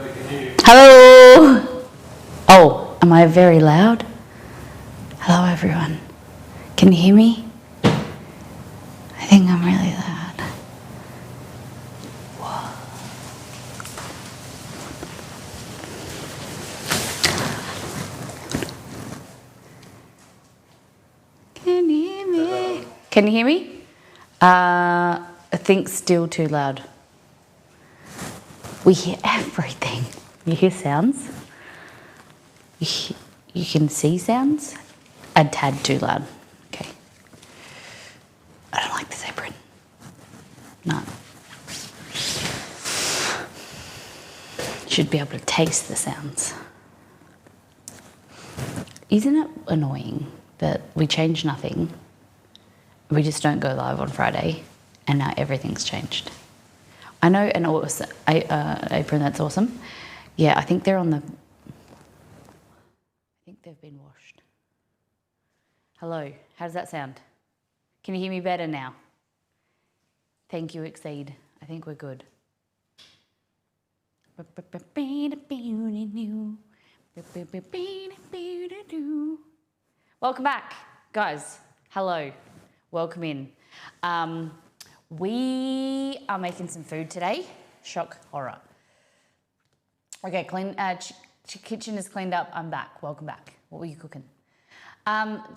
Hello! Oh, am I very loud? Hello, everyone. Can you hear me? I think I'm really loud. Whoa. Can you hear me? Can you hear me? I think still too loud. We hear everything. You hear sounds? You can see sounds? A tad too loud. Okay. I don't like this apron. No. Should be able to taste the sounds. Isn't it annoying that we change nothing? We just don't go live on Friday, and now everything's changed. I know an awesome apron that's awesome. Yeah, I think they're on the. I think they've been washed. Hello, how does that sound? Can you hear me better now? Thank you, Exceed. I think we're good. Welcome back, guys. Hello, welcome in. We are making some food today. Shock, horror. Okay, kitchen is cleaned up. I'm back. Welcome back. What were you cooking?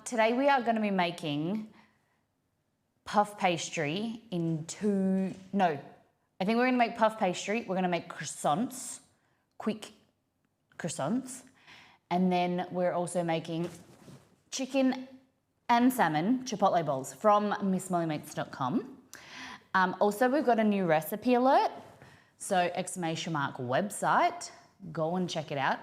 Today we are going to be making puff pastry in I think we're going to make puff pastry. We're going to make croissants, quick croissants. And then we're also making chicken and salmon Chipotle bowls from MissMollyMakes.com. Also, we've got a new recipe alert. So, ! Website. Go and check it out.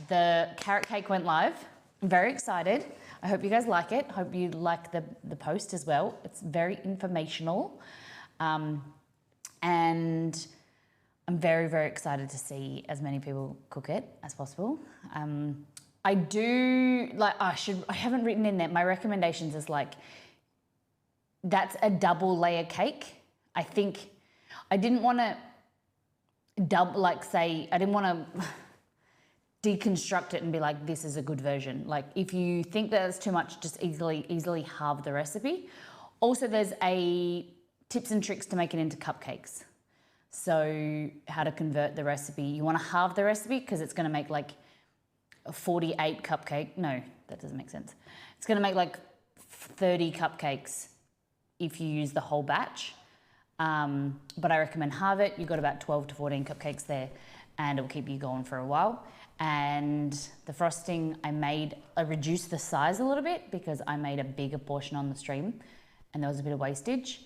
The carrot cake went live. I'm very excited. I hope you guys like it. Hope you like the post as well. It's very informational. And I'm very, very excited to see as many people cook it as possible. I haven't written in there. My recommendations is that's a double layer cake. I think I didn't want to I didn't want to deconstruct it and be like, this is a good version. Like, if you think that it's too much, just easily halve the recipe. Also, there's tips and tricks to make it into cupcakes. So how to convert the recipe. You want to halve the recipe because it's going to make like a 48 cupcake. No, that doesn't make sense. It's going to make like 30 cupcakes if you use the whole batch. But I recommend halve it. You've got about 12 to 14 cupcakes there, and it'll keep you going for a while. And the frosting I reduced the size a little bit because I made a bigger portion on the stream and there was a bit of wastage.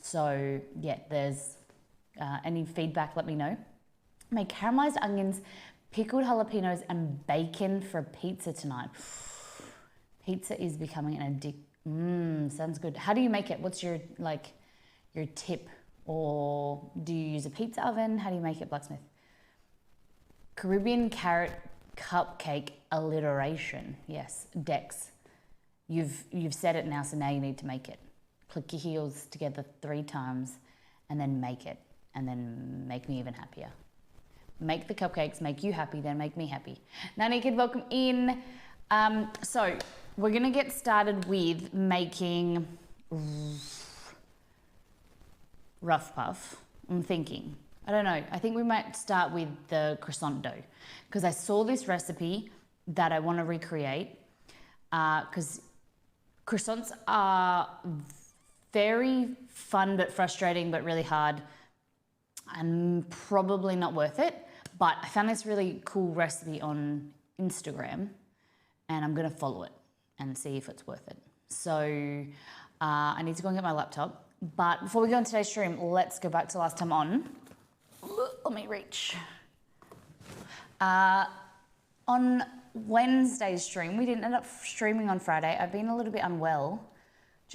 So yeah, there's any feedback, let me know. Make caramelized onions, pickled jalapenos, and bacon for pizza tonight. Pizza is becoming an addiction. Sounds good. How do you make it? What's your tip? Or do you use a pizza oven? How do you make it, Blacksmith? Caribbean carrot cupcake alliteration. Yes, Dex. You've said it now, so now you need to make it. Click your heels together 3 times and then make it, and then make me even happier. Make the cupcakes, make you happy, then make me happy. Now, Naked, welcome in. So we're gonna get started with making rough puff. I'm thinking, I don't know, I think we might start with the croissant dough because I saw this recipe that I want to recreate because croissants are very fun but frustrating but really hard and probably not worth it. But I found this really cool recipe on Instagram and I'm going to follow it and see if it's worth it. So I need to go and get my laptop. But before we go on today's stream, let's go back to last time on. Let me reach. On Wednesday's stream, we didn't end up streaming on Friday. I've been a little bit unwell.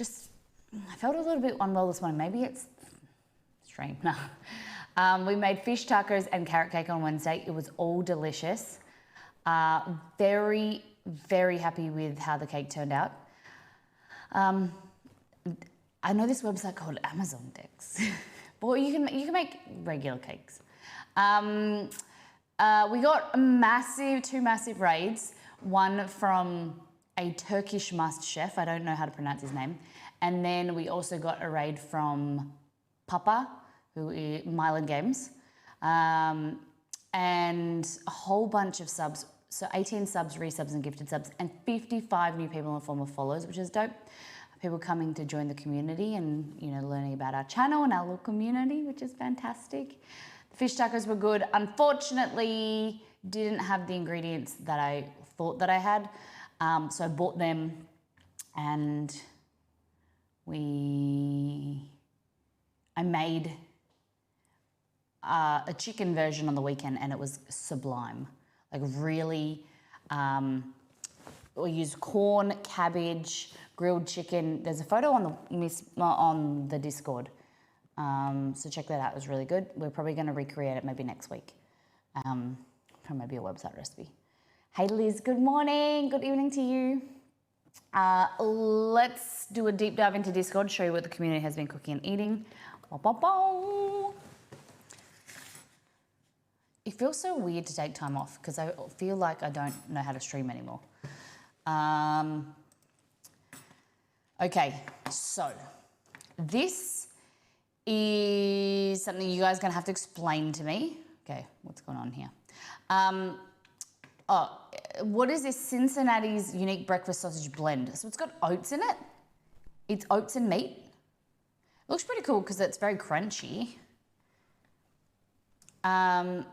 I felt a little bit unwell this morning. Maybe it's stream. No. We made fish tacos and carrot cake on Wednesday. It was all delicious. Very, very happy with how the cake turned out. I know this website called Amazon Dex. But you can make regular cakes. We got two massive raids. One from a Turkish master chef. I don't know how to pronounce his name. And then we also got a raid from Papa, who is Mylan Games. And a whole bunch of subs. So 18 subs, resubs and gifted subs, and 55 new people in the form of followers, which is dope. People coming to join the community and, you know, learning about our channel and our little community, which is fantastic. The fish tacos were good. Unfortunately, didn't have the ingredients that I thought that I had. So I bought them and I made a chicken version on the weekend and it was sublime. Like really, we used corn, cabbage, grilled chicken. There's a photo on the Discord. So check that out, it was really good. We're probably gonna recreate it maybe next week. From maybe a website recipe. Hey Liz, good morning, good evening to you. Let's do a deep dive into Discord, show you what the community has been cooking and eating. It feels so weird to take time off because I feel like I don't know how to stream anymore. Okay, so this is something you guys are gonna have to explain to me. Okay, what's going on here? What is this Cincinnati's unique breakfast sausage blend? So it's got oats in it. It's oats and meat. It looks pretty cool because it's very crunchy. I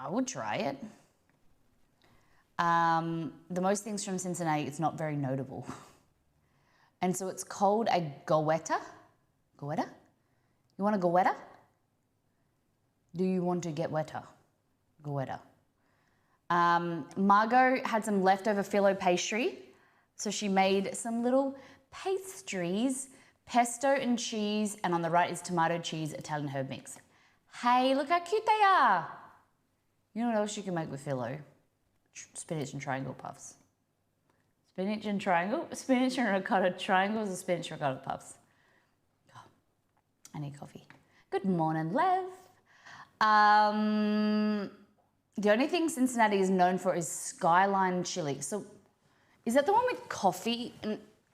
would try it. The most things from Cincinnati, it's not very notable. And so it's called a goetta. Goetta? You want a goetta? Do you want to get wetter? Goetta. Margot had some leftover phyllo pastry. So she made some little pastries, pesto and cheese, and on the right is tomato cheese Italian herb mix. Hey, look how cute they are. You know what else you can make with phyllo? Spinach and triangle puffs. Spinach and triangle? Spinach and ricotta triangles or spinach ricotta puffs? Oh, I need coffee. Good morning, Lev. The only thing Cincinnati is known for is Skyline chili. So is that the one with coffee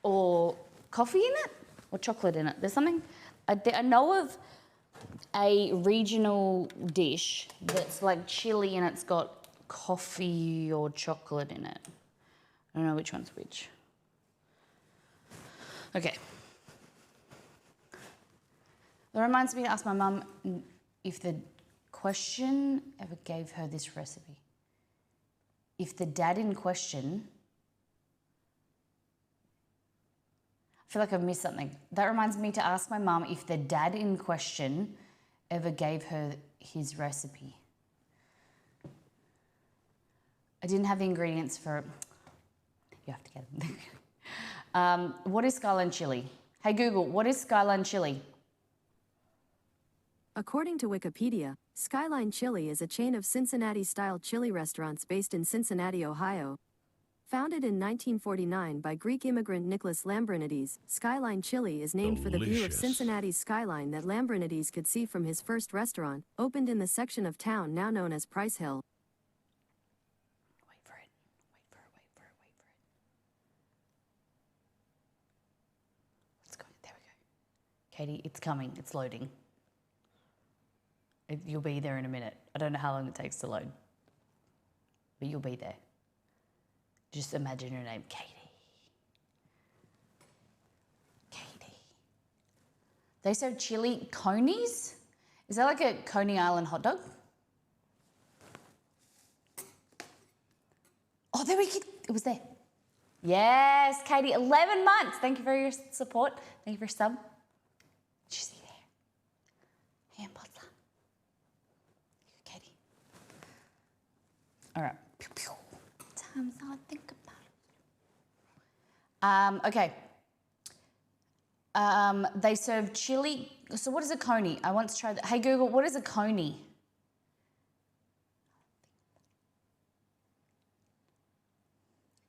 or coffee in it or chocolate in it? There's something, I know of a regional dish that's like chili and it's got coffee or chocolate in it. I don't know which one's which. Okay. That reminds me to ask my mum if the question ever gave her this recipe. If the dad in question, I feel like I've missed something. That reminds me to ask my mum if the dad in question ever gave her his recipe. I didn't have the ingredients for it. You have to get them. What is Skyline chili? Hey Google, what is Skyline chili? According to Wikipedia, Skyline Chili is a chain of Cincinnati-style chili restaurants based in Cincinnati, Ohio. Founded in 1949 by Greek immigrant Nicholas Lambrinides, Skyline Chili is named for the view of Cincinnati's skyline that Lambrinides could see from his first restaurant, opened in the section of town now known as Price Hill. Wait for it. What's going on? There we go. Katie, it's coming. It's loading. You'll be there in a minute. I don't know how long it takes to load, but you'll be there. Just imagine your name, Katie. Katie. They serve chili conies? Is that like a Coney Island hot dog? Oh, there we go. It was there. Yes, Katie, 11 months. Thank you for your support. Thank you for your sub. Did you see there? Hand butler. Katie. All right. Pew, pew. Times I think about it. Okay. They serve chili. So what is a coney? I want to try that. Hey Google, what is a coney?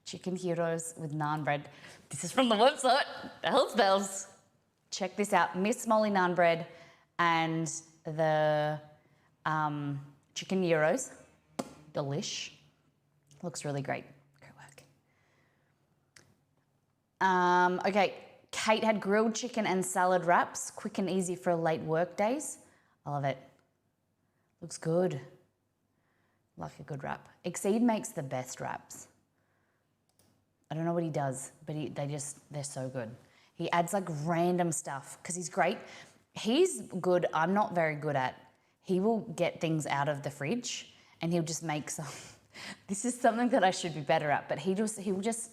Chicken heroes with naan bread. This is from the website, the Health Bells. Check this out, Miss Molly naan bread and the chicken gyros. Delish. Looks really great. Great work. Okay, Kate had grilled chicken and salad wraps, quick and easy for late work days. I love it. Looks good. Like a good wrap. Exceed makes the best wraps. I don't know what he does, but they're so good. He adds like random stuff because he's great. He's good. I'm not very good at. He will get things out of the fridge and he'll just make some. This is something that I should be better at, but he will just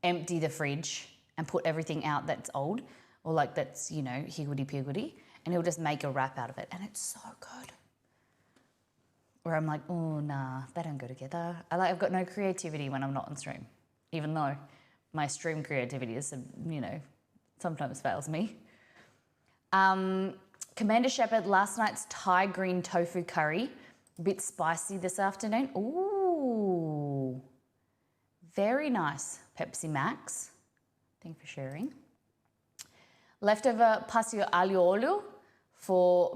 empty the fridge and put everything out that's old or like that's, you know, higgledy-piggledy, and he'll just make a wrap out of it, and it's so good. Where I'm like, oh, nah, they don't go together. I've got no creativity when I'm not on stream, even though my stream creativity is, you know, sometimes fails me. Commander Shepherd, last night's Thai green tofu curry, a bit spicy this afternoon. Ooh, very nice. Pepsi Max, thank you for sharing. Leftover pasio aglio olio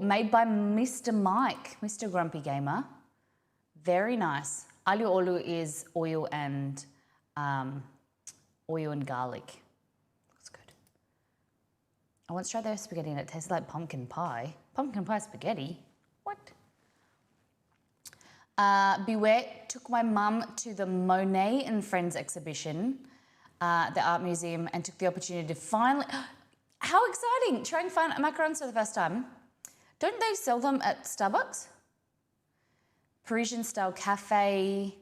made by Mr. Mike, Mr. Grumpy Gamer. Very nice. Aglio olio is oil and garlic. Looks good. I once tried their spaghetti and it tasted like pumpkin pie. Pumpkin pie spaghetti? What? Beware took my mum to the Monet and Friends exhibition, the art museum, and took the opportunity to finally... How exciting! Trying macarons for the first time. Don't they sell them at Starbucks? Parisian style cafe.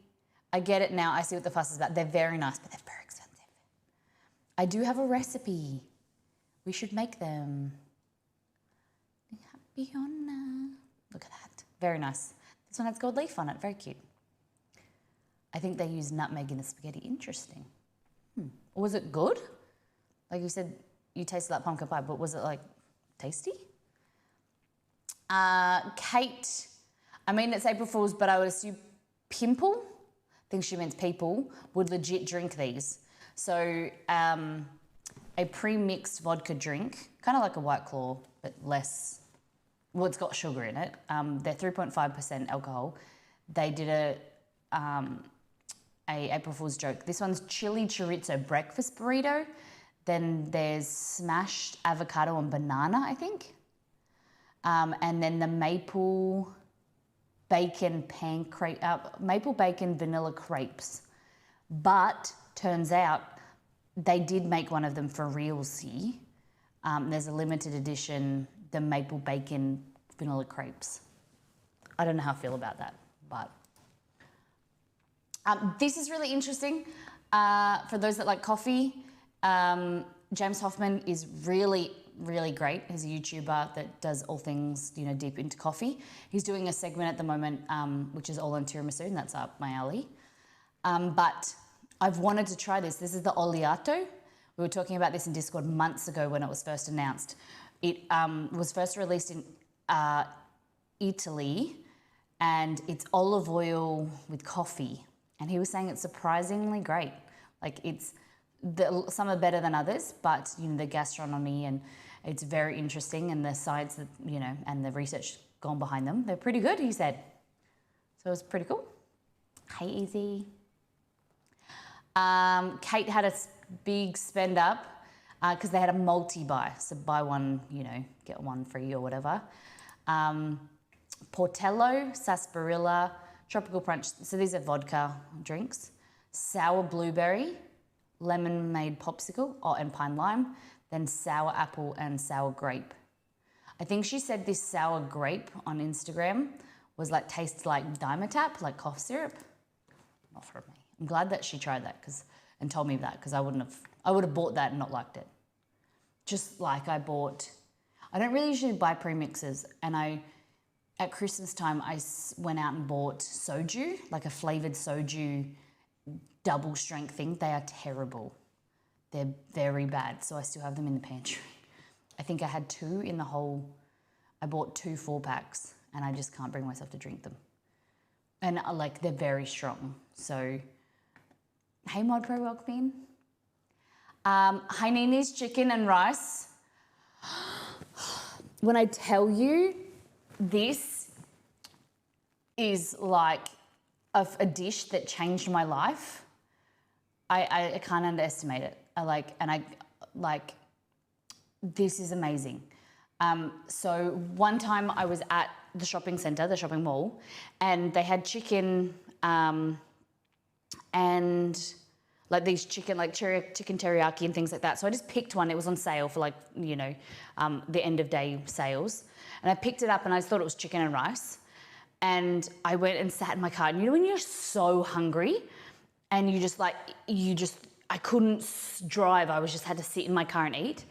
I get it now. I see what the fuss is about. They're very nice, but they're very expensive. I do have a recipe. We should make them. Happy on. Look at that. Very nice. This one has gold leaf on it. Very cute. I think they use nutmeg in the spaghetti. Interesting. Was it good? Like you said, you tasted that pumpkin pie, but was it like tasty? Kate, I mean, it's April Fool's, but I would assume Pimple, I think she means people, would legit drink these. So a pre-mixed vodka drink, kind of like a White Claw, but less, well, it's got sugar in it. They're 3.5% alcohol. They did a April Fool's joke. This one's chili chorizo breakfast burrito. Then there's smashed avocado and banana, I think. And then the maple bacon vanilla crepes. But turns out they did make one of them for realsy. There's a limited edition, the maple bacon vanilla crepes. I don't know how I feel about that, but this is really interesting for those that like coffee. James Hoffman is really, really great. He's a YouTuber that does all things, you know, deep into coffee. He's doing a segment at the moment, which is all on tiramisu, and that's up my alley. But I've wanted to try this. This is the Oleato. We were talking about this in Discord months ago when it was first announced. It was first released in Italy, and it's olive oil with coffee. And he was saying it's surprisingly great. Like some are better than others, but you know, the gastronomy, and it's very interesting, and the science that, you know, and the research gone behind them, they're pretty good, he said. So it was pretty cool. Hey, Easy. Kate had a big spend up because they had a multi-buy. So buy one, you know, get one free or whatever. Portello, sarsaparilla, tropical punch. So these are vodka drinks. Sour blueberry, lemon-made popsicle, and pine lime. Then sour apple and sour grape. I think she said this sour grape on Instagram was like, tastes like Dimetapp, like cough syrup. Not for me. I'm glad that she tried that and told me that, because I would have bought that and not liked it. Just like I don't really usually buy premixes, and at Christmas time, I went out and bought soju, like a flavored soju double strength thing. They are terrible. They're very bad, so I still have them in the pantry. I think I had I bought 2 4-packs, and I just can't bring myself to drink them. And like, they're very strong, so... Hey, Mod Pro, welcome in. Hainini's chicken and rice. When I tell you, This is like a dish that changed my life. I can't underestimate it. This is amazing. So one time I was at the shopping center, the shopping mall, and they had chicken and like these chicken, like chicken teriyaki and things like that. So I just picked one. It was on sale for the end of day sales. And I picked it up and I just thought it was chicken and rice. And I went and sat in my car. And you know when you're so hungry and I couldn't drive. I just had to sit in my car and eat.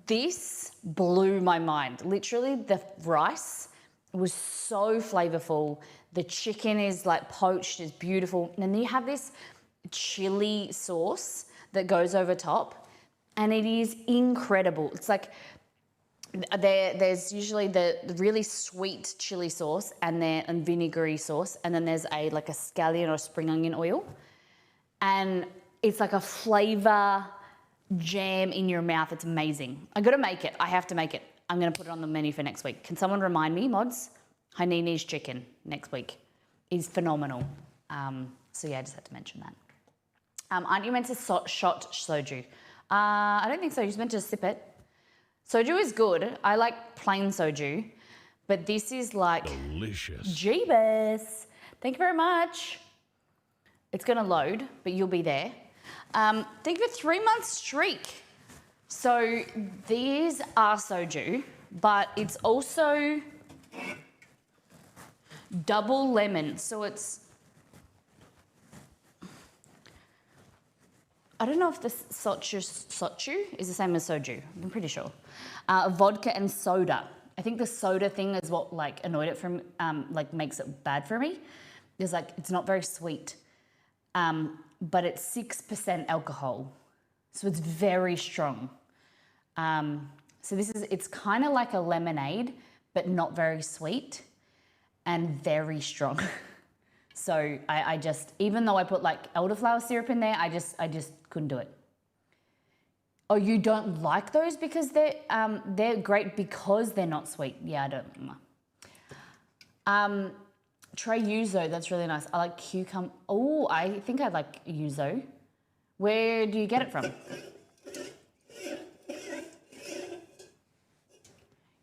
This blew my mind. Literally, the rice was so flavorful. The chicken is like poached, it's beautiful. And then you have this chili sauce that goes over top, and it is incredible. It's like there's usually the really sweet chili sauce and vinegary sauce, and then there's a scallion or spring onion oil, and it's like a flavor jam in your mouth. It's amazing. I gotta make it. I have to make it. I'm gonna put it on the menu for next week. Can someone remind me, mods? Hainini's chicken next week is phenomenal. So yeah, I just had to mention that. Aren't you meant to shot soju? I don't think so. You're just meant to sip it. Soju is good. I like plain soju, but this is like delicious. Jeebus. Thank you very much. It's gonna load, but you'll be there. Thank you for 3-month streak. So these are soju, but it's also double lemon. So it's, I don't know if this sochu is the same as soju. I'm pretty sure. Vodka and soda. I think the soda thing is what annoyed it from, makes it bad for me. It's it's not very sweet. But it's 6% alcohol. So it's very strong. So it's kind of like a lemonade, but not very sweet and very strong. So I just, even though I put elderflower syrup in there, I just couldn't do it. Oh, you don't like those because they're great because they're not sweet. Yeah, I don't. Try yuzu, that's really nice. I like cucumber. Oh, I think I like yuzu. Where do you get it from?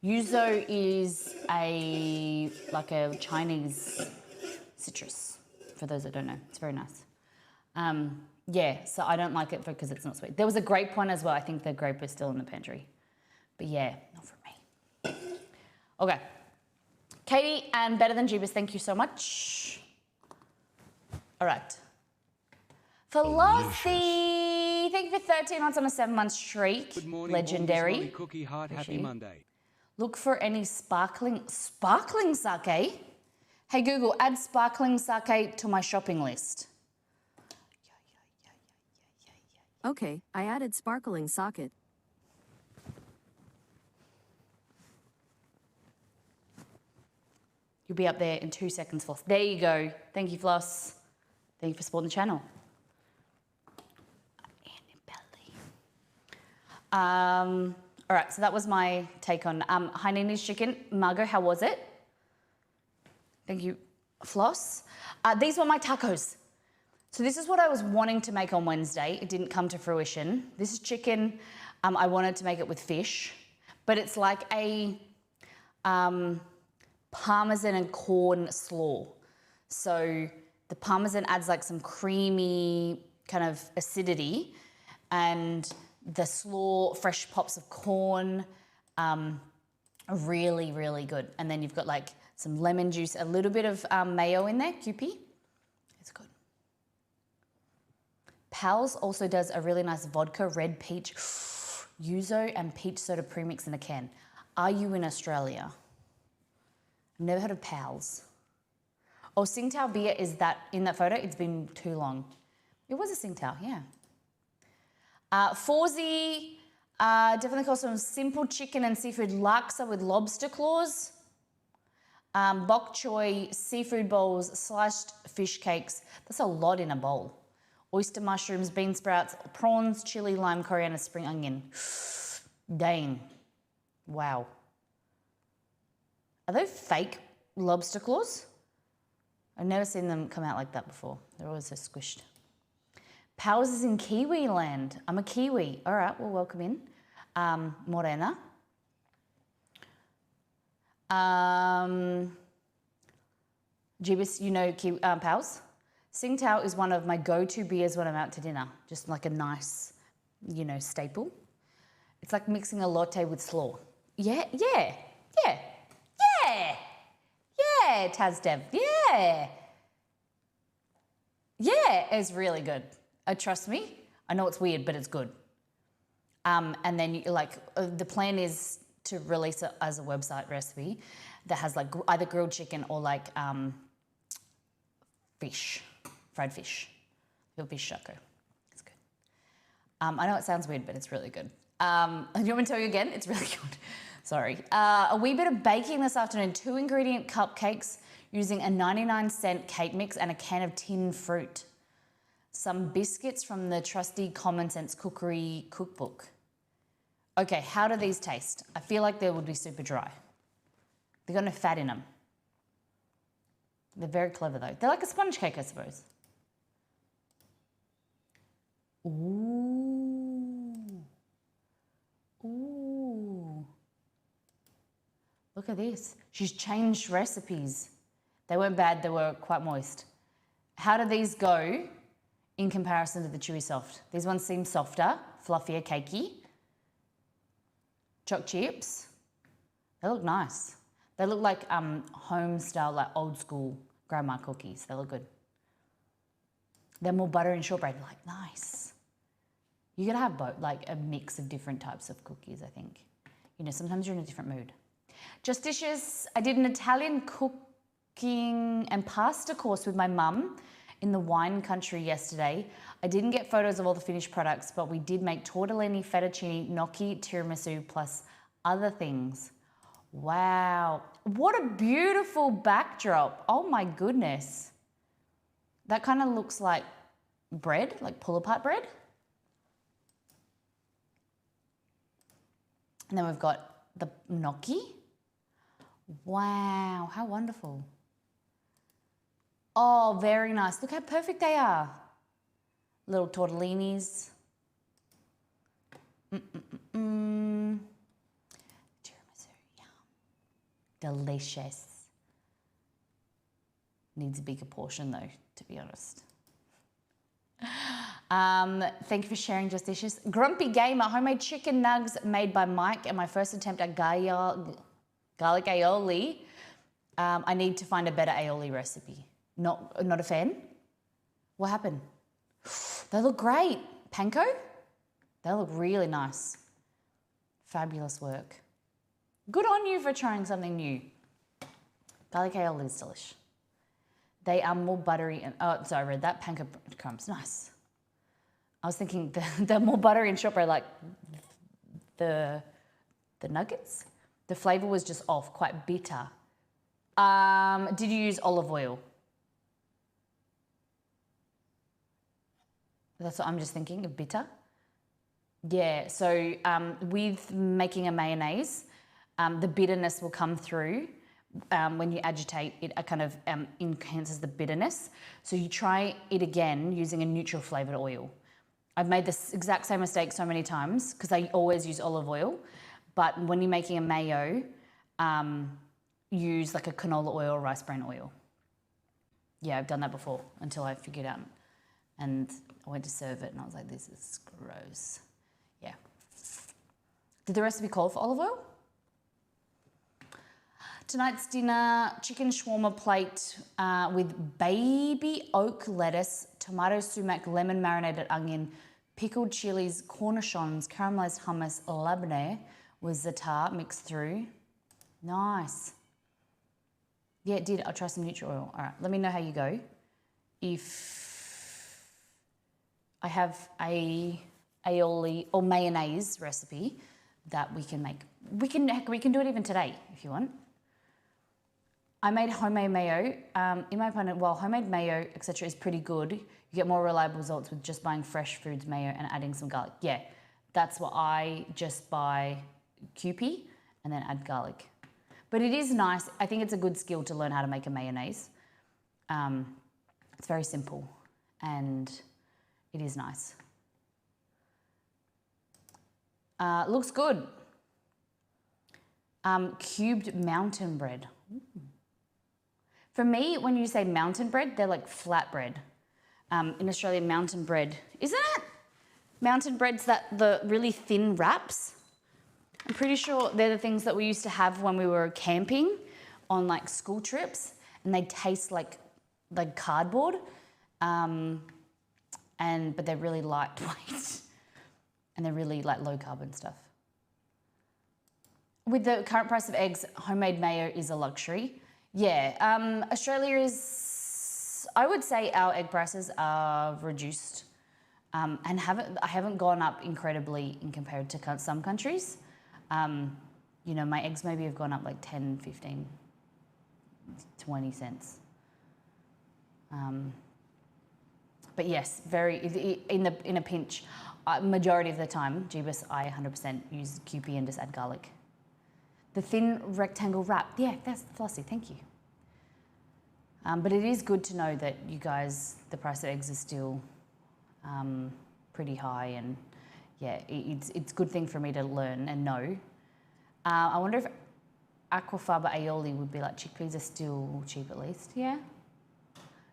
Yuzu is a Chinese citrus, for those that don't know. It's very nice. Yeah, so I don't like it because it's not sweet. There was a grape one as well. I think the grape is still in the pantry. But yeah, not for me. Okay. Katie and Better Than Jeebus, thank you so much. All right. Philosophy, thank you for 13 months on a 7-month streak. Good morning, legendary. Cookie Heart, happy Monday. Look for any sparkling sake. Hey Google, add sparkling sake to my shopping list. Okay, I added sparkling socket. You'll be up there in 2 seconds, Floss. There you go. Thank you, Floss. Thank you for supporting the channel. All right, so that was my take on Hainini's chicken. Margot, how was it? Thank you, Floss. These were my tacos. So this is what I was wanting to make on Wednesday. It didn't come to fruition. This is chicken. I wanted to make it with fish, but it's like a Parmesan and corn slaw. So the Parmesan adds some creamy kind of acidity, and the slaw, fresh pops of corn, really, really good. And then you've got some lemon juice, a little bit of mayo in there, Kewpie. It's good. Pals also does a really nice vodka, red peach, yuzu and peach soda premix in a can. Are you in Australia? I've never heard of Pals. Oh, Tsingtao beer is that in that photo? It's been too long. It was a Tsingtao, yeah. Forzi, definitely call some simple chicken and seafood laksa with lobster claws. Bok choy, seafood bowls, sliced fish cakes. That's a lot in a bowl. Oyster mushrooms, bean sprouts, prawns, chili, lime, coriander, spring onion. Dang. Wow. Are those fake lobster claws? I've never seen them come out like that before. They're always so squished. Powers is in Kiwi land. I'm a Kiwi. All right, well, welcome in. Morena. Jibis, you know Pals? Tsingtao is one of my go-to beers when I'm out to dinner. Just like a nice, staple. It's like mixing a latte with slaw. Yeah, Tazdev, yeah. Yeah, it's really good. Trust me, I know it's weird, but it's good. And then the plan is to release it as a website recipe that has like either grilled chicken or like fish, fried fish. Grilled fish shaco. It's good. I know it sounds weird, but it's really good. You want me to tell you again? It's really good. Sorry. A wee bit of baking this afternoon. 2 ingredient cupcakes using a 99-cent cake mix and a can of tin fruit. Some biscuits from the trusty Common Sense Cookery Cookbook. Okay, how do these taste? I feel like they would be super dry. They've got no fat in them. They're very clever though. They're like a sponge cake, I suppose. Ooh. Ooh. Look at this. She's changed recipes. They weren't bad, they were quite moist. How do these go in comparison to the Chewy Soft? These ones seem softer, fluffier, cakey. Choc chips. They look nice. They look like home style, like old school grandma cookies. They look good. They're more buttery and shortbread. Like, nice. You gotta have both, like a mix of different types of cookies, I think. Sometimes you're in a different mood. Just Dishes. I did an Italian cooking and pasta course with my mum in the wine country yesterday. I didn't get photos of all the finished products, but we did make tortellini, fettuccine, gnocchi, tiramisu, plus other things. Wow. What a beautiful backdrop. Oh my goodness. That kind of looks like bread, like pull-apart bread. And then we've got the gnocchi. Wow, how wonderful. Oh, very nice. Look how perfect they are. Little tortellinis. Tiramisu, yum. Delicious. Needs a bigger portion though, to be honest. Thank you for sharing, Just Dishes. Grumpy Gamer, homemade chicken nugs made by Mike, and my first attempt at garlic aioli. I need to find a better aioli recipe. Not a fan? What happened? They look great. Panko? They look really nice. Fabulous work. Good on you for trying something new. Garlic aioli is delish. They are more buttery and, oh, sorry, I read that. Panko crumbs, nice. I was thinking they're more buttery and shortbread, like the nuggets. The flavour was just off, quite bitter. Did you use olive oil? That's what I'm just thinking of, bitter. Yeah, so with making a mayonnaise, the bitterness will come through. When you agitate, it kind of enhances the bitterness. So you try it again using a neutral flavoured oil. I've made this exact same mistake so many times because I always use olive oil. But when you're making a mayo, use like a canola oil or rice bran oil. Yeah, I've done that before until I figured out. And I went to serve it and I was like, this is gross. Yeah. Did the recipe call for olive oil? Tonight's dinner, chicken shawarma plate with baby oak lettuce, tomato sumac, lemon marinated onion, pickled chilies, cornichons, caramelized hummus, labneh with za'atar mixed through. Nice. Yeah, it did. I'll try some neutral oil. All right, let me know how you go. If I have a aioli or mayonnaise recipe that we can make. We can do it even today if you want. I made homemade mayo. In my opinion, while homemade mayo, etc. is pretty good, you get more reliable results with just buying fresh foods mayo and adding some garlic. Yeah, that's what I just buy Kewpie and then add garlic. But it is nice. I think it's a good skill to learn how to make a mayonnaise. It's very simple and it is nice. Looks good. Cubed mountain bread. Ooh. For me, when you say mountain bread, they're like flat bread. In Australia, mountain bread, isn't it? Mountain bread's the really thin wraps. I'm pretty sure they're the things that we used to have when we were camping on like school trips, and they taste like cardboard, but they're really lightweight and they're really like low carb and stuff. With the current price of eggs, homemade mayo is a luxury. Yeah, Australia is, I would say our egg prices are reduced and haven't gone up incredibly in compared to some countries. You know, my eggs maybe have gone up like 10, 15, 20 cents. But yes, very in a pinch. Majority of the time, Jeebus, I 100% use Kewpie and just add garlic. The thin rectangle wrap, yeah, that's flossy, thank you. But it is good to know that you guys, the price of eggs is still pretty high, and yeah, it's a good thing for me to learn and know. I wonder if aquafaba aioli would be like chickpeas are still cheap at least, yeah?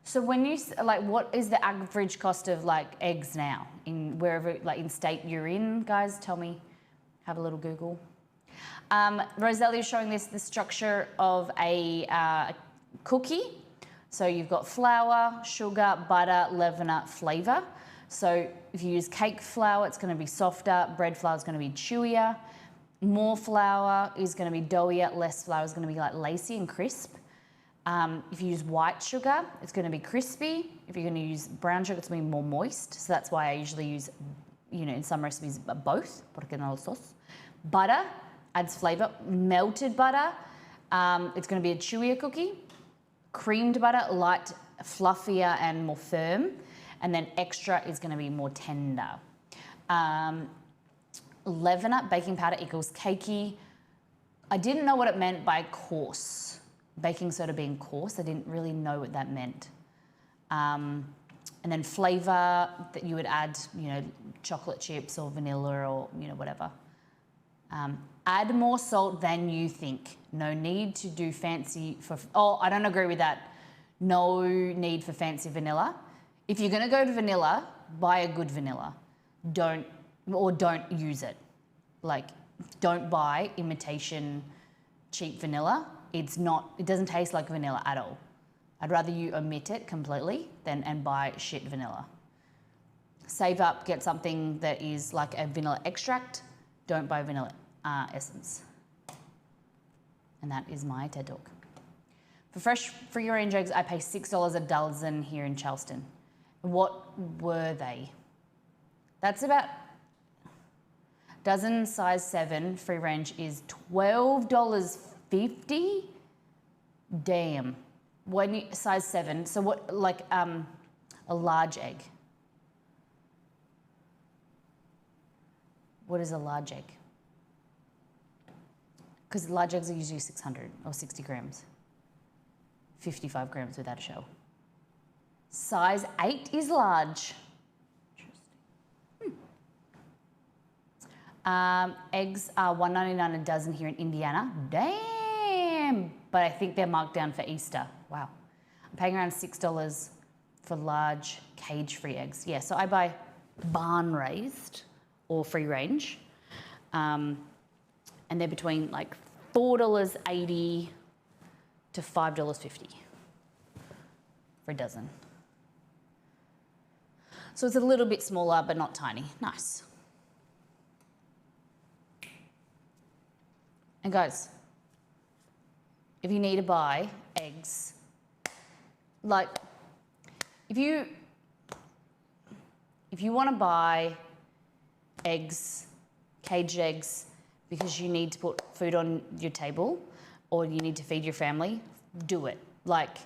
So when you, like, what is the average cost of like eggs now in wherever, like in state you're in, guys? Tell me, have a little Google. Roselia is showing this, the structure of a cookie. So you've got flour, sugar, butter, leavener, flavour. So if you use cake flour, it's going to be softer. Bread flour is going to be chewier. More flour is going to be doughier. Less flour is going to be like lacy and crisp. If you use white sugar, it's going to be crispy. If you're going to use brown sugar, it's going to be more moist. So that's why I usually use, you know, in some recipes, both. Porque no sauce. Butter adds flavour. Melted butter, it's going to be a chewier cookie. Creamed butter, light, fluffier and more firm. And then extra is going to be more tender. Leavener, baking powder equals cakey. I didn't know what it meant by coarse. Baking soda being coarse, I didn't really know what that meant. And then flavour that you would add, you know, chocolate chips or vanilla or, you know, whatever. Add more salt than you think. No need to do fancy for, oh, I don't agree with that. No need for fancy vanilla. If you're gonna go to vanilla, buy a good vanilla. Don't use it. Like, don't buy imitation cheap vanilla. It doesn't taste like vanilla at all. I'd rather you omit it completely and buy shit vanilla. Save up, get something that is like a vanilla extract. Don't buy vanilla essence. And that is my TED Talk. For fresh free-range eggs, I pay $6 a dozen here in Charleston. What were they? That's about, dozen size 7 free range is $12.50. Damn. Size 7. So what, like a large egg? What is a large egg? Because large eggs are usually 600 or 60 grams. 55 grams without a shell. Size 8 is large. Eggs are $1.99 a dozen here in Indiana. Damn! But I think they're marked down for Easter. Wow. I'm paying around $6 for large cage-free eggs. Yeah, so I buy barn-raised or free-range. And they're between like $4.80 to $5.50 for a dozen. So it's a little bit smaller, but not tiny. Nice. And guys, if you need to buy eggs, like if you want to buy eggs, caged eggs, because you need to put food on your table or you need to feed your family, do it. Like,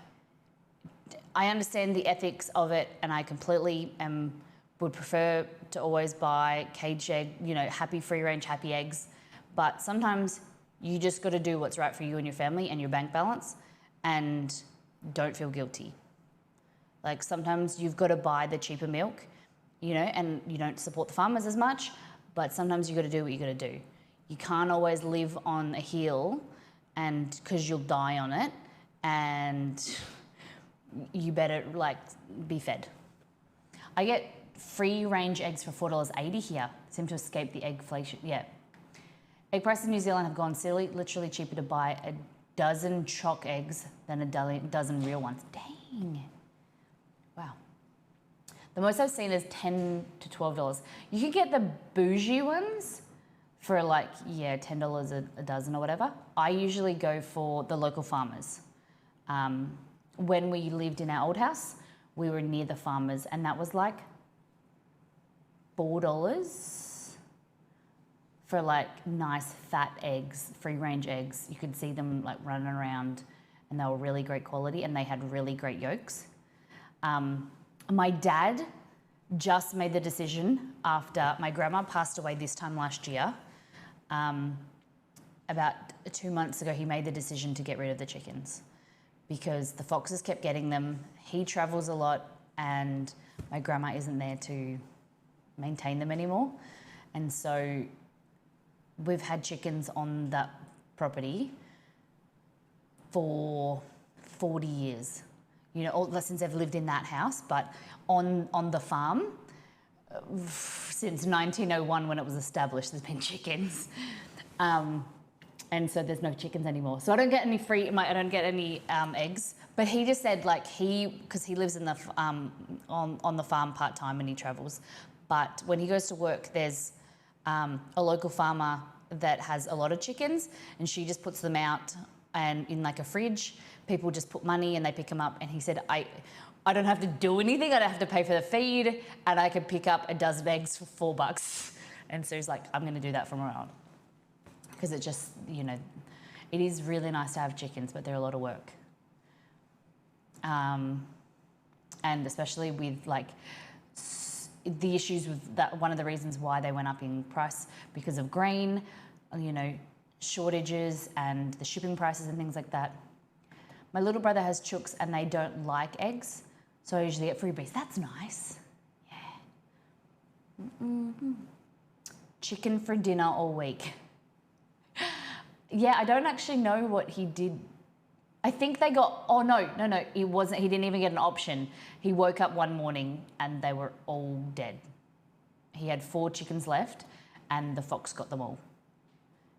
I understand the ethics of it, and I completely would prefer to always buy caged egg, you know, happy free range, happy eggs. But sometimes You just got to do what's right for you and your family and your bank balance, and don't feel guilty. Like sometimes you've got to buy the cheaper milk, you know, and you don't support the farmers as much, but sometimes you got to do what you got to do. You can't always live on a hill, and because you'll die on it, and you better like be fed. I get free range eggs for $4.80 here. Seem to escape the eggflation. Yeah. Egg prices in New Zealand have gone silly. Literally cheaper to buy a dozen chock eggs than a dozen real ones. Dang. Wow. The most I've seen is $10 to $12. You can get the bougie ones for like, yeah, $10 a dozen or whatever. I usually go for the local farmers. When we lived in our old house, we were near the farmers, and that was like $4 for like nice fat eggs, free range eggs. You could see them like running around, and they were really great quality, and they had really great yolks. My dad just made the decision after my grandma passed away this time last year. About 2 months ago, he made the decision to get rid of the chickens because the foxes kept getting them. He travels a lot, and my grandma isn't there to maintain them anymore. And so we've had chickens on that property for 40 years. You know, all since I've lived in that house, but on the farm, since 1901 when it was established, there's been chickens. And so there's no chickens anymore. So I don't get any I don't get any eggs. But he just said like because he lives in the on the farm part-time and he travels. But when he goes to work, there's a local farmer that has a lot of chickens, and she just puts them out and in like a fridge. People just put money and they pick them up. And he said, I don't have to do anything. I don't have to pay for the feed, and I could pick up a dozen eggs for $4. And so he's like, I'm going to do that from around. Because it just, you know, it is really nice to have chickens, but they're a lot of work. And especially with like the issues with that, one of the reasons why they went up in price because of grain, you know, shortages and the shipping prices and things like that. My little brother has chooks and they don't like eggs, so I usually get freebies. That's nice. Yeah. Mm-hmm. Chicken for dinner all week. Yeah, I don't actually know what he did. I think they got, oh no, it wasn't, he didn't even get an option. He woke up one morning and they were all dead. He had 4 chickens left and the fox got them all.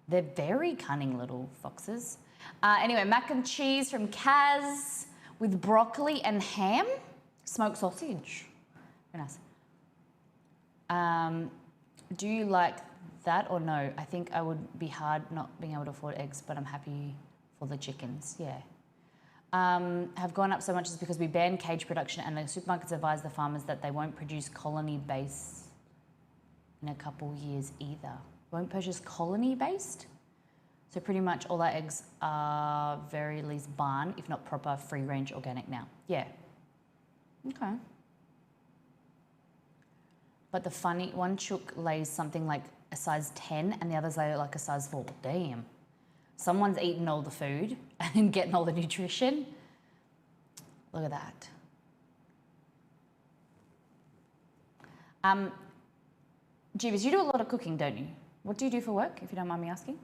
They're very cunning little foxes. Anyway, mac and cheese from Kaz with broccoli and ham, smoked sausage. Very nice. Do you like that or no? I think I would be hard not being able to afford eggs, but I'm happy for the chickens. Yeah. Have gone up so much is because we banned cage production, and the supermarkets advise the farmers that they won't produce colony-based in a couple years either. Won't purchase colony-based? So pretty much all our eggs are very least barn, if not proper free-range organic now. Yeah. Okay. But the funny one chook lays something like a size 10 and the others lay like a size 4. Damn. Someone's eating all the food and getting all the nutrition. Look at that. Jeebus, you do a lot of cooking, don't you? What do you do for work, if you don't mind me asking?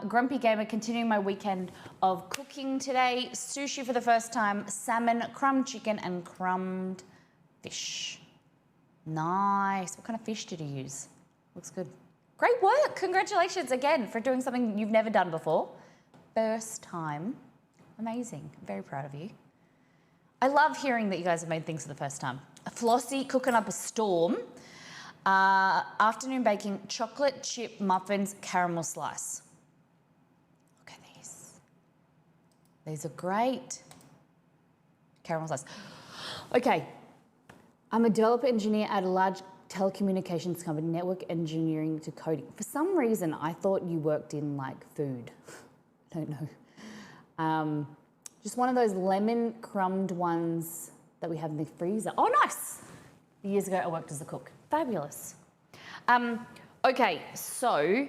Grumpy Gamer, continuing my weekend of cooking today. Sushi for the first time, salmon, crumbed chicken and crumbed fish. Nice. What kind of fish did you use? Looks good. Great work. Congratulations again for doing something you've never done before. First time. Amazing. I'm very proud of you. I love hearing that you guys have made things for the first time. Flossie cooking up a storm. Afternoon baking chocolate chip muffins, caramel slice. Look at these. These are great. Caramel slice. Okay. I'm a developer engineer at a large telecommunications company, network engineering to coding. For some reason, I thought you worked in like food. I don't know. Just one of those lemon crumbed ones that we have in the freezer. Oh, nice. Years ago, I worked as a cook. Fabulous. Okay, so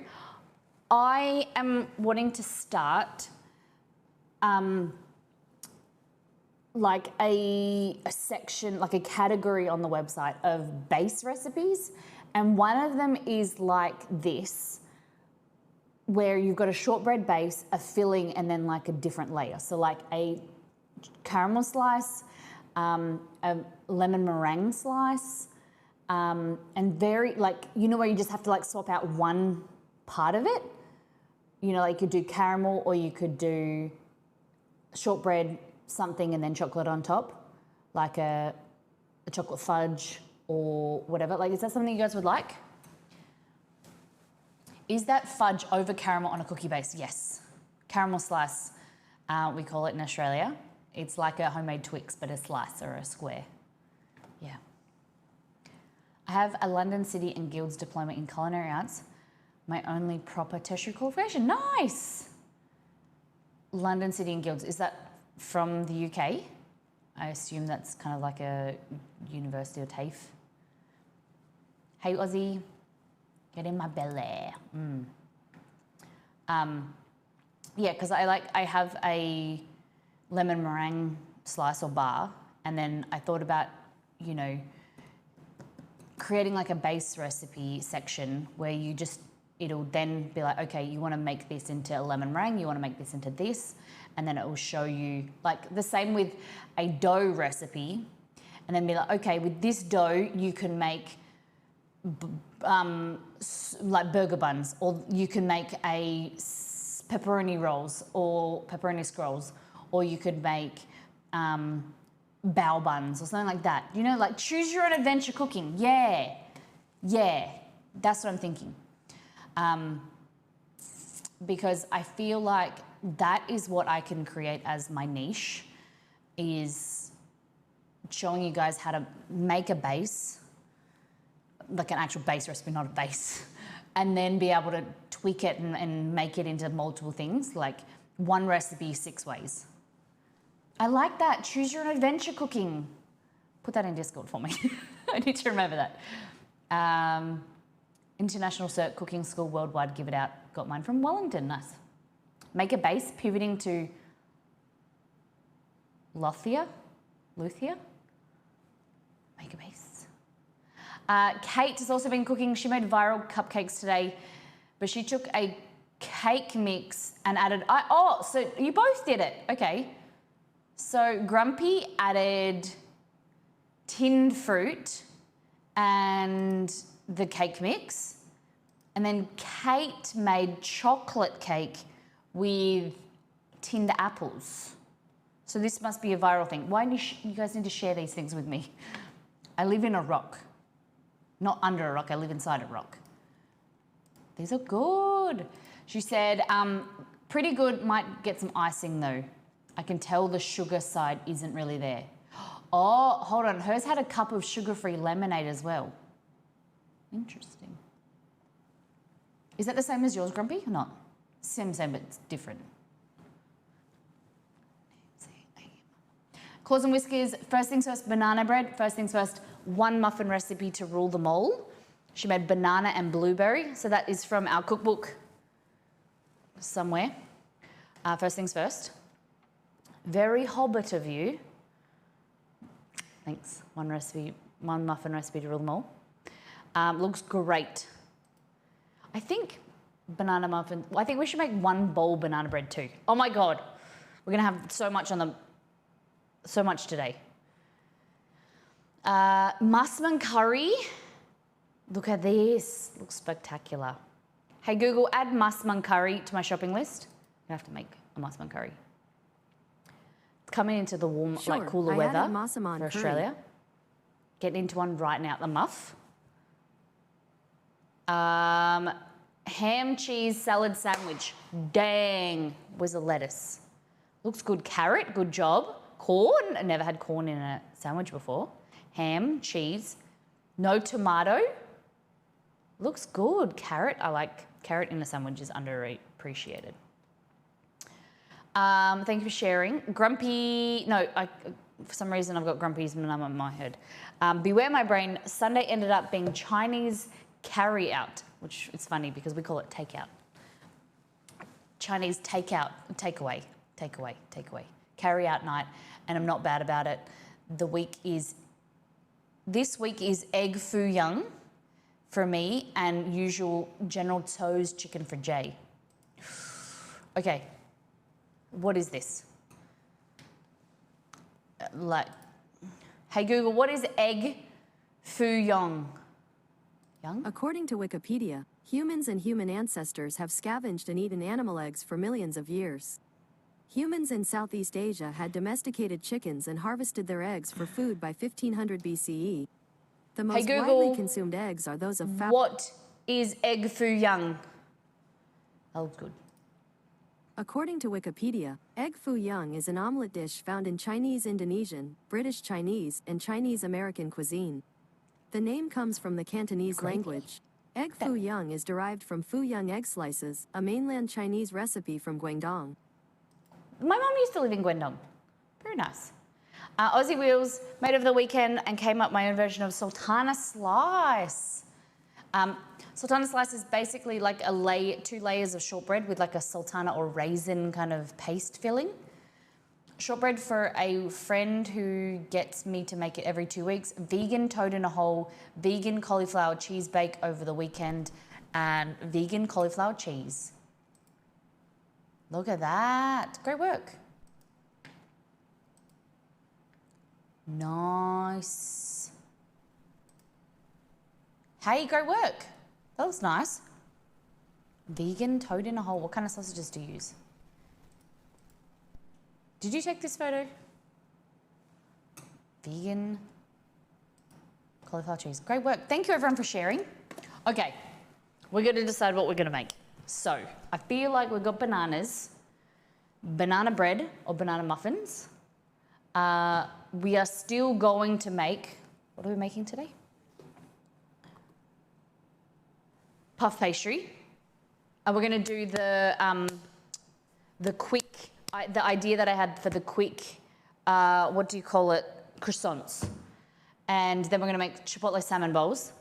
I am wanting to start like a section, like a category on the website of base recipes. And one of them is like this, where you've got a shortbread base, a filling, and then like a different layer. So like a caramel slice, a lemon meringue slice, and very like, you know, where you just have to like swap out one part of it. You know, like you could do caramel or you could do shortbread, something, and then chocolate on top, like a chocolate fudge or whatever. Like, is that something you guys would like? Is that fudge over caramel on a cookie base? Yes. Caramel slice, we call it in Australia. It's like a homemade Twix, but a slice or a square. Yeah. I have a London City and Guilds diploma in culinary arts. My only proper tertiary qualification. Nice. London City and Guilds, is that from the UK? I assume that's kind of like a university or TAFE. Hey Aussie, get in my belly. Yeah, because I have a lemon meringue slice or bar, and then I thought about, you know, creating like a base recipe section where you just, it'll then be like, okay, you want to make this into a lemon meringue, you want to make this into this, and then it will show you, like the same with a dough recipe, and then be like, okay, with this dough, you can make like burger buns, or you can make a pepperoni rolls or pepperoni scrolls, or you could make bao buns or something like that. You know, like choose your own adventure cooking. Yeah, that's what I'm thinking. Because I feel like that is what I can create as my niche, is showing you guys how to make a base, like an actual base recipe, not a base, and then be able to tweak it and make it into multiple things, like one recipe 6 ways. I like that. Choose your own adventure cooking. Put that in Discord for me. I need to remember that. International Cert Cooking School Worldwide, give it out. Got mine from Wellington, nice. Make a base, pivoting to Luthia. Make a base. Kate has also been cooking. She made viral cupcakes today, but she took a cake mix and added, so you both did it, okay. So Grumpy added tinned fruit and the cake mix. And then Kate made chocolate cake with tinned apples. So this must be a viral thing. Why do you guys need to share these things with me? I live in a rock. Not under a rock, I live inside a rock. These are good. She said, pretty good, might get some icing though. I can tell the sugar side isn't really there. Oh, hold on, hers had a cup of sugar-free lemonade as well. Interesting. Is that the same as yours, Grumpy, or not? Same, but it's different. Claws and Whiskers, first things first, banana bread. First things first, one muffin recipe to rule them all. She made banana and blueberry. So that is from our cookbook somewhere. First things first. Very Hobbit of you. Thanks. One muffin recipe to rule them all. Looks great. I think banana muffin. I think we should make one bowl banana bread too. Oh my God. We're going to have so much today. Masman curry. Look at this. Looks spectacular. Hey Google, add masman curry to my shopping list. I have to make a masman curry. It's coming into the warm, like cooler weather for Australia. Getting into one right now, the muff. Ham, cheese, salad sandwich. Dang, was a lettuce. Looks good. Carrot, good job. Corn, I never had corn in a sandwich before. Ham, cheese, no tomato. Looks good. Carrot, I like carrot in a sandwich is underappreciated. Thank you for sharing. Grumpy, for some reason I've got Grumpy's number in my head. Beware my brain, Sunday ended up being Chinese carry out, which is funny because we call it takeout. Chinese takeaway, carry out night, and I'm not bad about it. This week is egg foo young for me and usual General Tso's chicken for Jay. Okay, what is this? Hey Google, what is egg foo young? According to Wikipedia, humans and human ancestors have scavenged and eaten animal eggs for millions of years. Humans in Southeast Asia had domesticated chickens and harvested their eggs for food by 1500 BCE. The most widely consumed eggs are those of fowl. What is egg foo young? Oh, good. According to Wikipedia, egg foo young is an omelette dish found in Chinese Indonesian, British Chinese, and Chinese American cuisine. The name comes from the Cantonese language. Egg foo young is derived from foo young egg slices, a mainland Chinese recipe from Guangdong. My mum used to live in Guangdong. Very nice. Aussie Wheels made over the weekend and came up my own version of Sultana Slice. Sultana Slice is basically like two layers of shortbread with like a sultana or raisin kind of paste filling. Shortbread for a friend who gets me to make it every 2 weeks. Vegan toad in a hole, vegan cauliflower cheese bake over the weekend, and vegan cauliflower cheese. Look at that. Great work. Nice. Hey, great work. That looks nice. Vegan toad in a hole. What kind of sausages do you use? Did you take this photo? Vegan cauliflower cheese. Great work. Thank you everyone for sharing. Okay, we're going to decide what we're going to make. So, I feel like we've got bananas, banana bread or banana muffins. We are still going to make, what are we making today? Puff pastry. And we're going to do the idea that I had for the quick, what do you call it, croissants. And then we're going to make Chipotle salmon bowls,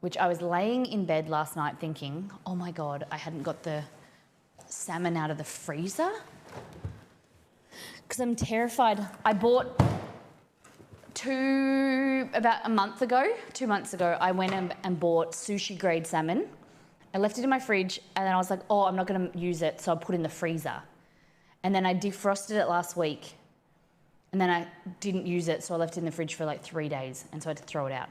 which I was laying in bed last night thinking, oh my God, I hadn't got the salmon out of the freezer. Because I'm terrified. I bought about 2 months ago, I went and bought sushi grade salmon. I left it in my fridge and then I was like, oh, I'm not going to use it, so I'll put it in the freezer. And then I defrosted it last week and then I didn't use it, so I left it in the fridge for like 3 days and so I had to throw it out.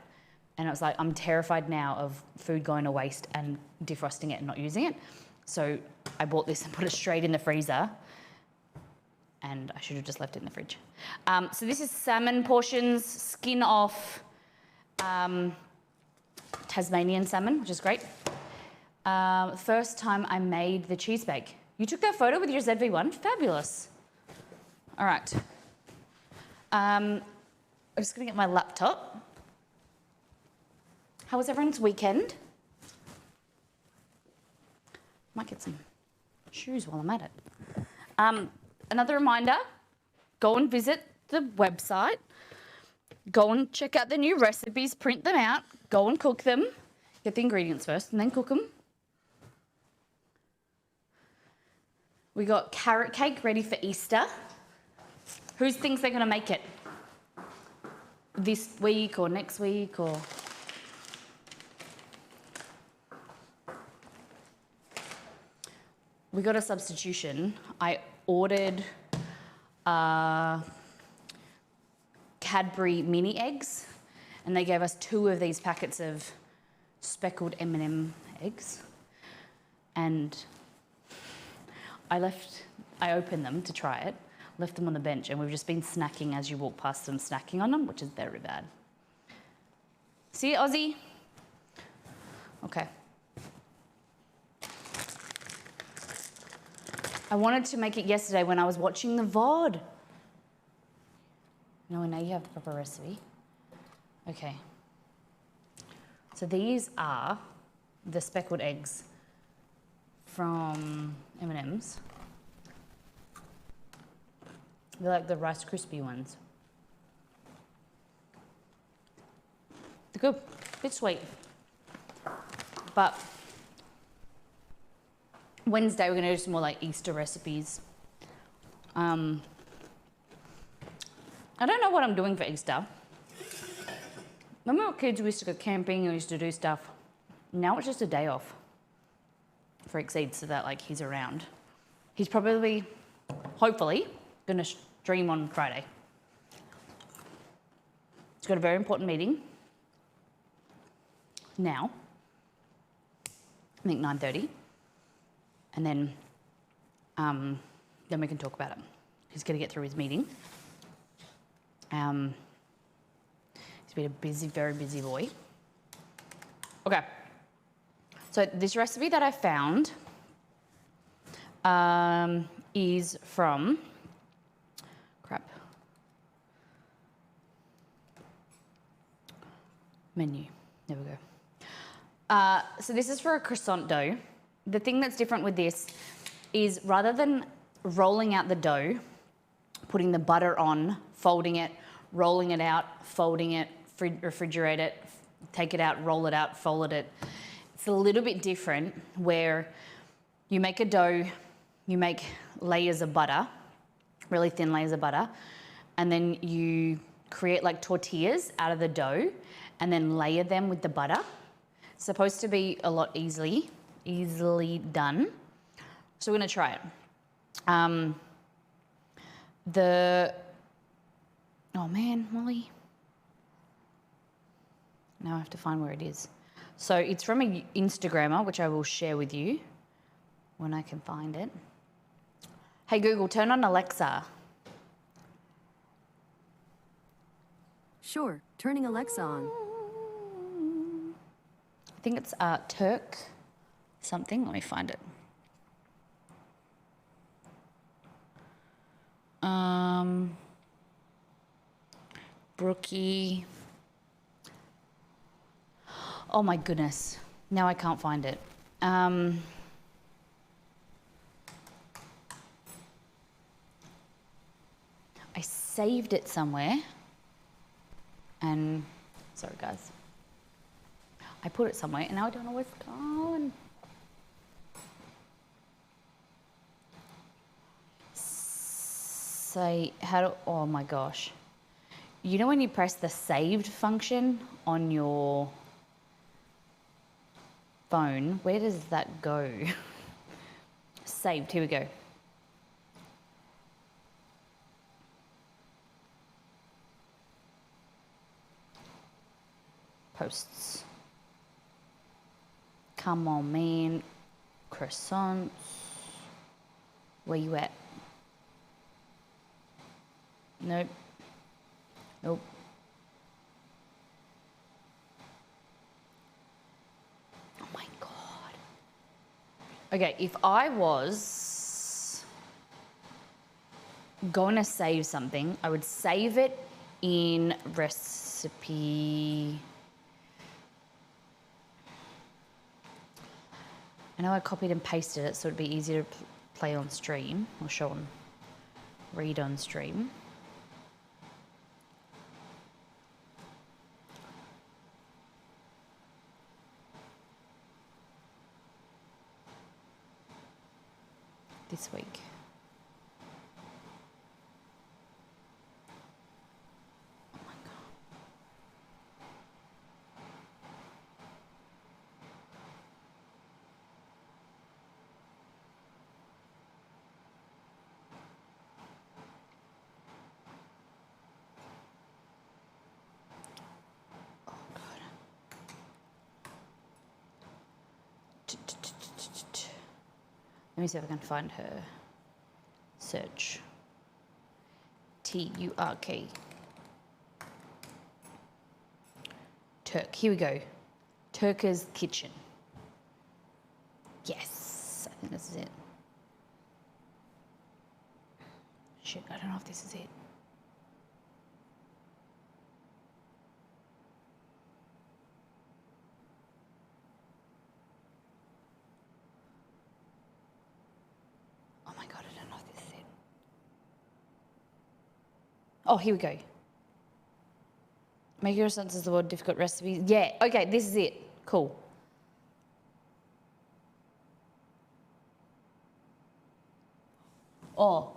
And I was like, I'm terrified now of food going to waste and defrosting it and not using it. So I bought this and put it straight in the freezer. And I should have just left it in the fridge. So this is salmon portions, skin off, Tasmanian salmon, which is great. First time I made the cheese bake. You took that photo with your ZV-1? Fabulous. All right. I'm just gonna get my laptop. How was everyone's weekend? Might get some shoes while I'm at it. Another reminder, go and visit the website. Go and check out the new recipes, print them out, go and cook them. Get the ingredients first and then cook them. We got carrot cake ready for Easter. Who thinks they're gonna make it? This week or next week or... We got a substitution. I ordered Cadbury mini eggs and they gave us 2 of these packets of speckled M&M eggs. And I opened them to try it, left them on the bench, and we've just been snacking as you walk past them, snacking on them, which is very bad. See, Aussie? Okay. I wanted to make it yesterday when I was watching the VOD. No, now you have the proper recipe. Okay. So these are the speckled eggs from M&M's. They're like the Rice Krispie ones. They're good, a bit sweet. But Wednesday, we're going to do some more like Easter recipes. I don't know what I'm doing for Easter. When we were kids, we used to go camping, we used to do stuff. Now it's just a day off for Exceed so that like he's around. He's probably, hopefully, going to stream on Friday. He's got a very important meeting now. I think 9:30. And then we can talk about it. He's going to get through his meeting. He's been a busy, very busy boy. Okay. So this recipe that I found is from, menu. There we go. So this is for a croissant dough. The thing that's different with this is rather than rolling out the dough, putting the butter on, folding it, rolling it out, folding it, refrigerate it, take it out, roll it out, fold it. It's a little bit different where you make a dough, you make layers of butter, really thin layers of butter, and then you create like tortillas out of the dough and then layer them with the butter. It's supposed to be a lot easily done. So we're gonna try it. Oh man, Molly. Now I have to find where it is. So it's from an Instagrammer, which I will share with you when I can find it. Hey Google, turn on Alexa. Sure, turning Alexa on. I think it's Turk something. Let me find it. Brookie. Oh my goodness. Now I can't find it. I saved it somewhere. And, sorry guys. I put it somewhere and now I don't know where it's gone. Oh my gosh. You know when you press the saved function on your phone, where does that go? Saved, here we go. Posts. Come on, man. Croissants. Where you at? Nope. Nope. Oh my God. Okay, if I was going to save something, I would save it in recipe. I know I copied and pasted it so it'd be easier to play on stream or show on, read on stream. This week. Oh my God. Oh God. Let me see if I can find her. Search. Turk. Turk. Here we go. Turker's Kitchen. Yes, I think this is it. Shit, I don't know if this is it. Oh my God, I don't know if this is it. Oh, here we go. Make your sense is the word difficult recipes. Yeah, okay, this is it. Cool. Oh.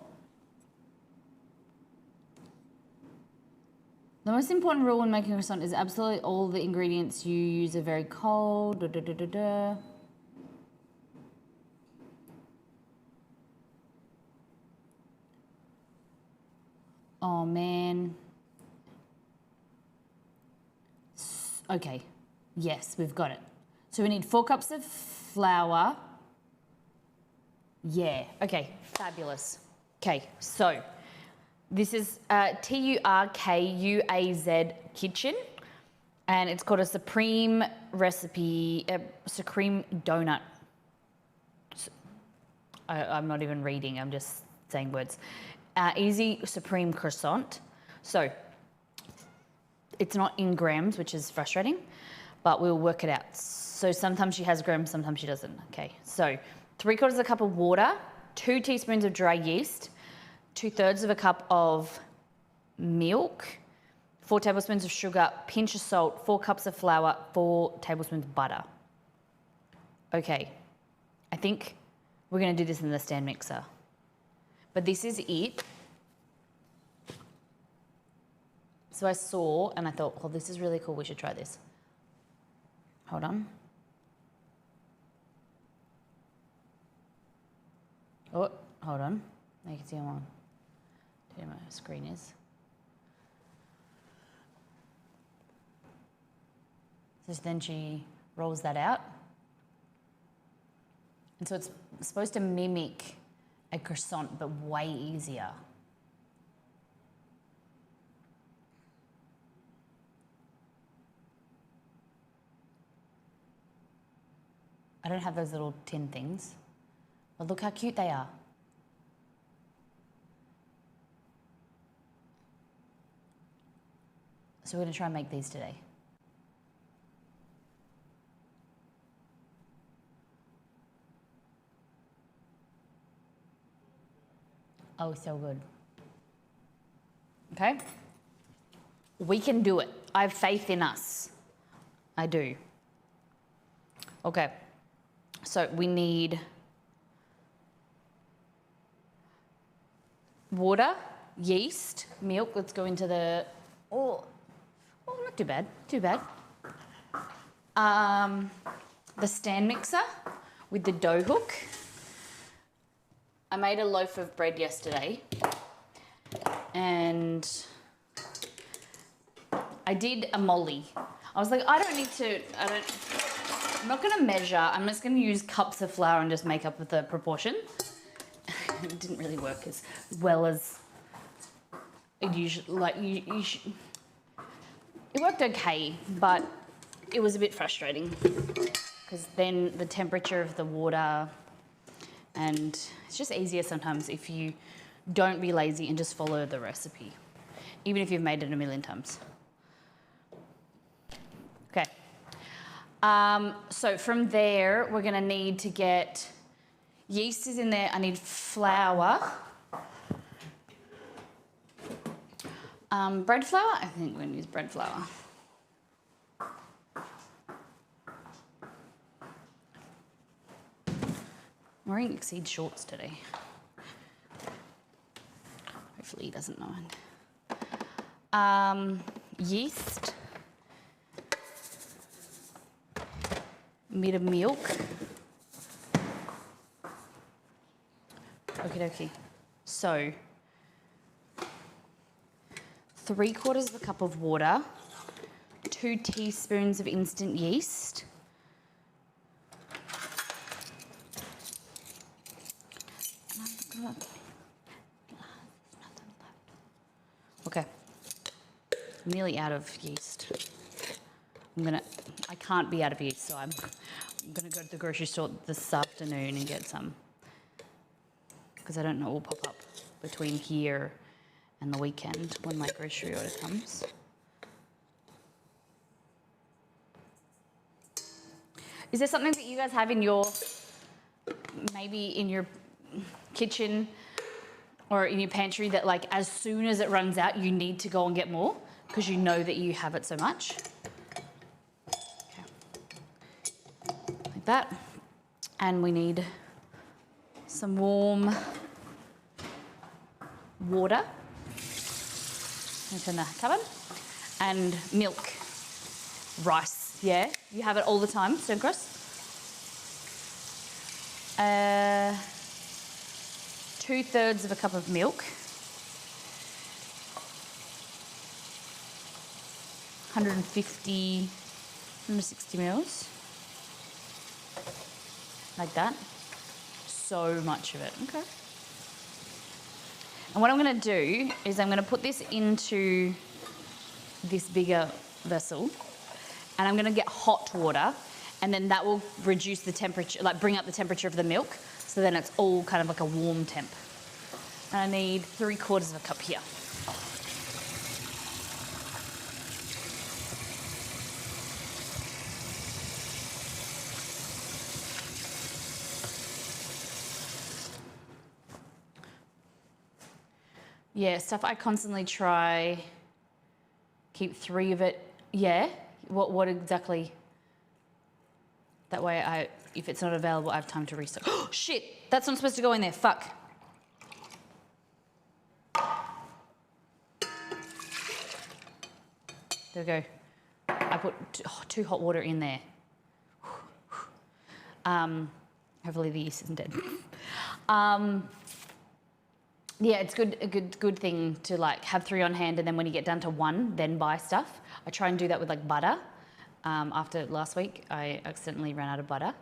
The most important rule when making a croissant is absolutely all the ingredients you use are very cold. Da, da, da, da, da. Oh man. Okay. Yes, we've got it. So we need 4 cups of flour. Yeah. Okay. Fabulous. Okay. So this is Turkuaz Kitchen, and it's called a Supreme recipe, Supreme donut. I'm not even reading. I'm just saying words. Easy Supreme croissant. So it's not in grams, which is frustrating, but we'll work it out. So sometimes she has grams, sometimes she doesn't. Okay, so 3/4 of a cup of water, 2 teaspoons of dry yeast, 2/3 of a cup of milk, 4 tablespoons of sugar, pinch of salt, 4 cups of flour, 4 tablespoons of butter. Okay, I think we're gonna do this in the stand mixer. But this is it. So I saw and I thought, well, this is really cool. We should try this. Hold on. Oh, hold on. You can see how my screen is. So then she rolls that out. And so it's supposed to mimic a croissant, but way easier. I don't have those little tin things, but look how cute they are. So we're gonna try and make these today. Oh, so good. Okay. We can do it. I have faith in us. I do. Okay. So we need water, yeast, milk. Let's go into the, oh, not too bad, too bad. The stand mixer with the dough hook. I made a loaf of bread yesterday and I did a molly. I was like, I'm not gonna measure, I'm just gonna use cups of flour and just make up with the proportion. It didn't really work as well as it usually, it worked okay, but it was a bit frustrating because then the temperature of the water, and it's just easier sometimes if you don't be lazy and just follow the recipe, even if you've made it a million times. Okay. So from there, we're gonna need to get, yeast is in there, I need flour. Bread flour? I think we're gonna use bread flour. I'm wearing Exceed shorts today. Hopefully he doesn't mind. Yeast. A bit of milk. Okie dokie. So, 3/4 of a cup of water, 2 teaspoons of instant yeast, okay, I'm nearly out of yeast. I can't be out of yeast, so I'm gonna go to the grocery store this afternoon and get some, because I don't know what will pop up between here and the weekend when my grocery order comes. Is there something that you guys have in your, maybe in your kitchen or in your pantry that, like, as soon as it runs out, you need to go and get more because you know that you have it so much? Okay. Like that. And we need some warm water. Turn the tap on. And milk. Rice, yeah. You have it all the time, Stone Cross. 2/3 of a cup of milk. 150, 160 mils. Like that. So much of it, okay. And what I'm gonna do is I'm gonna put this into this bigger vessel and I'm gonna get hot water and then that will reduce the temperature, like bring up the temperature of the milk so then it's all kind of like a warm temp. And I need 3/4 of a cup here. Yeah, stuff I constantly try, keep 3 of it. Yeah, what exactly? That way if it's not available, I have time to restock. Oh, shit, that's not supposed to go in there, fuck. There we go. I put 2 hot water in there. Hopefully the yeast isn't dead. Yeah, it's a good thing to like have 3 on hand, and then when you get down to 1, then buy stuff. I try and do that with like butter. After last week, I accidentally ran out of butter.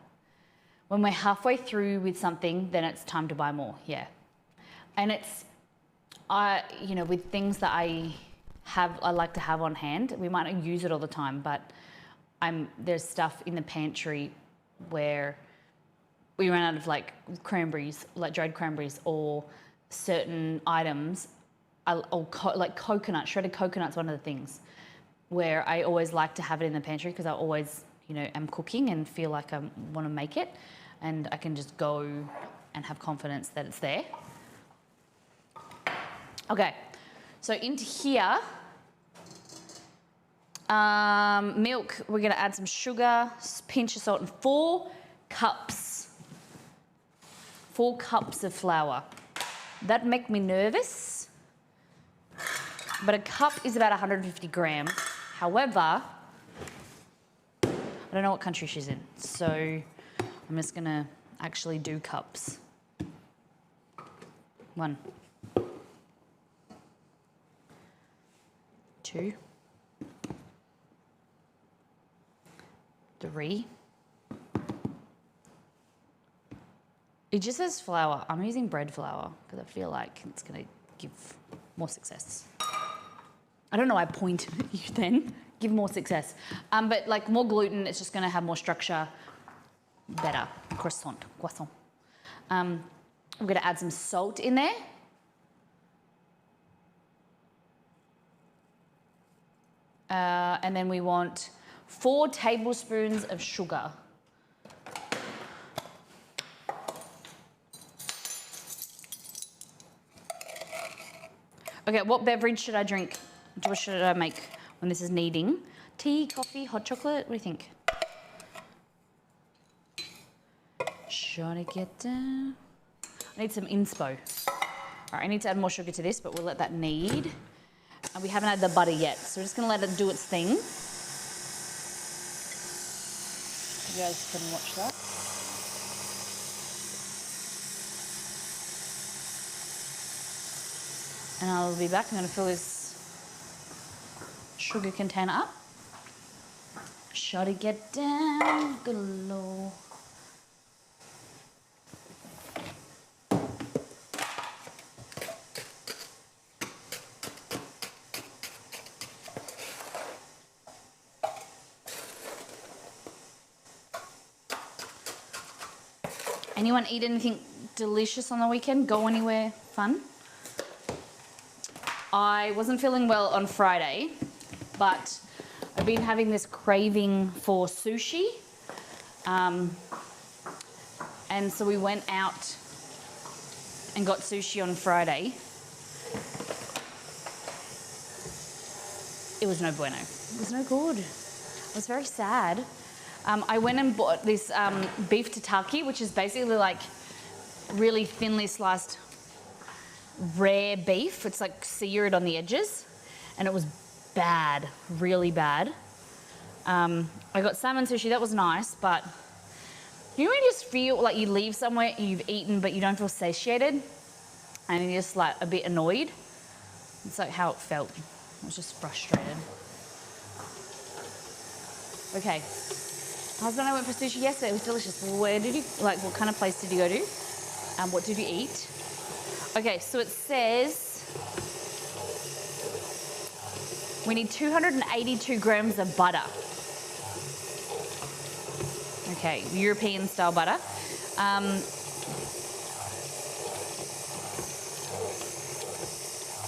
When we're halfway through with something, then it's time to buy more. Yeah, and it's, you know, with things that I like to have on hand. We might not use it all the time, but there's stuff in the pantry where we ran out of like cranberries, like dried cranberries, or certain items, like coconut, shredded coconut's one of the things where I always like to have it in the pantry because I always, you know, am cooking and feel like I want to make it, and I can just go and have confidence that it's there. Okay, so into here, milk, we're going to add some sugar, pinch of salt, and 4 cups of flour. That make me nervous, but a cup is about 150 grams. However, I don't know what country she's in, so I'm just gonna actually do cups. 1, 2, 3. It just says flour. I'm using bread flour because I feel like it's going to give more success. I don't know, I point at you then. Give more success. But like more gluten, it's just going to have more structure. Better. Croissant. I'm going to add some salt in there. And then we want 4 tablespoons of sugar. Okay, what beverage should I drink? What should I make when this is kneading? Tea, coffee, hot chocolate? What do you think? Should I get down? I need some inspo. All right, I need to add more sugar to this, but we'll let that knead. And we haven't added the butter yet, so we're just gonna let it do its thing. You guys can watch that. And I'll be back. I'm going to fill this sugar container up. Shall it get down, good Lord. Anyone eat anything delicious on the weekend? Go anywhere fun? I wasn't feeling well on Friday, but I've been having this craving for sushi. And so we went out and got sushi on Friday. It was no bueno. It was no good. I was very sad. I went and bought this beef tataki, which is basically like really thinly sliced rare beef. It's like seared on the edges, and it was bad, really bad. I got salmon sushi, that was nice, but you know when you just feel like you leave somewhere and you've eaten but you don't feel satiated and you're just like a bit annoyed? It's like how it felt. I was just frustrated. Okay. My husband and I went for sushi yesterday. It was delicious. Where did you, like, what kind of place did you go to? What did you eat? Okay, so it says we need 282 grams of butter. Okay, European style butter.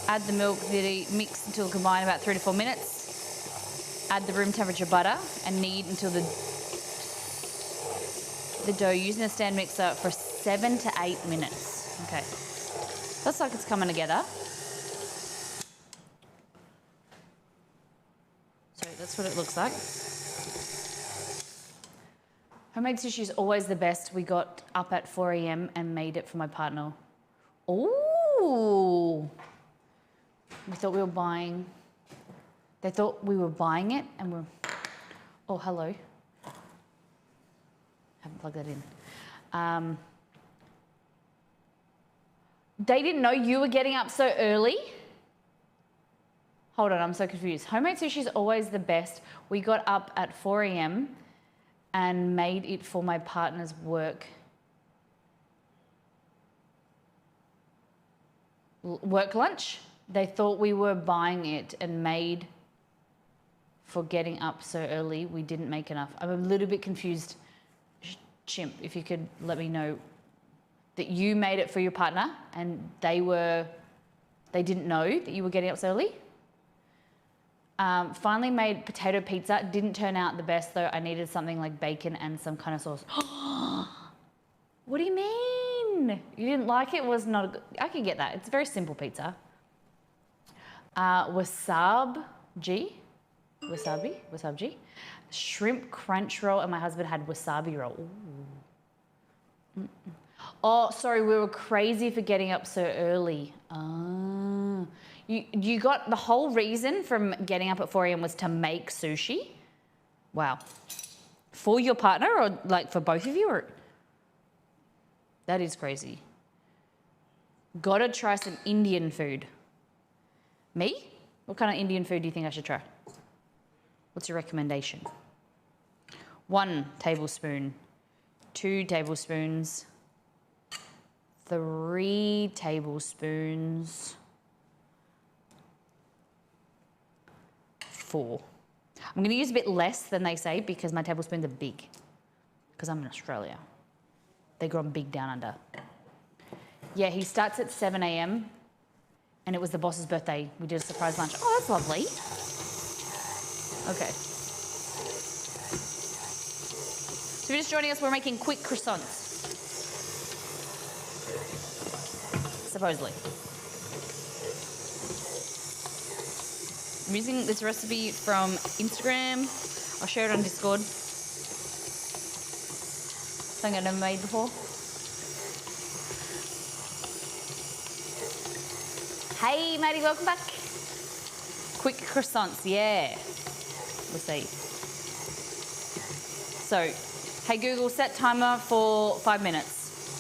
Add the milk, mix until combined about 3 to 4 minutes. Add the room temperature butter and knead until the dough using a stand mixer for 7 to 8 minutes. Okay, looks like it's coming together. So that's what it looks like. Homemade sushi is always the best. We got up at 4 a.m. and made it for my partner. Ooh. We thought we were buying, they thought we were buying it and we're, oh, hello. Haven't plugged that in. They didn't know you were getting up so early? Hold on, I'm so confused. Homemade sushi is always the best. We got up at 4 a.m. and made it for my partner's work lunch. They thought we were buying it and made for getting up so early. We didn't make enough. I'm a little bit confused. Chimp, if you could let me know that you made it for your partner and they didn't know that you were getting up so early. Finally made potato pizza. Didn't turn out the best though. I needed something like bacon and some kind of sauce. What do you mean? You didn't like it? It was not a good, I can get that. It's a very simple pizza. Wasabi, shrimp crunch roll, and my husband had wasabi roll. Ooh. Oh, sorry, we were crazy for getting up so early. Oh. You got the whole reason from getting up at 4 a.m. was to make sushi? Wow. For your partner or like for both of you? Or? That is crazy. Gotta try some Indian food. Me? What kind of Indian food do you think I should try? What's your recommendation? 1 tablespoon, 2 tablespoons, 3 tablespoons, 4. I'm going to use a bit less than they say because my tablespoons are big. Because I'm in Australia. They grow them big down under. Yeah, he starts at 7 a.m. and it was the boss's birthday. We did a surprise lunch. Oh, that's lovely. Okay. So if you're just joining us, we're making quick croissants. Supposedly. I'm using this recipe from Instagram. I'll share it on Discord. Something I've never made before. Hey, Maddie, welcome back. Quick croissants, yeah. We'll see. So, hey Google, set timer for 5 minutes.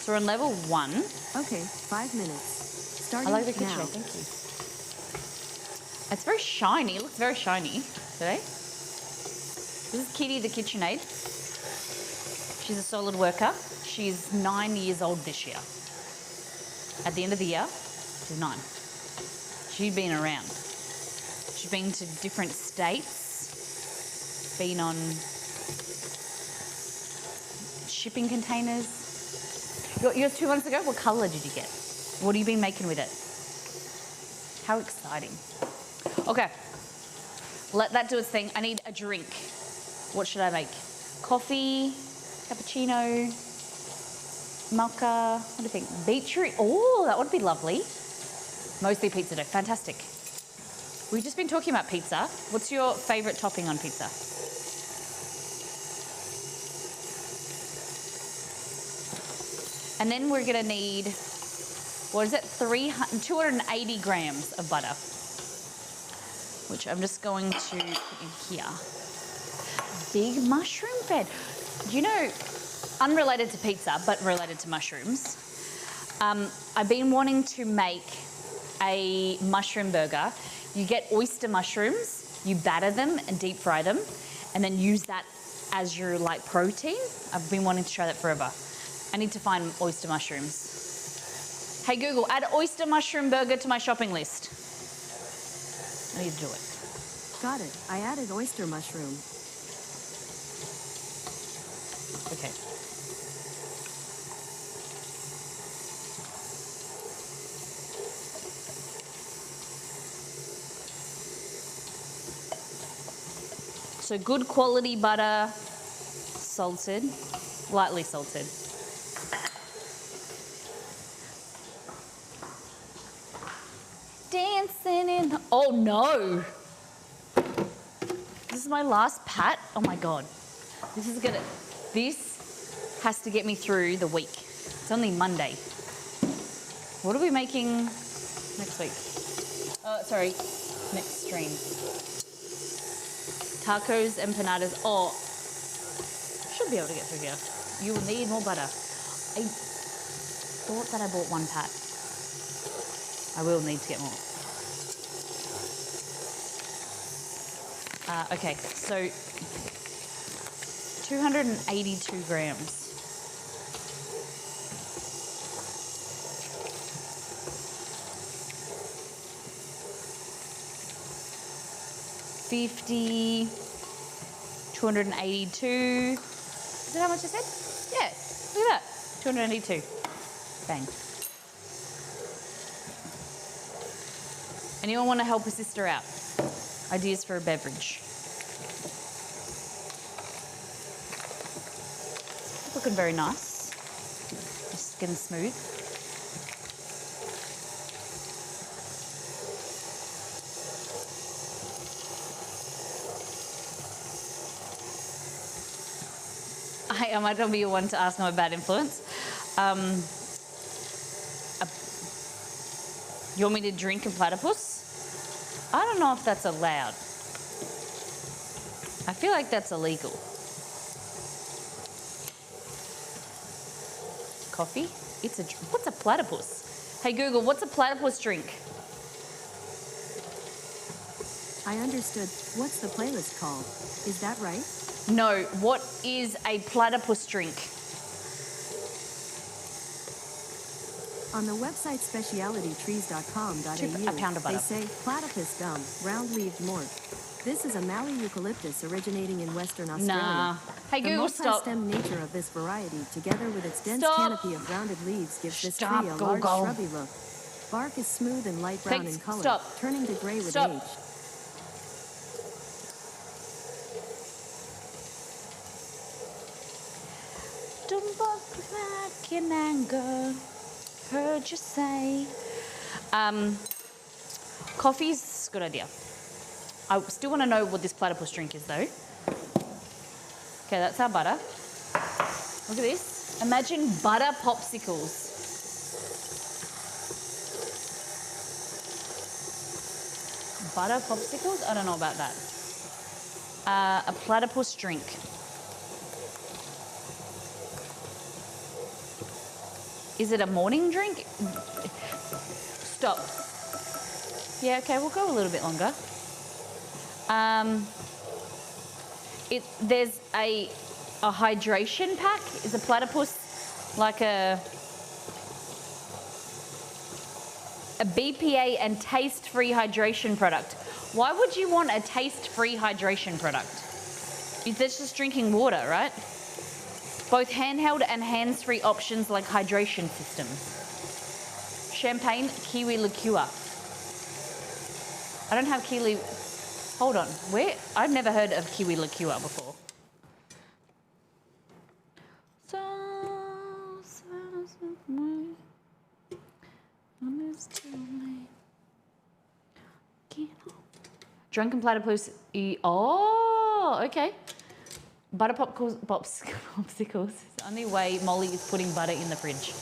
So we're on level 1. Okay, 5 minutes. Starting I like the now. KitchenAid, thank you. It's very shiny, it looks very shiny today. This is Kitty the KitchenAid. She's a solid worker. She's 9 years old this year. At the end of the year, she's 9. She's been around. She's been to different states, been on shipping containers. Yours 2 months ago, what colour did you get? What have you been making with it? How exciting. Okay, let that do its thing. I need a drink. What should I make? Coffee, cappuccino, mocha, what do you think? Beetroot, oh, that would be lovely. Mostly pizza dough, fantastic. We've just been talking about pizza. What's your favourite topping on pizza? And then we're gonna need, what is it, 280 grams of butter, which I'm just going to put in here. Big mushroom bed. You know, unrelated to pizza, but related to mushrooms, I've been wanting to make a mushroom burger. You get oyster mushrooms, you batter them and deep fry them, and then use that as your like protein. I've been wanting to try that forever. I need to find oyster mushrooms. Hey Google, add oyster mushroom burger to my shopping list. I need to do it. Got it. I added oyster mushroom. Okay. So good quality butter, salted, lightly salted. Dancing in the, oh no! This is my last pat. Oh my God. This has to get me through the week. It's only Monday. What are we making next week? Sorry, next stream. Tacos, empanadas. Oh, should be able to get through here. You will need more butter. I thought that I bought one pat. I will need to get more. Okay, so 282 grams. $50, 282. Is that how much I said? Yeah, look at that, 282. Bang. Anyone want to help a sister out? Ideas for a beverage. Looking very nice. Just getting smooth. I might not be the one to ask my bad influence. You want me to drink a platypus? I don't know if that's allowed. I feel like that's illegal. Coffee? What's a platypus? Hey Google, what's a platypus drink? I understood. What's the playlist called? Is that right? No, what is a platypus drink? On the website specialitystrees.com.au, A pound of butter. they say platypus gum, round-leaved mort. This is a Mallee eucalyptus originating in Western Australia. Nah. Hey The Google, stop. multi-stem nature of this variety, together with its dense Stop. canopy of rounded leaves, gives this Stop, tree a large Google. shrubby look. Bark is smooth and light brown Thanks. in color, Stop. turning to gray with Stop. age. Don't bark back in anger. Heard you say. Coffee's a good idea. I still want to know what this platypus drink is though. Okay, that's our butter. Look at this. Imagine butter popsicles. Butter popsicles? I don't know about that. A platypus drink. Is it a morning drink? Stop. Yeah, okay, we'll go a little bit longer. There's a hydration pack. Is a platypus like a BPA and taste-free hydration product? Why would you want a taste-free hydration product? That's just drinking water, right? Both handheld and hands-free options like hydration systems. Champagne, kiwi liqueur. I don't have kiwi. Hold on, where? I've never heard of kiwi liqueur before. Drunken platypus. Oh, okay. Butter popsicles is the only way Molly is putting butter in the fridge.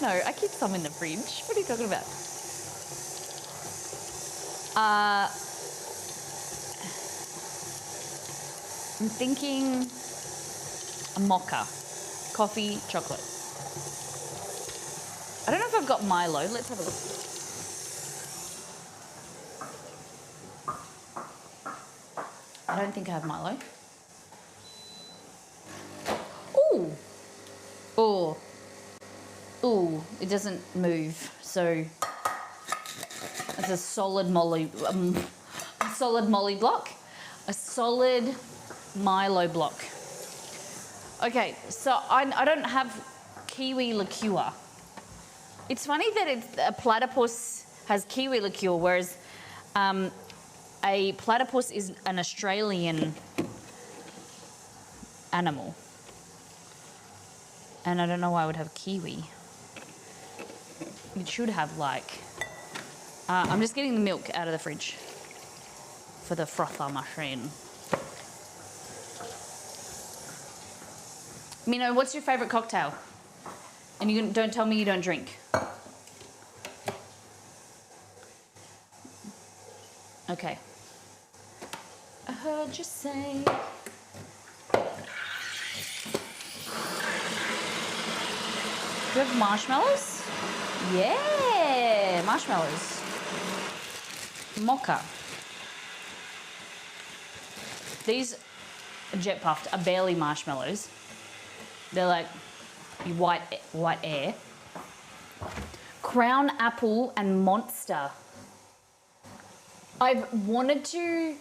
No, I keep some in the fridge. What are you talking about? I'm thinking a mocha. Coffee, chocolate. I don't know if I've got Milo. Let's have a look. I don't think I have Milo. Ooh. Oh. Ooh, it doesn't move. So it's a solid molly block. A solid Milo block. Okay, so I don't have kiwi liqueur. It's funny that a platypus has kiwi liqueur, whereas a platypus is an Australian animal. And I don't know why I would have kiwi. It should have like... I'm just getting the milk out of the fridge for the frother machine. Mino, what's your favourite cocktail? And you don't tell me you don't drink. Okay. I heard you say... Do you have marshmallows? Yeah, marshmallows. Mocha. These jet puffed are barely marshmallows. They're like white air. Crown apple and Monster. I've wanted to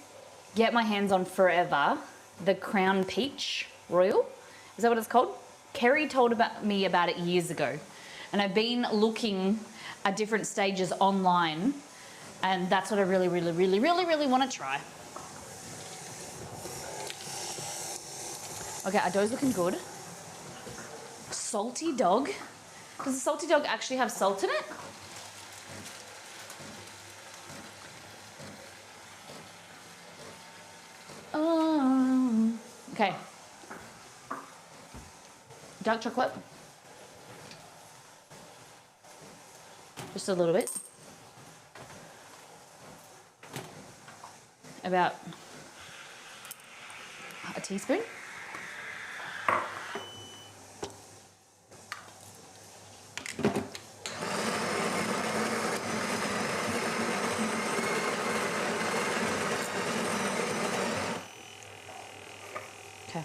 get my hands on forever the Crown Peach Royal. Is that what it's called? Kerry told me about it years ago. And I've been looking at different stages online, and that's what I really want to try. Okay, our dough's looking good. Salty dog. Does the salty dog actually have salt in it? Okay. Dark chocolate. Just a little bit. About a teaspoon. Okay.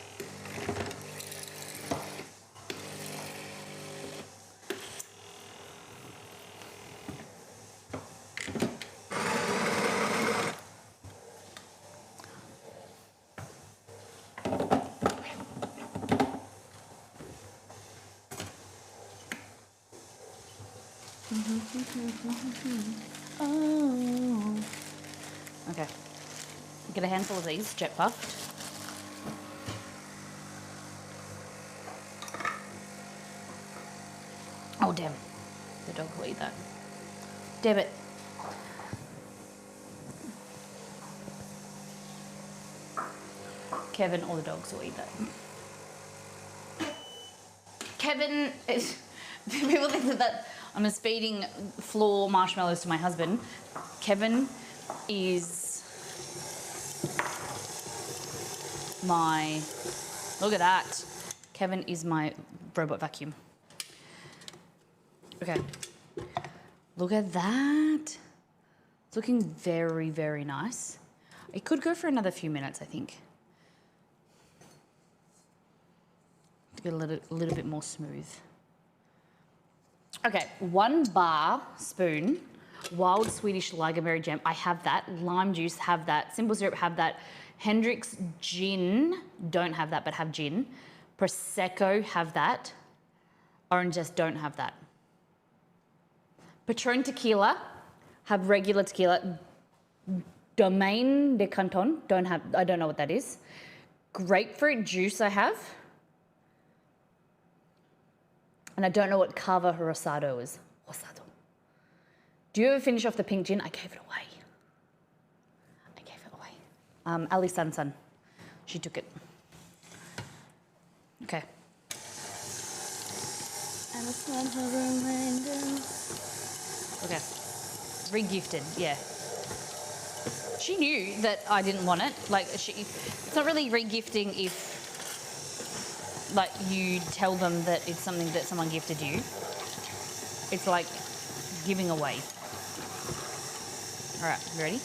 Oh. Okay. Get a handful of these, jet puffed. Oh, damn. The dog will eat that. Damn it. Kevin or the dogs will eat that. Kevin is... People think that I'm just feeding floor marshmallows to my husband. Kevin is my... Look at that. Kevin is my robot vacuum. Okay. Look at that. It's looking very, very nice. It could go for another few minutes, I think. To get a little bit more smooth. Okay, 1 bar spoon, wild Swedish lagerberry jam. I have that. Lime juice, have that. Simple syrup, have that. Hendrick's gin, don't have that, but have gin. Prosecco, have that. Orange zest, don't have that. Patron tequila, have regular tequila. Domaine de Canton, don't have, I don't know what that is. Grapefruit juice I have. And I don't know what Cava Rosado is. Rosado. Do you ever finish off the pink gin? I gave it away. Ali Sansan. She took it. Okay. Okay. Re-gifted, yeah. She knew that I didn't want it. Like, it's not really re-gifting if, like, you tell them that it's something that someone gifted you. It's like giving away. All right, you ready?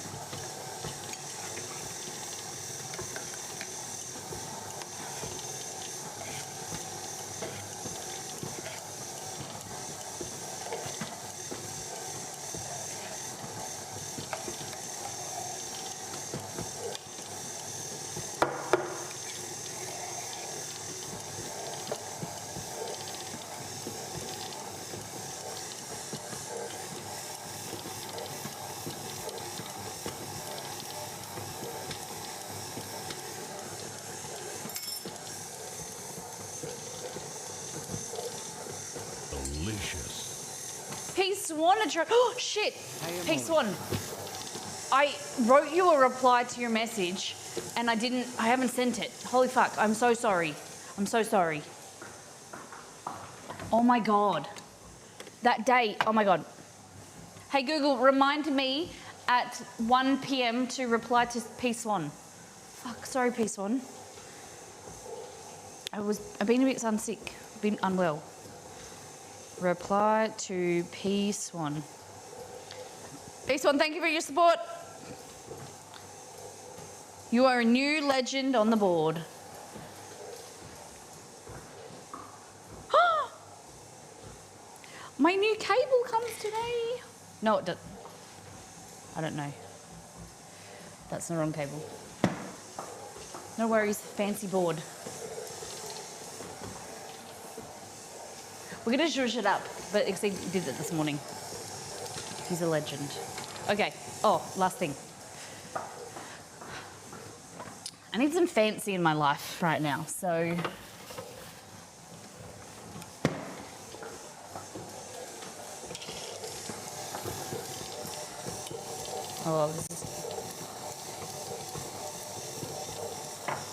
Delicious. Peace Swan, oh shit! Peace Swan. I wrote you a reply to your message and I haven't sent it. Holy fuck, I'm so sorry. I'm so sorry. Oh my God. That day, oh my God. Hey Google, remind me at 1 p.m. to reply to Peace Swan. Fuck, sorry Peace Swan. I've been a bit sick, been unwell. Reply to Peace Swan. Peace Swan, thank you for your support. You are a new legend on the board. My new cable comes today. No, it doesn't. I don't know. That's the wrong cable. No worries, fancy board. We're gonna zhuzh it up, but Exceed did it this morning. He's a legend. Okay, oh, last thing. I need some fancy in my life right now, so. Oh, this is.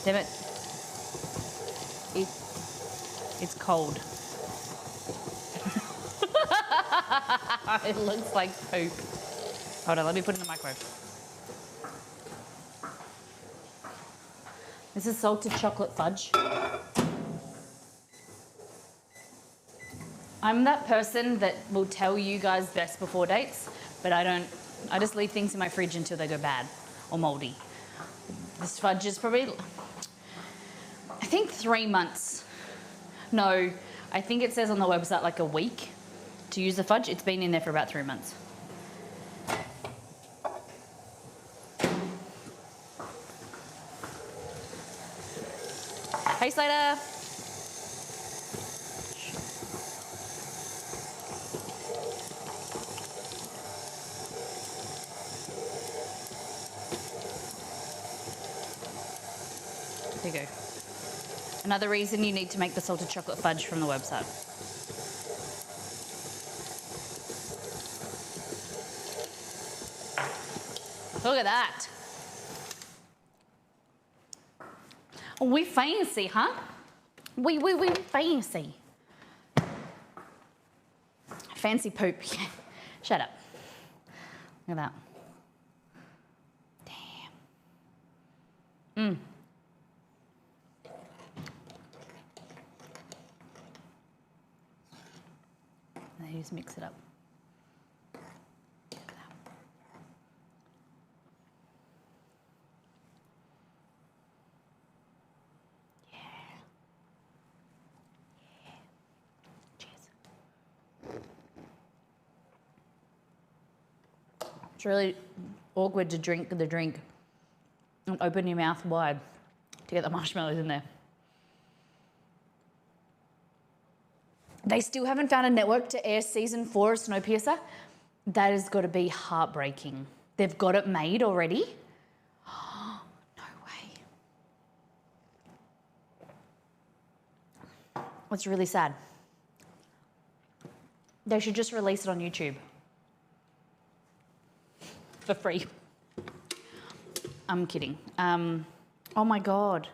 Damn it. It's cold. It looks like poop. Hold on, let me put it in the microwave. This is salted chocolate fudge. I'm that person that will tell you guys best before dates, but I don't. I just leave things in my fridge until they go bad or moldy. This fudge is probably, I think 3 months. No, I think it says on the website like a week to use the fudge. It's been in there for about 3 months. Hey Slater. There you go. Another reason you need to make the salted chocolate fudge from the website. Look at that. We fancy, huh? We fancy. Fancy poop. Shut up. Look at that. Damn. And then you just mix it up. It's really awkward to drink the drink and open your mouth wide to get the marshmallows in there. They still haven't found a network to air season 4 of Snowpiercer. That has got to be heartbreaking. They've got it made already? Oh, no way. It's really sad. They should just release it on YouTube. For free. I'm kidding. Oh my God.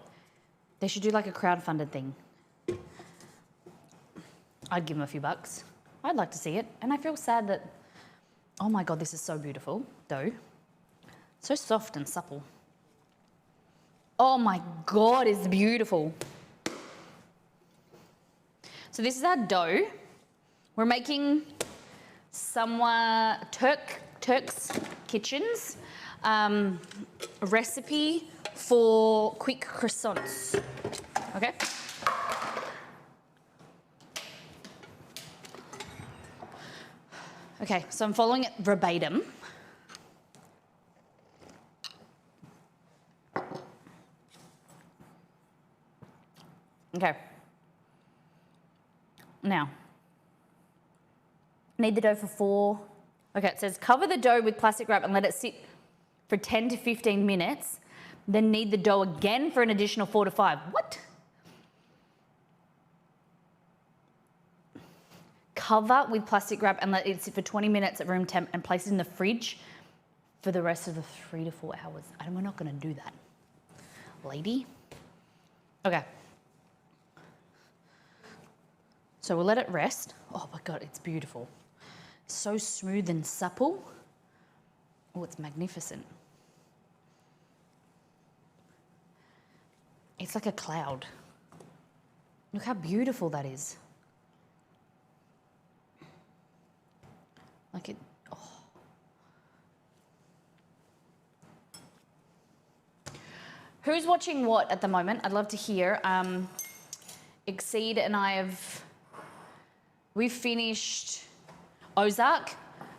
They should do like a crowdfunded thing. I'd give them a few bucks. I'd like to see it. And I feel sad that, oh my God, this is so beautiful, dough. So soft and supple. Oh my God, it's beautiful. So this is our dough. We're making Turk's Kitchen's recipe for quick croissants, okay? Okay, so I'm following it verbatim. Okay. Now, knead the dough for 4. Okay, it says cover the dough with plastic wrap and let it sit for 10 to 15 minutes. Then knead the dough again for an additional 4 to 5. What? Cover with plastic wrap and let it sit for 20 minutes at room temp and place it in the fridge for the rest of the 3 to 4 hours. We're not going to do that, lady. Okay. So we'll let it rest. Oh my God, it's beautiful. So smooth and supple. Oh, it's magnificent. It's like a cloud. Look how beautiful that is. Like it, oh. Who's watching what at the moment? I'd love to hear. Exceed and I we've finished Ozark.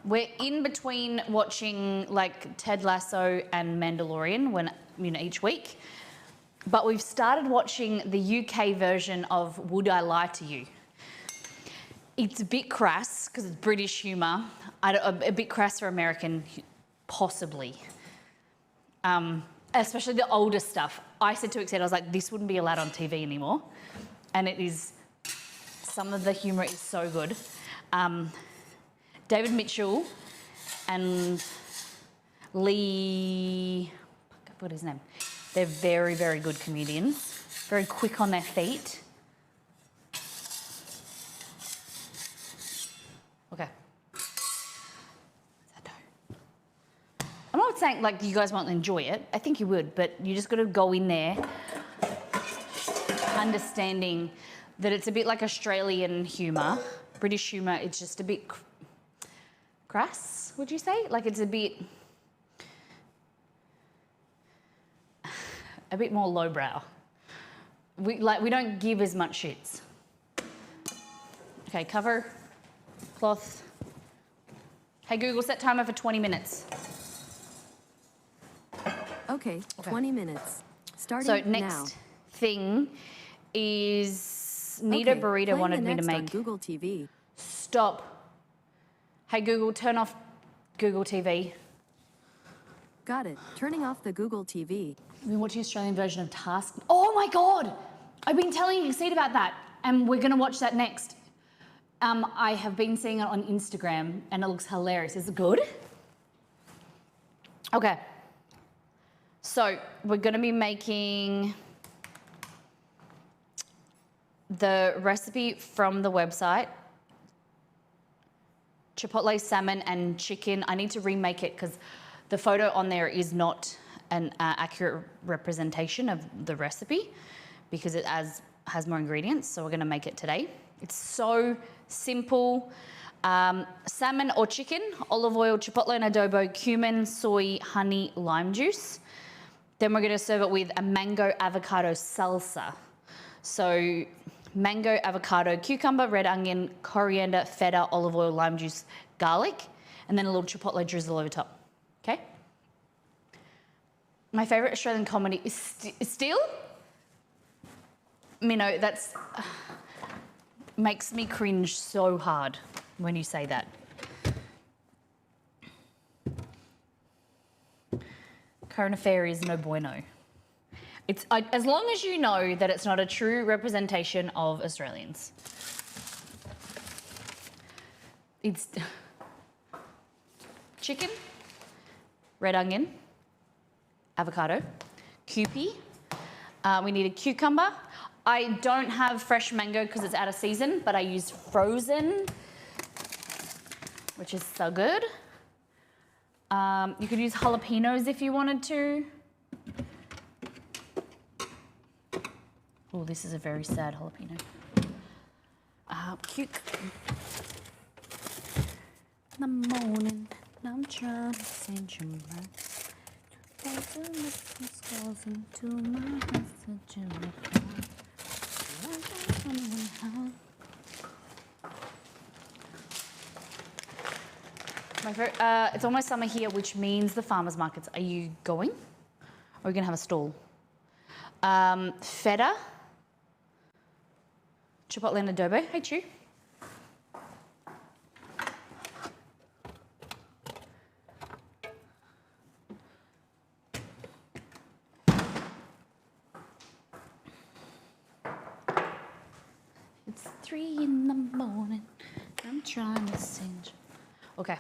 We're in between watching like Ted Lasso and Mandalorian each week. But we've started watching the UK version of Would I Lie to You? It's a bit crass because it's British humour. A bit crass for American, possibly. Especially the older stuff. I said to Exceed, I was like, this wouldn't be allowed on TV anymore. And it is, some of the humour is so good. David Mitchell and Lee, I forgot his name. They're very, very good comedians. Very quick on their feet. Okay. I'm not saying like you guys won't enjoy it. I think you would, but you just got to go in there understanding that it's a bit like Australian humour. British humour, it's just a bit crass, would you say? Like it's a bit more lowbrow. We don't give as much shits. Okay, cover, cloth. Hey Google, set timer for 20 minutes. Okay, 20 minutes. Starting so now. next thing is Nita Burrito wanted me to make. On Google TV. Stop. Hey Google, turn off Google TV. Got it. Turning off the Google TV. We've been watching the Australian version of Task. Oh my God! I've been telling Exceed about that, and we're gonna watch that next. I have been seeing it on Instagram, and it looks hilarious. Is it good? Okay. So we're gonna be making the recipe from the website. Chipotle salmon and chicken. I need to remake it because the photo on there is not an accurate representation of the recipe because it has more ingredients. So we're going to make it today. It's so simple. Salmon or chicken, olive oil, chipotle and adobo, cumin, soy, honey, lime juice. Then we're going to serve it with a mango avocado salsa. So mango, avocado, cucumber, red onion, coriander, feta, olive oil, lime juice, garlic, and then a little chipotle drizzle over top. Okay? My favourite Australian comedy is still, that's makes me cringe so hard when you say that. Current affair is no bueno. As long as you know that it's not a true representation of Australians. It's chicken, red onion, avocado, Kewpie. We need a cucumber. I don't have fresh mango because it's out of season, but I use frozen, which is so good. You could use jalapenos if you wanted to. Oh, this is a very sad jalapeno. Cute. In the morning, I'm trying to send you back. It's almost summer here, which means the farmers markets. Are you going? Or are we going to have a stall? Feta. Chipotle and adobo. Hey, Chew. It's 3 in the morning. I'm trying to sing. Okay.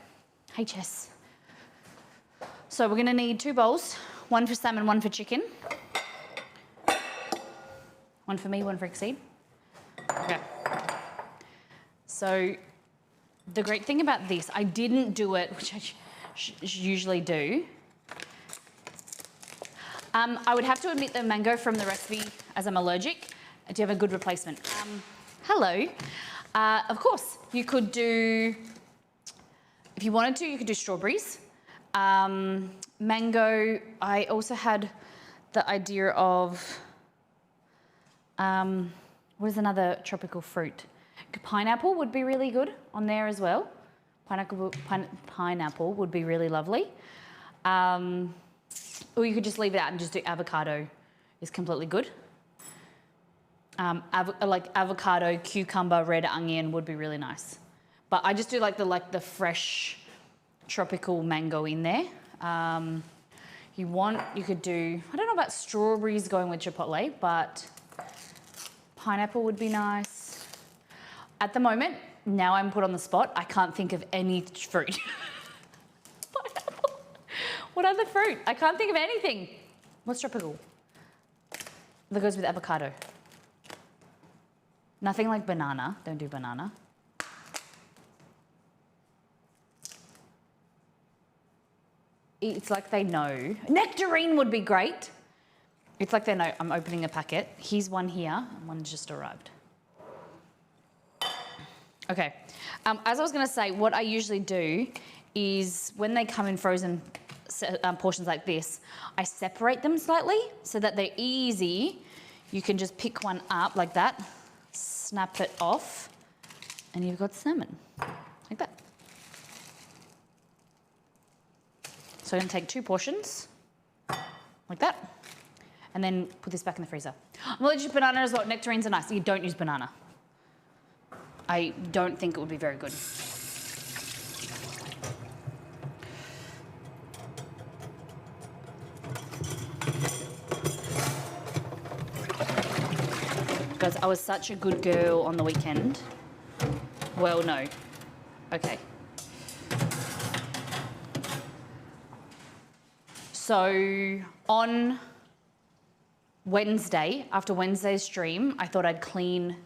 Hey, Chess. So we're going to need 2 bowls. 1 for salmon, 1 for chicken. 1 for me, 1 for Exceed. Okay. So the great thing about this, I didn't do it, which I usually do. I would have to omit the mango from the recipe as I'm allergic. Do you have a good replacement? Hello. Of course, you could do, if you wanted to, you could do strawberries. Mango, I also had the idea of, what is another tropical fruit? Pineapple would be really good on there as well. Pineapple would be really lovely. Or you could just leave it out and just do avocado is completely good. Like avocado, cucumber, red onion would be really nice. But I just do like the fresh tropical mango in there. You could do, I don't know about strawberries going with chipotle, but pineapple would be nice. At the moment, now I'm put on the spot, I can't think of any fruit. Pineapple. What other fruit? I can't think of anything. What's tropical? That goes with avocado. Nothing like banana. Don't do banana. It's like they know. Nectarine would be great. It's like they know. I'm opening a packet. Here's one here, and one just arrived. Okay. As I was going to say, what I usually do is when they come in frozen portions like this, I separate them slightly so that they're easy. You can just pick one up like that, snap it off, and you've got salmon, like that. So I'm going to take 2 portions, like that, and then put this back in the freezer. I'm allergic to banana as well. Nectarines are nice. You don't use banana. I don't think it would be very good. Guys, I was such a good girl on the weekend. Well, no. Okay. So on Wednesday, after Wednesday's stream, I thought I'd clean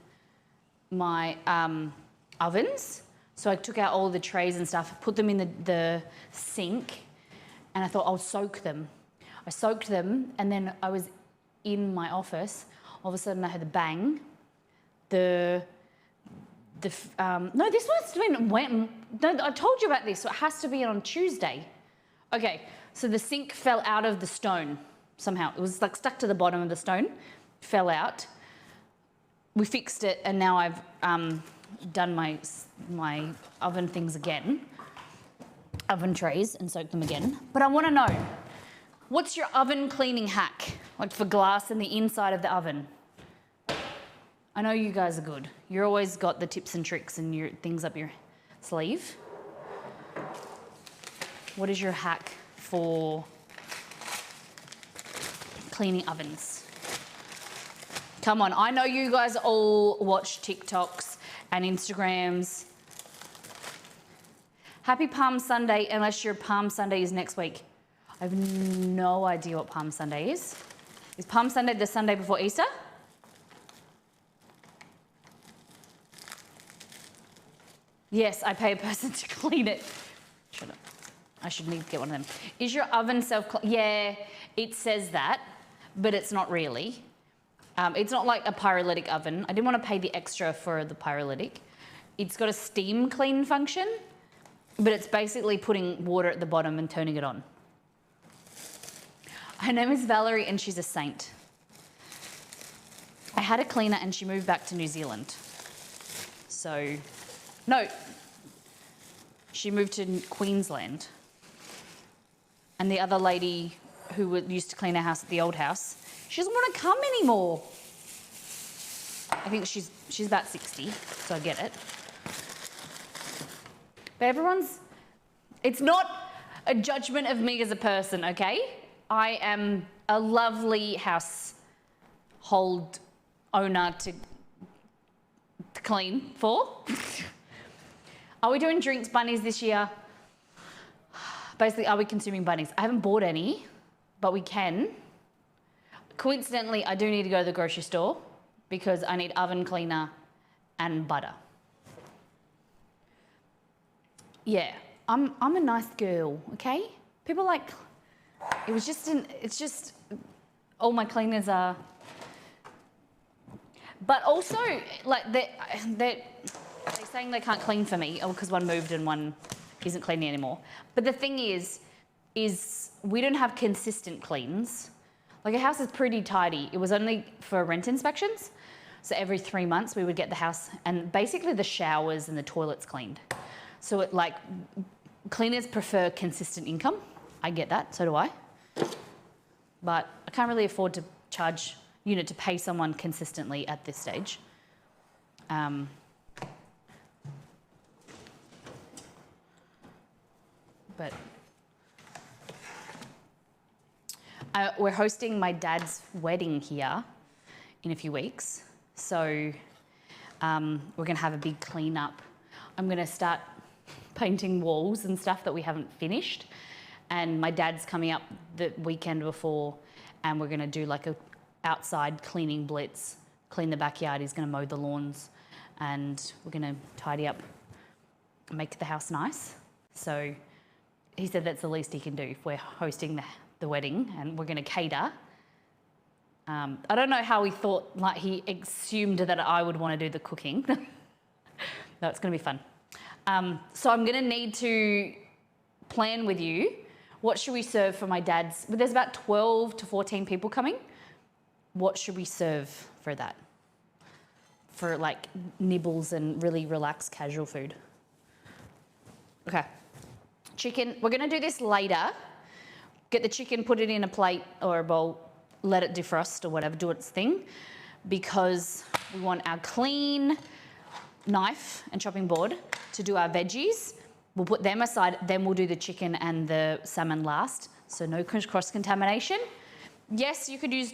my ovens. So I took out all the trays and stuff, put them in the sink, and I thought I'll soak them. I soaked them, and then I was in my office. All of a sudden I heard the bang. No, this must have been when. No, I told you about this, so it has to be on Tuesday. Okay, so the sink fell out of the stone somehow. It was like stuck to the bottom of the stone, fell out. We fixed it, and now I've done my oven things again, oven trays, and soaked them again. But I want to know, what's your oven cleaning hack, like for glass and the inside of the oven? I know you guys are good. You're always got the tips and tricks and your things up your sleeve. What is your hack for cleaning ovens? Come on, I know you guys all watch TikToks and Instagrams. Happy Palm Sunday, unless your Palm Sunday is next week. I have no idea what Palm Sunday is. Is Palm Sunday the Sunday before Easter? Yes, I pay a person to clean it. Shut up. I should need to get one of them. Is your oven self-clean? Yeah, it says that, but it's not really. It's not like a pyrolytic oven. I didn't want to pay the extra for the pyrolytic. It's got a steam clean function, but it's basically putting water at the bottom and turning it on. Her name is Valerie and she's a saint. I had a cleaner and she moved back to New Zealand. So, no, she moved to Queensland. And the other lady who used to clean our house at the old house, she doesn't want to come anymore. I think she's about 60, so I get it. But it's not a judgment of me as a person, okay? I am a lovely household owner to clean for. Are we doing drinks bunnies this year? Basically, are we consuming bunnies? I haven't bought any, but we can. Coincidentally, I do need to go to the grocery store because I need oven cleaner and butter. Yeah, I'm a nice girl, okay? People like, it's just, all my cleaners are, but also, like, they're saying they can't clean for me, because one moved and one isn't cleaning anymore. But the thing is we don't have consistent cleans. Like, a house is pretty tidy. It was only for rent inspections. So every 3 months we would get the house and basically the showers and the toilets cleaned. So cleaners prefer consistent income. I get that, so do I. But I can't really afford to charge, to pay someone consistently at this stage. But we're hosting my dad's wedding here in a few weeks. So we're going to have a big clean up. I'm going to start painting walls and stuff that we haven't finished. And my dad's coming up the weekend before and we're going to do like a outside cleaning blitz, clean the backyard. He's going to mow the lawns and we're going to tidy up, make the house nice. So he said that's the least he can do if we're hosting the wedding and we're going to cater. I don't know how he thought, like he assumed that I would want to do the cooking. No, it's going to be fun. So I'm going to need to plan with you. What should we serve for my dad's? There's about 12 to 14 people coming. What should we serve for that? For like nibbles and really relaxed casual food. Okay. Chicken, we're going to do this later. Get the chicken, put it in a plate or a bowl, let it defrost or whatever, do its thing, because we want our clean knife and chopping board to do our veggies. We'll put them aside, then we'll do the chicken and the salmon last, so no cross-contamination. Yes, you could use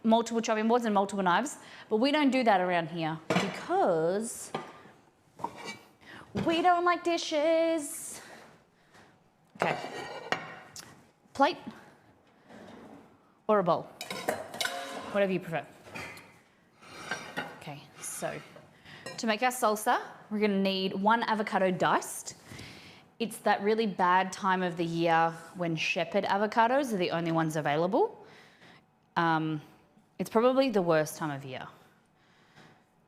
multiple chopping boards and multiple knives, but we don't do that around here because we don't like dishes. Okay. Plate or a bowl, whatever you prefer. Okay, so to make our salsa, we're going to need 1 avocado diced. It's that really bad time of the year when shepherd avocados are the only ones available. It's probably the worst time of year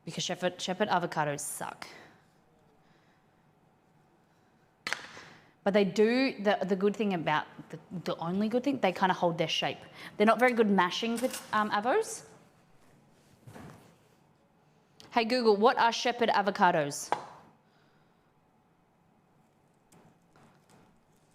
because shepherd avocados suck. But they do, the good thing about, the only good thing, they kind of hold their shape. They're not very good mashing with avos. Hey Google, what are shepherd avocados?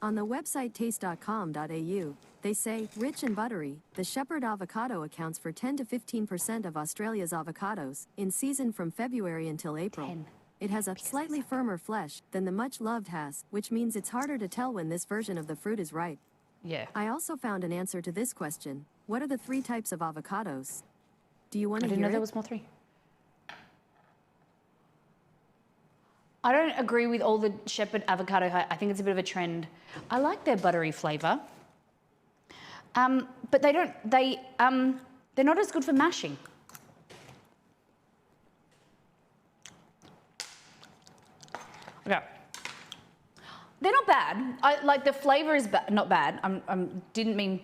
On the website taste.com.au, they say, rich and buttery, the shepherd avocado accounts for 10 to 15% of Australia's avocados, in season from February until April. 10. It has a slightly firmer flesh than the much-loved has, which means it's harder to tell when this version of the fruit is ripe. Yeah. I also found an answer to this question. What are the 3 types of avocados? Do you want I to didn't hear know there it? was more 3. I don't agree with all the shepherd avocado. I think it's a bit of a trend. I like their buttery flavour. But they're not as good for mashing. Okay. They're not bad. I like the flavor is not bad. Didn't mean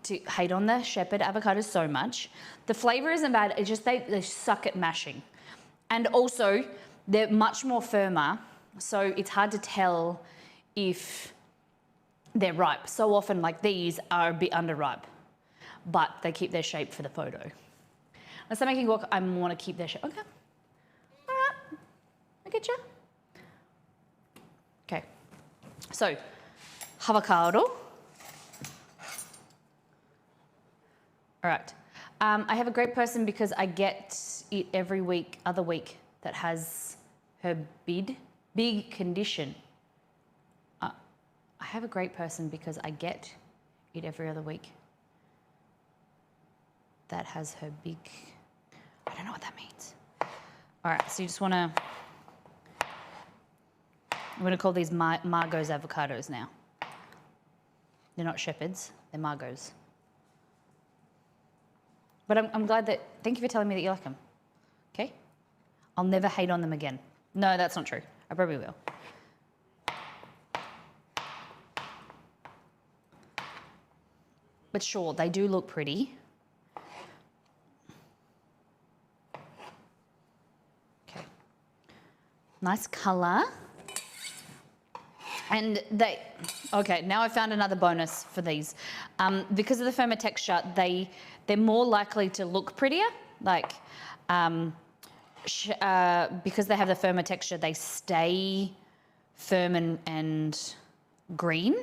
to hate on the shepherd avocados so much. The flavor isn't bad. It's just they suck at mashing, and also they're much more firmer, so it's hard to tell if they're ripe. So often, like these are a bit underripe, but they keep their shape for the photo. Unless I'm making guac, I want to keep their shape. Okay, all right, I get you. Okay, so avocado. All right. I have a great person because I get it every other week that has her big condition. I have a great person because I get it every other week that has her big, I don't know what that means. All right, so you just want to, I'm going to call these Margot's avocados now. They're not shepherds, they're Margot's. But I'm glad that, thank you for telling me that you like them. Okay? I'll never hate on them again. No, that's not true. I probably will. But sure, they do look pretty. Okay. Nice colour. And okay, now I found another bonus for these. Because of the firmer texture, they're more likely to look prettier. Like, because they have the firmer texture, they stay firm and green,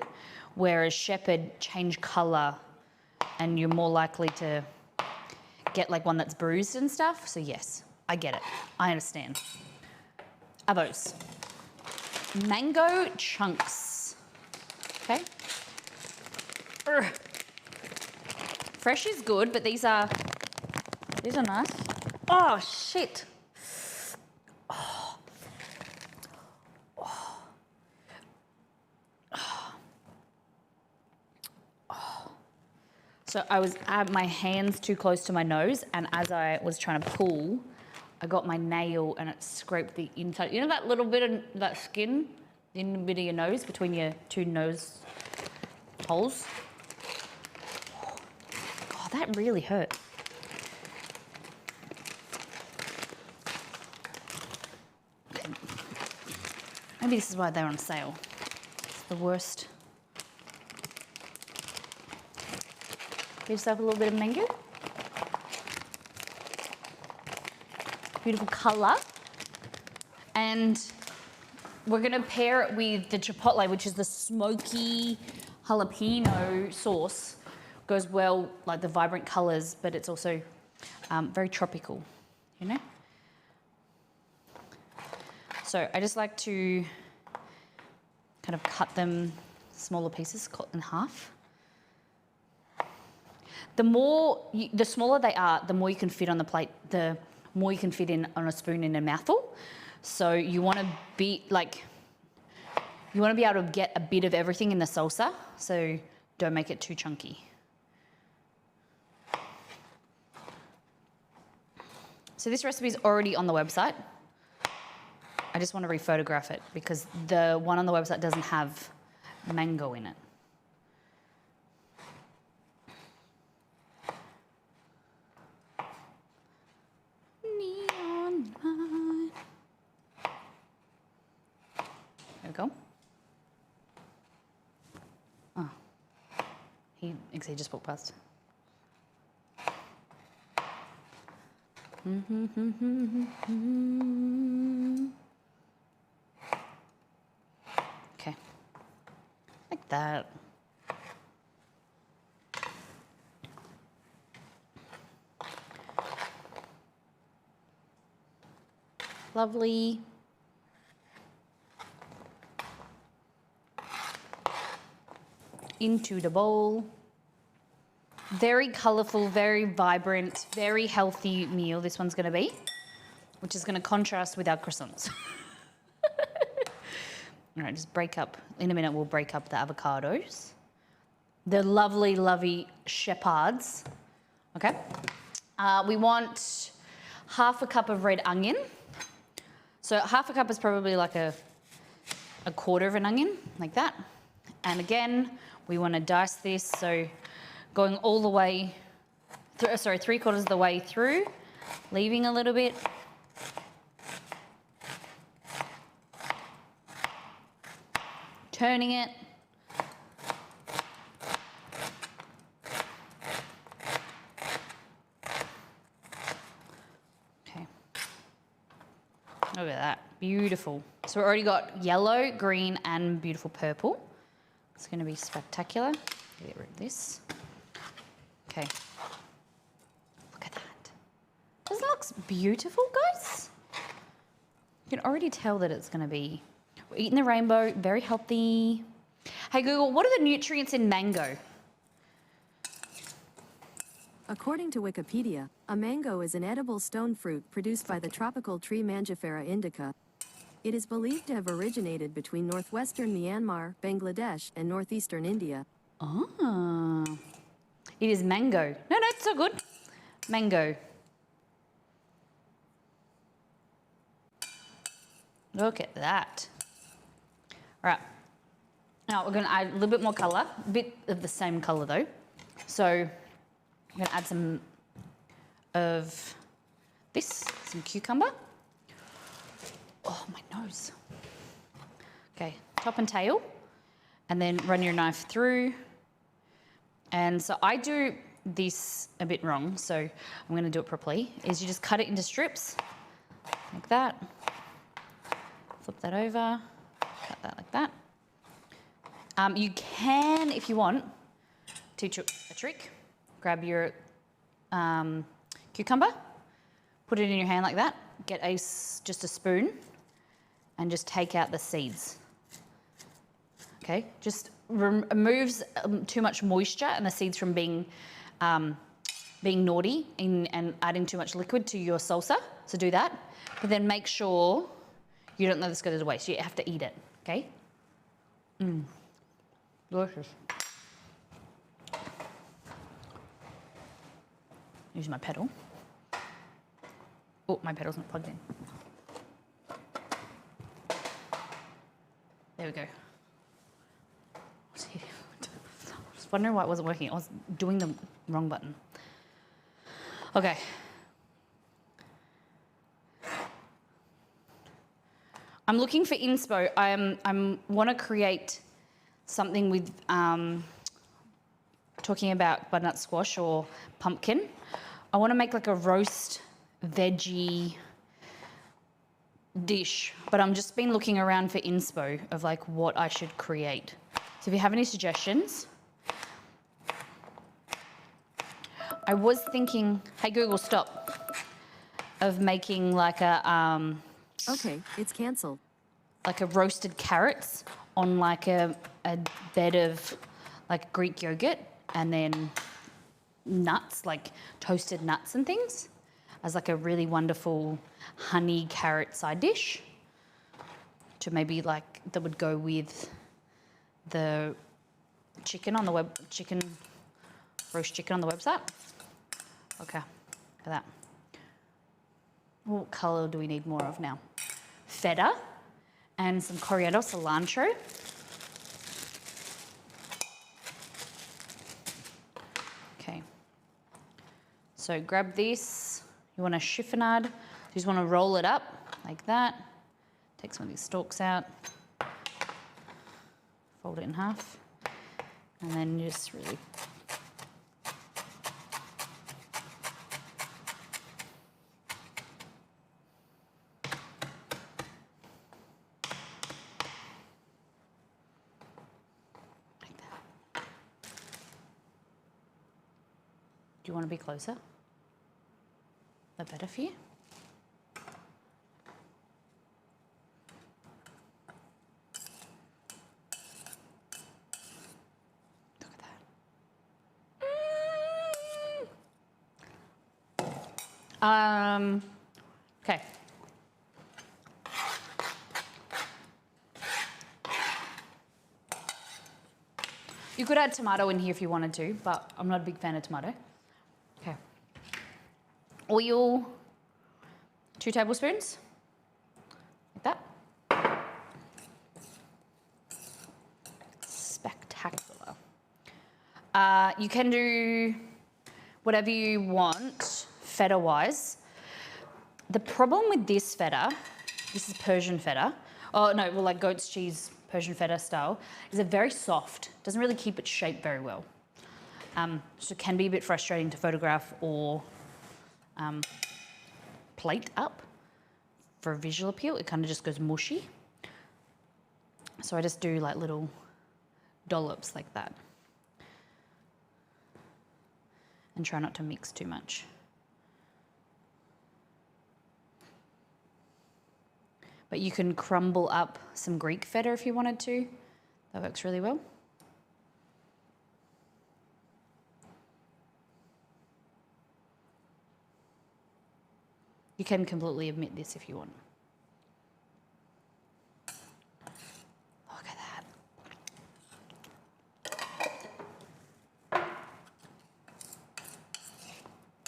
whereas shepherd change colour and you're more likely to get like one that's bruised and stuff. So yes, I get it. I understand. Avos. Mango chunks. Okay. Urgh. Fresh is good, but these are nice. Oh shit. Oh. Oh. Oh. So I had my hands too close to my nose, and as I was trying to pull, I got my nail and it scraped the inside. You know that little bit of that skin in the bit of your nose, between your two nose holes? Oh, that really hurt. Maybe this is why they're on sale. It's the worst. Give yourself a little bit of mango. Beautiful colour. And we're gonna pair it with the Chipotle, which is the smoky jalapeno sauce. Goes well, like the vibrant colours, but it's also very tropical, you know? So I just like to kind of cut them smaller pieces, cut in half. The smaller they are, the more you can fit on the plate, the more you can fit in on a spoon in a mouthful. So you want to be able to get a bit of everything in the salsa. So don't make it too chunky. So this recipe is already on the website. I just want to rephotograph it because the one on the website doesn't have mango in it. Neon light. There we go. Oh, he just walked past. Okay, like that. Lovely. Into the bowl. Very colourful, very vibrant, very healthy meal this one's going to be, which is going to contrast with our croissants. All right, just break up. In a minute, we'll break up the avocados. The lovely, lovely shepherds. Okay. We want half a cup of red onion. So half a cup is probably like a a quarter of an onion, like that. And again, we want to dice this, so going all the way, sorry, 3/4 of the way through, leaving a little bit. Turning it. Okay. Look at that, beautiful. So we've already got yellow, green, and beautiful purple. It's going to be spectacular. Get rid of this. Okay. Look at that. Doesn't it look beautiful, guys? You can already tell that it's going to be. We're eating the rainbow, very healthy. Hey Google, what are the nutrients in mango? According to Wikipedia, a mango is an edible stone fruit produced by the tropical tree Mangifera indica. It is believed to have originated between northwestern Myanmar, Bangladesh, and northeastern India. Ah, it is mango. No, it's so good. Mango. Look at that. All right. Now we're going to add a little bit more colour, a bit of the same colour though. So I'm going to add some of this, some cucumber. Oh, my nose. Okay, top and tail, and then run your knife through. And so I do this a bit wrong, so I'm going to do it properly, is you just cut it into strips, like that. Flip that over, cut that like that. You can, if you want, teach you a trick. Grab your cucumber, put it in your hand like that, get just a spoon, and just take out the seeds. Okay, just removes too much moisture and the seeds from being naughty and adding too much liquid to your salsa. So do that, but then make sure you don't let this go to waste. You have to eat it. Okay. Delicious. Use my pedal. Oh, my pedal's not plugged in. There we go. I was wondering why it wasn't working. I was doing the wrong button. Okay. I'm looking for inspo. I want to create something with talking about butternut squash or pumpkin. I want to make like a roast veggie dish, but I'm just been looking around for inspo of like what I should create. So if you have any suggestions, I was thinking, hey Google, stop, of making like a Okay, it's cancelled. like a roasted carrots on like a bed of like Greek yogurt, and then nuts, like toasted nuts and things, as like a really wonderful honey carrot side dish to maybe like that would go with the chicken on the roast chicken on the website. Okay, look at that. What colour do we need more of now? Feta and some coriander, cilantro. Okay. So grab this. You want a chiffonade. You just want to roll it up like that. Take some of these stalks out. Fold it in half. And then just really Do you want to be closer? That better for you? Look at that. Okay. You could add tomato in here if you wanted to, but I'm not a big fan of tomato. Okay. Oil, 2 tablespoons, like that. You can do whatever you want feta-wise. The problem with this feta, this is Persian feta, oh no, well like goat's cheese, Persian feta style, is it very soft. Doesn't really keep its shape very well. So it can be a bit frustrating to photograph or plate up for visual appeal. It kind of just goes mushy. So I just do like little dollops like that. And try not to mix too much. But you can crumble up some Greek feta if you wanted to. That works really well. You can completely omit this if you want. Look at that.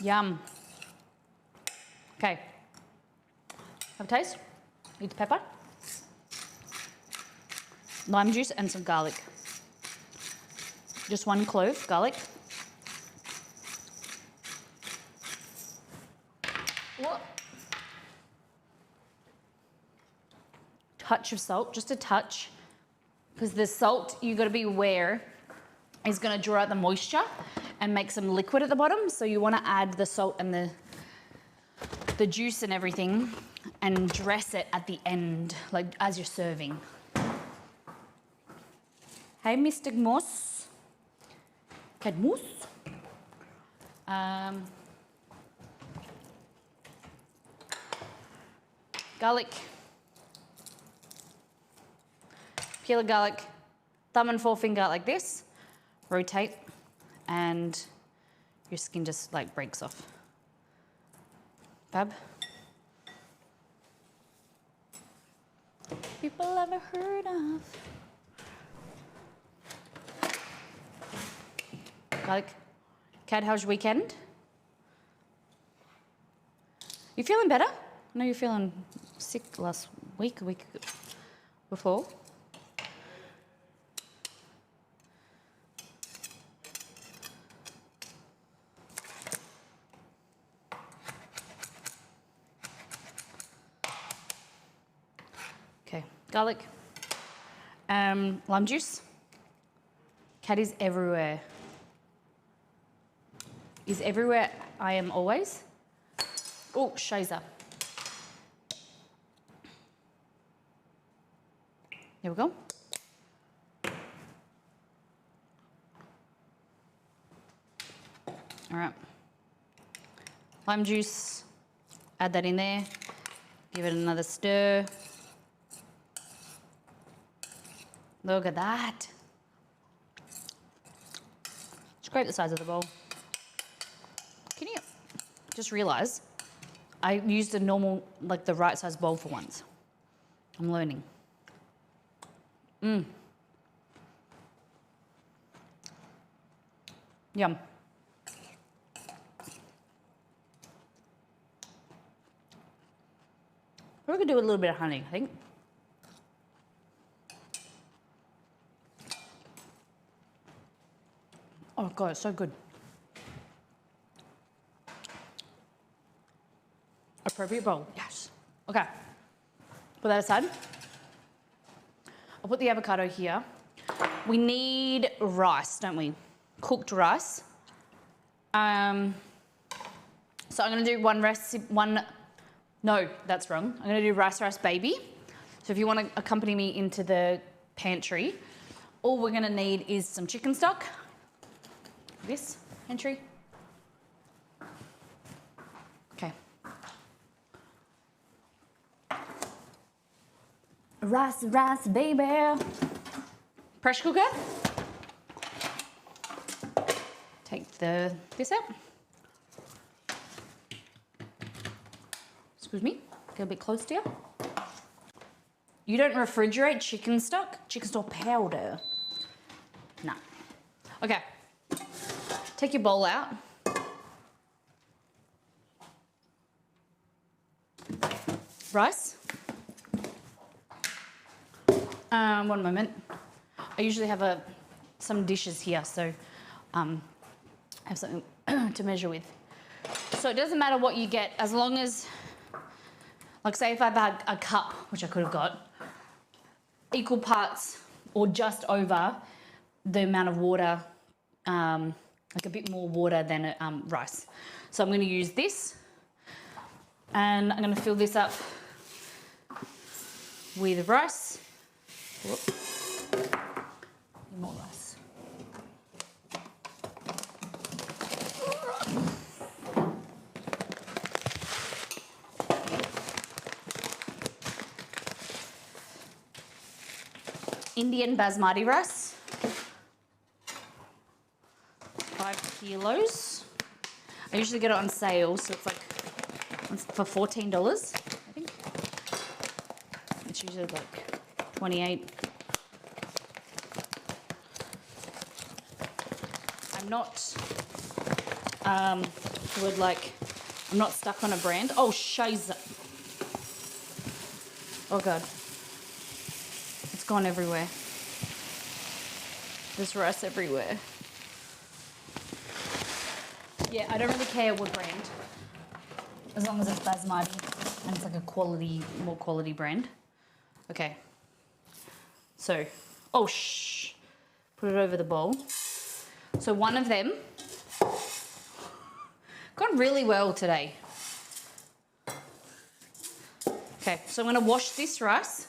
Yum. Okay. Have a taste? Eat the pepper. Lime juice and some garlic. Just 1 clove garlic. What? Touch of salt, just a touch. Because the salt, you got to be aware, is going to draw out the moisture and make some liquid at the bottom. So you want to add the salt and the juice and everything and dress it at the end, like as you're serving. Hey, Mr. Moss. Cadmus. Garlic. Peel of garlic. Thumb and forefinger like this. Rotate. And your skin just like breaks off. Fab. People ever heard of? Garlic. Kat, how's your weekend? You feeling better? I know you're feeling sick last week, a week before. Okay, garlic, lime juice. Cat is everywhere. Is everywhere I am always. Oh, Shazer. Here we go. All right. Lime juice, add that in there. Give it another stir. Look at that. Scrape the sides of the bowl. Can you just realize I used a normal, like the right size bowl for once. I'm learning. Yum. We're gonna do a little bit of honey, I think. Oh God, it's so good. Appropriate bowl, yes. Okay, put that aside. I'll put the avocado here. We need rice, don't we? Cooked rice. So I'm gonna do no, that's wrong. I'm gonna do rice baby. So if you wanna accompany me into the pantry, all we're gonna need is some chicken stock. This pantry. Okay. Rice, baby. Pressure cooker. Take this out. Excuse me, get a bit close to you. You don't refrigerate chicken stock? Chicken stock powder. No. Okay. Take your bowl out. Rice. One moment. I usually have some dishes here, so have something to measure with. So it doesn't matter what you get, as long as, like say if I had a cup, which I could have got, equal parts or just over the amount of water, like a bit more water than rice. So I'm going to use this, and I'm going to fill this up with rice. Whoop. More rice. Indian basmati rice, 5 kilos. I usually get it on sale, so it's like for $14, I think. It's usually like 28. I'm not, I'm not stuck on a brand. Oh, shiza. Oh God. It's gone everywhere. There's rice everywhere. Yeah, I don't really care what brand, as long as it's basmati and it's like a quality, more quality brand. Okay. So, oh shh, put it over the bowl. So one of them gone really well today. Okay, so I'm gonna wash this rice.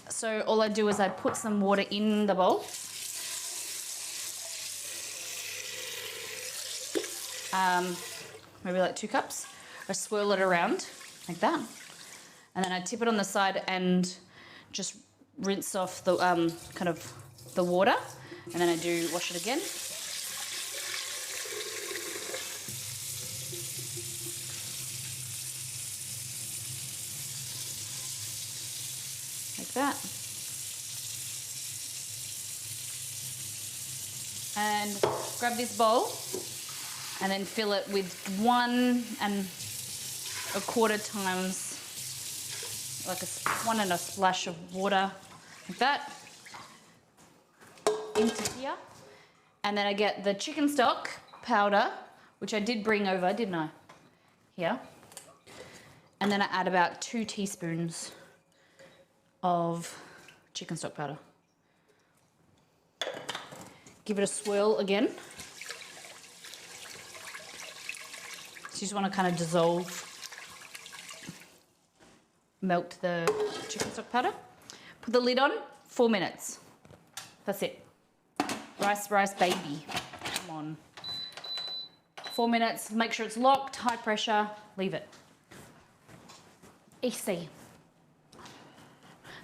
So all I do is I put some water in the bowl. Maybe like 2 cups. I swirl it around like that. And then I tip it on the side and just rinse off the kind of the water. And then I do wash it again. Like that. And grab this bowl and then fill it with 1 1/4 times, like 1 and a splash of water, like that, into here. And then I get the chicken stock powder, which I did bring over, didn't I? Here. And then I add about 2 teaspoons of chicken stock powder. Give it a swirl again. So you just want to kind of dissolve, melt the chicken stock powder. Put the lid on, 4 minutes. That's it. Rice, rice, baby. Come on. 4 minutes, make sure it's locked, high pressure, leave it. Easy.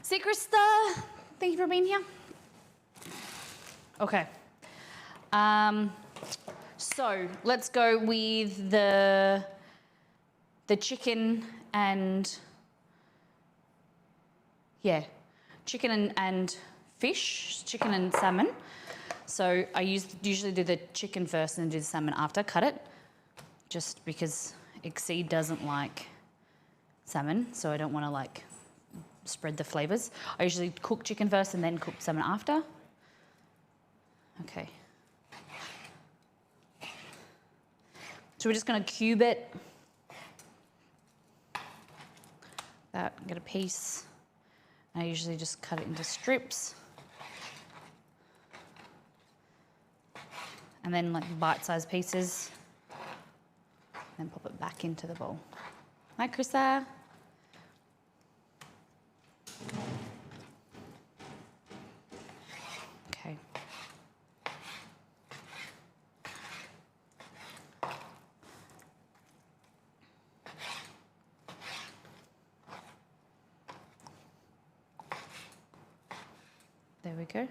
See, Krista, thank you for being here. Okay. So let's go with the chicken and, yeah, chicken and fish, chicken and salmon. So I usually do the chicken first and do the salmon after, cut it, just because Exceed doesn't like salmon, so I don't want to like spread the flavors. I usually cook chicken first and then cook salmon after. Okay. So we're just going to cube it. Get a piece. I usually just cut it into strips. And then like bite-sized pieces. Then pop it back into the bowl. Hi, Krista. Okay. There we go.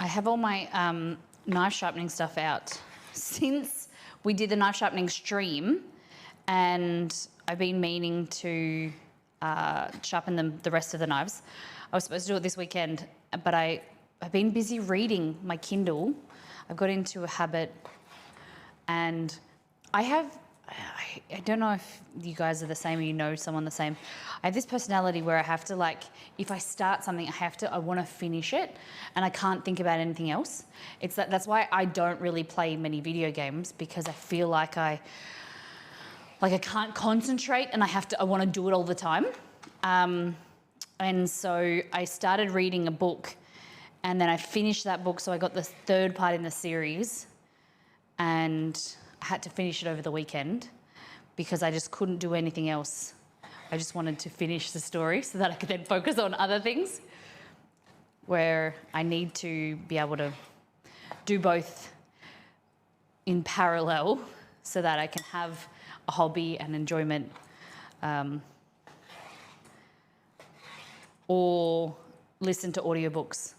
I have all my knife sharpening stuff out since we did the knife sharpening stream, and I've been meaning to sharpen the rest of the knives. I was supposed to do it this weekend, but I've been busy reading my Kindle. I've got into a habit, and I I don't know if you guys are the same or you know someone the same. I have this personality where I have to like, if I start something, I want to finish it and I can't think about anything else. That's why I don't really play many video games, because I feel like I can't concentrate and I want to do it all the time. And so I started reading a book, and then I finished that book. So I got the third part in the series, and I had to finish it over the weekend because I just couldn't do anything else. I just wanted to finish the story so that I could then focus on other things, where I need to be able to do both in parallel so that I can have a hobby and enjoyment, or listen to audiobooks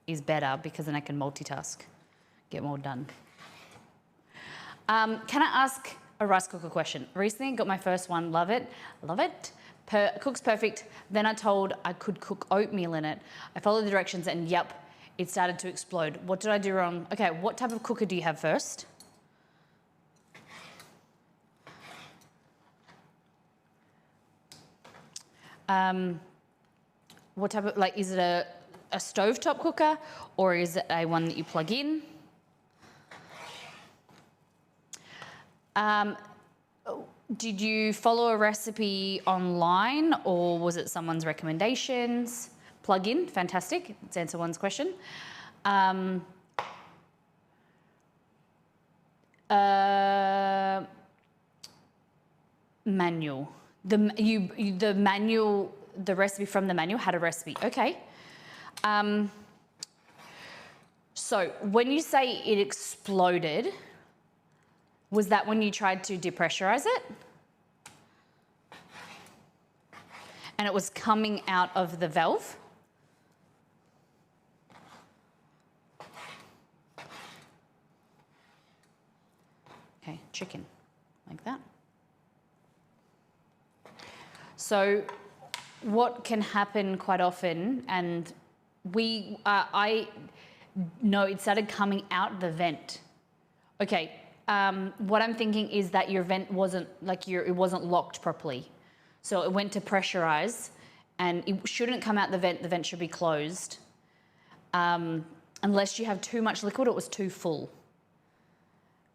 is better, because then I can multitask, get more done. Can I ask a rice cooker question? Recently got my first one, love it. Cooks perfect. Then I told I could cook oatmeal in it. I followed the directions and yep, it started to explode. What did I do wrong? Okay, what type of cooker do you have first? What type of, like, is it a stovetop cooker, or is it a one that you plug in? Did you follow a recipe online, or was it someone's recommendations? Plug in, fantastic. Let's answer one's question. Manual. The manual, the recipe from the manual had a recipe. Okay. So when you say it exploded, was that when you tried to depressurize it? And it was coming out of the valve? Okay, chicken, like that. So what can happen quite often, and I know it started coming out the vent. Okay, what I'm thinking is that your vent wasn't it wasn't locked properly. So it went to pressurize, and it shouldn't come out the vent. The vent should be closed. Unless you have too much liquid, it was too full.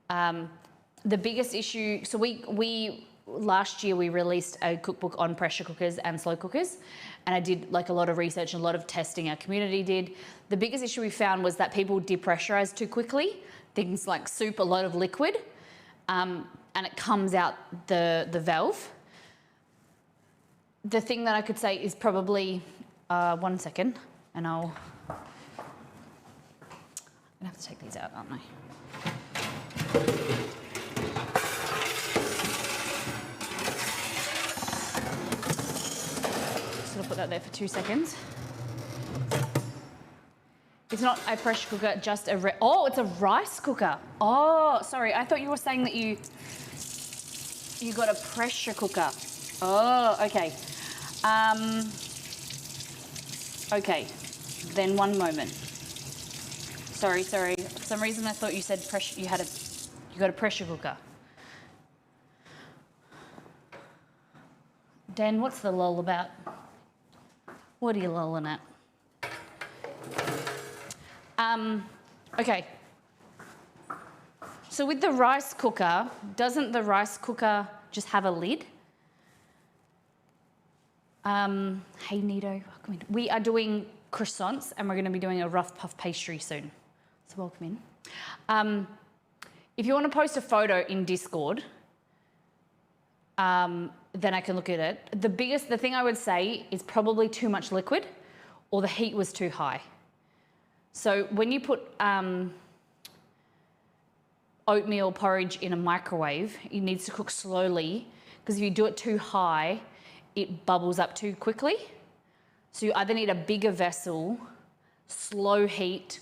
The biggest issue, so last year we released a cookbook on pressure cookers and slow cookers, and I did like a lot of research and a lot of testing our community did. The biggest issue we found was that people depressurize too quickly, things like soup, a lot of liquid, and it comes out the valve. The thing that I could say is probably, 1 second, and I'm gonna have to take these out, aren't I? Put that there for 2 seconds. It's not a pressure cooker, just it's a rice cooker. Oh, sorry, I thought you were saying that you got a pressure cooker. Oh, okay. Okay, then one moment. Sorry. For some reason I thought you said you got a pressure cooker. Dan, what's the lull about? What are you lolling at? Okay. So with the rice cooker, doesn't the rice cooker just have a lid? Hey, Nito, welcome in. We are doing croissants, and we're going to be doing a rough puff pastry soon. So welcome in. If you want to post a photo in Discord, then I can look at it. The thing I would say is probably too much liquid, or the heat was too high. So when you put oatmeal porridge in a microwave, it needs to cook slowly, because if you do it too high, it bubbles up too quickly. So you either need a bigger vessel, slow heat,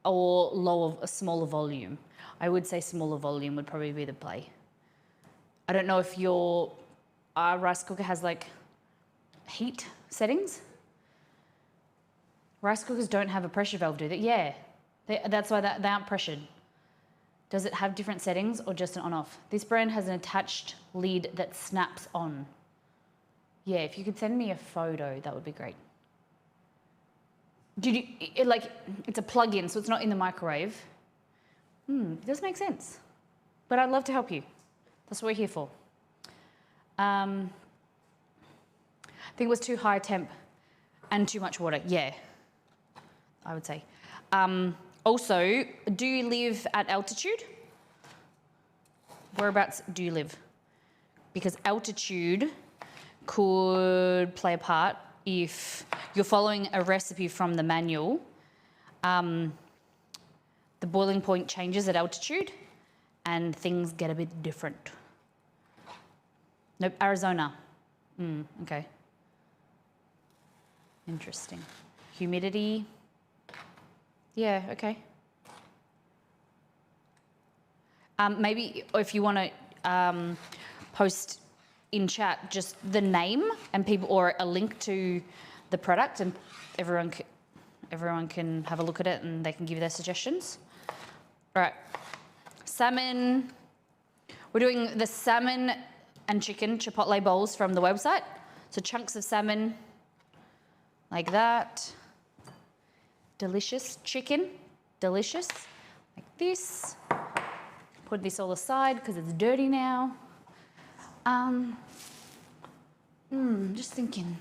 or a smaller volume. I would say smaller volume would probably be the play. I don't know if your rice cooker has like heat settings. Rice cookers don't have a pressure valve, do they? Yeah, that's why they aren't pressured. Does it have different settings or just an on-off? This brand has an attached lid that snaps on. Yeah, if you could send me a photo, that would be great. It's a plug-in, so it's not in the microwave. It does make sense. But I'd love to help you. That's what we're here for. I think it was too high temp and too much water. Yeah, I would say. Also, do you live at altitude? Whereabouts do you live? Because altitude could play a part if you're following a recipe from the manual. The boiling point changes at altitude and things get a bit different. Nope, Arizona. Okay. Interesting. Humidity. Yeah, okay. Maybe if you want to post in chat just the name and people, or a link to the product, and everyone can have a look at it and they can give you their suggestions. All right, salmon. We're doing the salmon and chicken Chipotle bowls from the website. So chunks of salmon like that. Delicious chicken, delicious, like this. Put this all aside because it's dirty now. Just thinking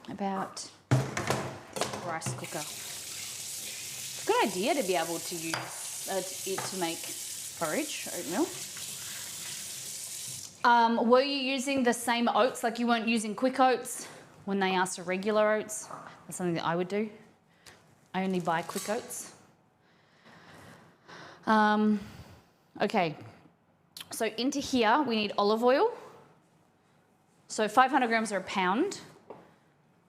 about this rice cooker. It's a good idea to be able to use it to make porridge, oatmeal. Were you using the same oats, like you weren't using quick oats when they asked for regular oats? That's something that I would do. I only buy quick oats. Okay, so into here we need olive oil. So 500 grams or a pound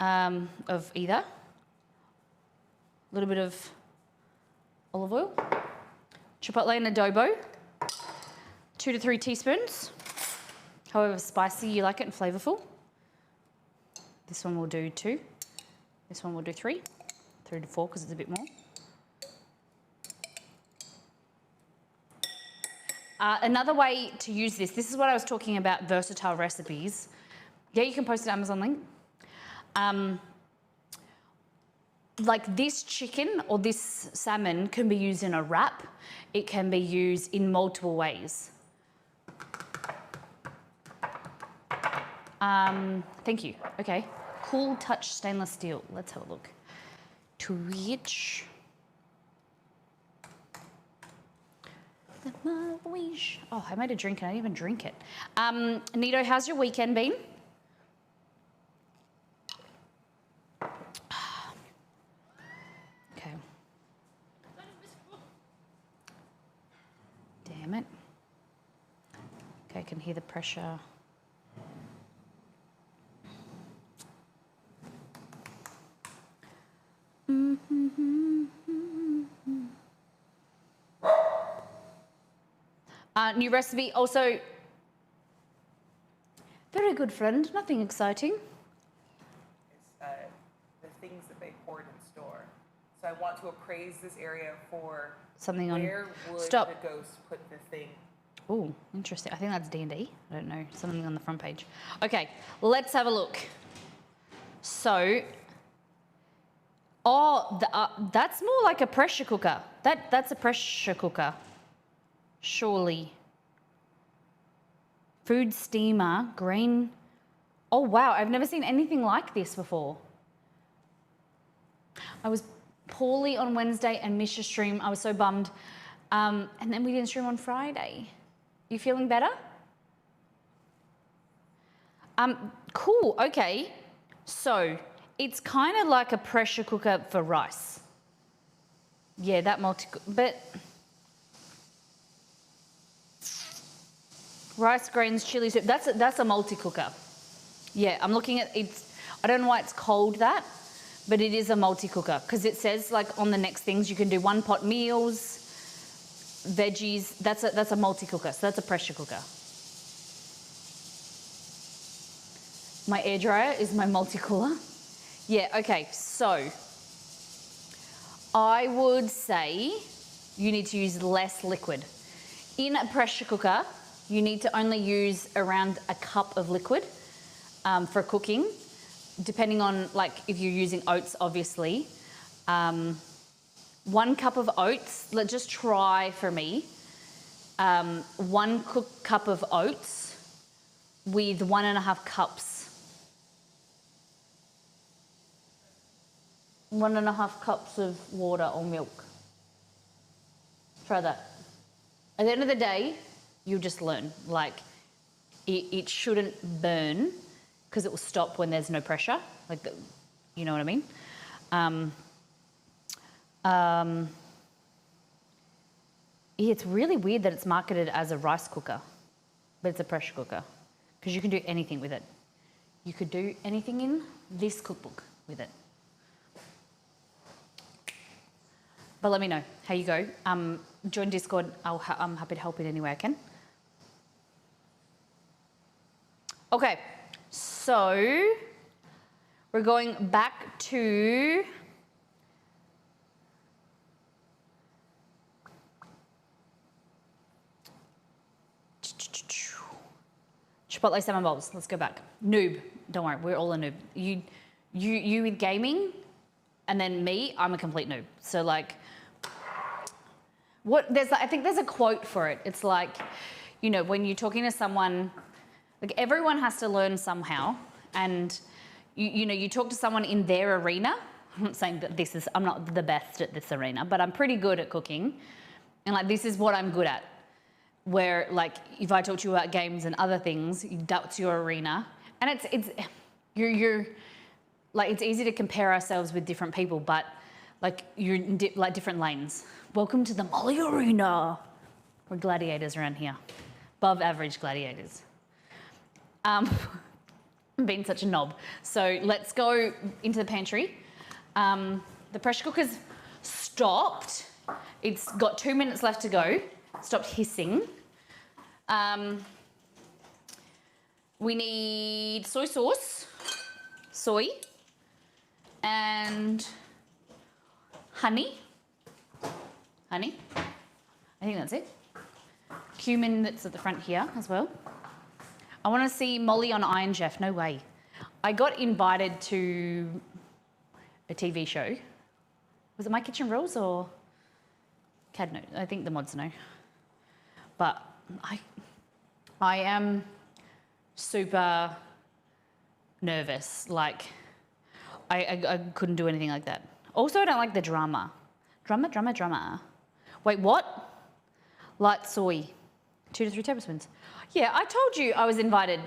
of either. A little bit of olive oil. Chipotle and adobo, 2 to 3 teaspoons. However spicy you like it and flavorful. This one will do 2. This one will do 3. 3 to 4 because it's a bit more. Another way to use this is what I was talking about, versatile recipes. Yeah, you can post an Amazon link. Like this chicken or this salmon can be used in a wrap. It can be used in multiple ways. Thank you. Okay. Cool Touch stainless steel. Let's have a look. Twitch. Oh, I made a drink and I didn't even drink it. Nito, how's your weekend been? Okay. Damn it. Okay, I can hear the pressure. New recipe, also very good friend, nothing exciting. It's the things that they hoard in store. So I want to appraise this area for something on. Where would Stop. the ghost put the thing? Oh, interesting. I think that's D&D. I don't know. Something on the front page. Okay, let's have a look. So, that's more like a pressure cooker. That's a pressure cooker. Surely. Food steamer, green. Oh, wow. I've never seen anything like this before. I was poorly on Wednesday and missed a stream. I was so bummed. And then we didn't stream on Friday. You feeling better? Cool. Okay. So it's kind of like a pressure cooker for rice. Yeah, that but rice, grains, chili soup. That's a multi-cooker. Yeah, I'm looking at it. I don't know why it's called that, but it is a multi-cooker because it says like on the next things you can do 1-pot meals, veggies. That's a multi-cooker. So that's a pressure cooker. My air dryer is my multi-cooler. Yeah. Okay. So I would say you need to use less liquid. In a pressure cooker, you need to only use around a cup of liquid for cooking, depending on like if you're using oats, obviously. 1 cup of oats, let's just try for me. 1 cup of oats with 1.5 cups. 1.5 cups of water or milk. Try that. At the end of the day, you'll just learn. Like, it shouldn't burn because it will stop when there's no pressure. Like, you know what I mean? Yeah, it's really weird that it's marketed as a rice cooker, but it's a pressure cooker because you can do anything with it. You could do anything in this cookbook with it. But let me know how you go. Join Discord. I'm happy to help in any way I can. Okay, so we're going back to Chipotle salmon bowls. Let's go back. Noob. Don't worry, we're all a noob. You with gaming, and then me, I'm a complete noob. So like, I think there's a quote for it. It's like, you know, when you're talking to someone, like everyone has to learn somehow, and you know, you talk to someone in their arena. I'm not saying that I'm not the best at this arena, but I'm pretty good at cooking, and like this is what I'm good at. Where like if I talk to you about games and other things, that's your arena, and you're like it's easy to compare ourselves with different people, but like you're in like different lanes. Welcome to the Molly arena. We're gladiators around here, above average gladiators. I'm being such a knob. So let's go into the pantry. The pressure cooker's stopped. It's got 2 minutes left to go. Stopped hissing. We need soy sauce, and honey. I think that's it. Cumin that's at the front here as well. I want to see Molly on Iron Chef. No way. I got invited to a TV show. Was it My Kitchen Rules or Cad? No, I think the mods know. But I am super nervous. Like, I couldn't do anything like that. Also, I don't like the drama. Drama. Wait, what? Light soy, 2 to 3 tablespoons. Yeah, I told you I was invited.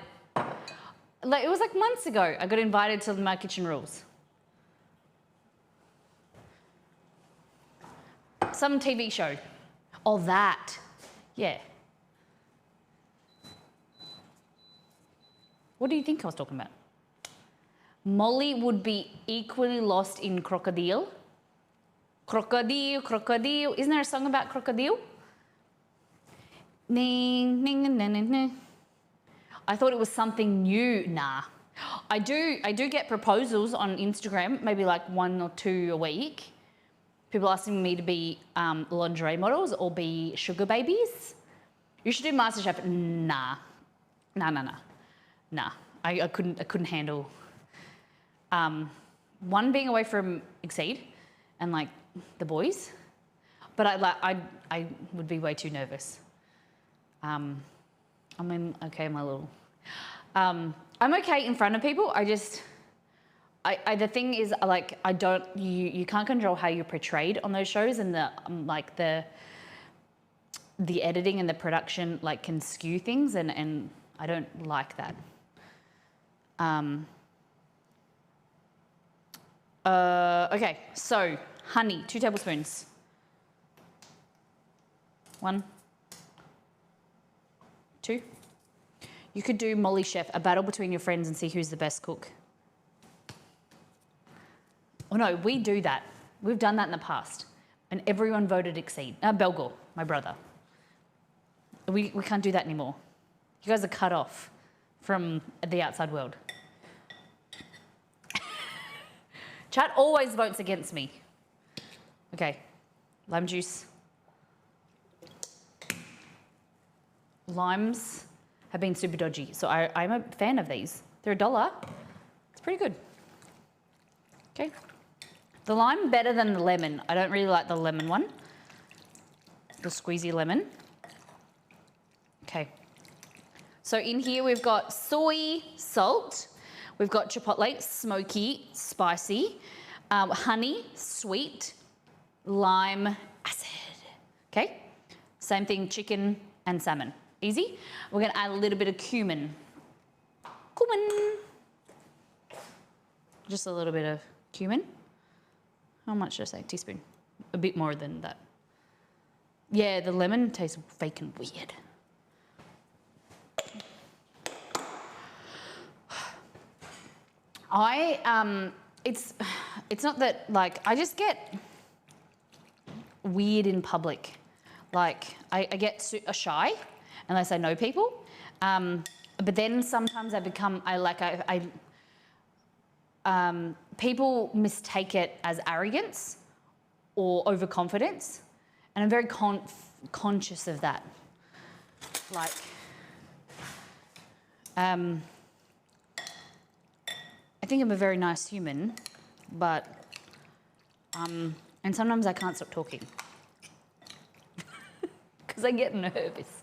Like, it was like months ago. I got invited to My Kitchen Rules. Some TV show. Oh, that. Yeah. What do you think I was talking about? Molly would be equally lost in crocodile. Crocodile. Isn't there a song about crocodile? Ning, ning, ning, ning, ning. I thought it was something new. Nah. I do get proposals on Instagram, maybe like 1 or 2 a week. People asking me to be lingerie models or be sugar babies. You should do MasterChef. Nah. I couldn't handle one, being away from Exceed and like the boys, but I would be way too nervous. I mean, okay, my little. I'm okay in front of people. The thing is, like, you can't control how you're portrayed on those shows, and the editing and the production like can skew things, and I don't like that. Okay, so honey, 2 tablespoons. 1, 2. You could do Molly Chef, a battle between your friends and see who's the best cook. Oh no, we do that. We've done that in the past. And everyone voted Exceed. Belgor, my brother. We can't do that anymore. You guys are cut off from the outside world. Chat always votes against me. Okay, lime juice. limes have been super dodgy. So I'm a fan of these. They're $1. It's pretty good. Okay. The lime better than the lemon. I don't really like the lemon one. The squeezy lemon. Okay. So in here we've got soy salt. We've got chipotle, smoky, spicy, honey, sweet, lime, acid. Okay. Same thing, chicken and salmon. Easy. We're going to add a little bit of cumin. Cumin. Just a little bit of cumin. How much did I say? A teaspoon. A bit more than that. Yeah, the lemon tastes fake and weird. It's not that, like, I just get weird in public. Like, I get shy unless I know people. But then sometimes I become, people mistake it as arrogance or overconfidence. And I'm very conscious of that. Like, I think I'm a very nice human, but, and sometimes I can't stop talking. Because I get nervous.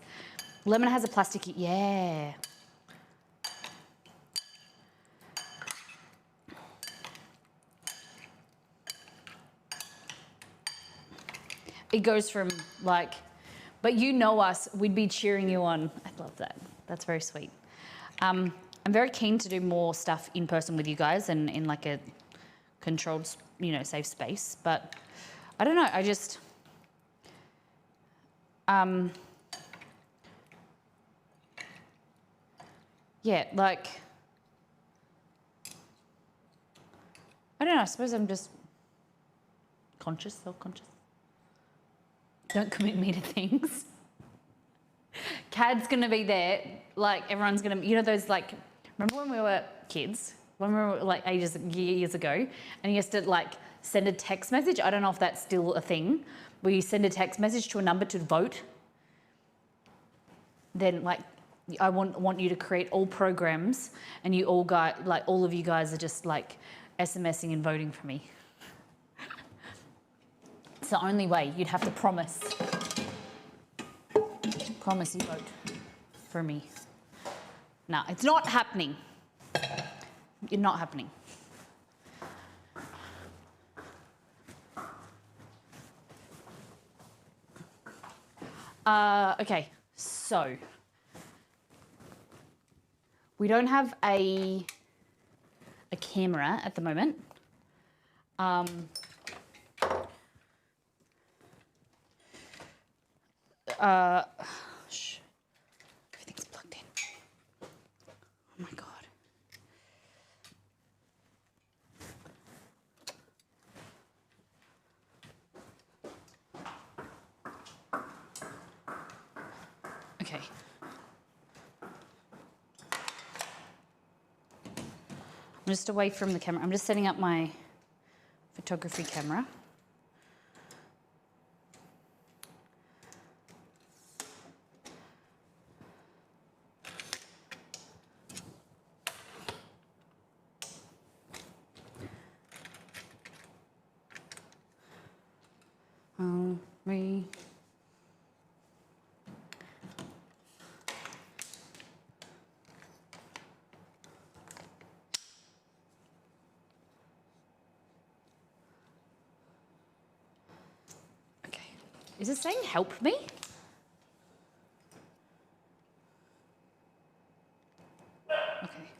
Lemon has a plasticky, yeah. It goes from like, but you know us, we'd be cheering you on. I love that. That's very sweet. I'm very keen to do more stuff in person with you guys and in like a controlled, safe space. But I don't know, I just, yeah, like, I don't know, I suppose I'm just conscious, self-conscious. Don't commit me to things. Cad's gonna be there, like everyone's gonna, those like, remember when we were kids? When we were like years ago, and you used to like send a text message. I don't know if that's still a thing, where you send a text message to a number to vote. Then like, I want you to create all programs, and you all got like all of you guys are just like SMSing and voting for me. It's the only way. You'd have to promise you vote for me. No, it's not happening. It's not happening. Okay, so we don't have a camera at the moment. Everything's plugged in. Oh my God. Okay. I'm just away from the camera. I'm just setting up my photography camera. Is it saying help me? Okay.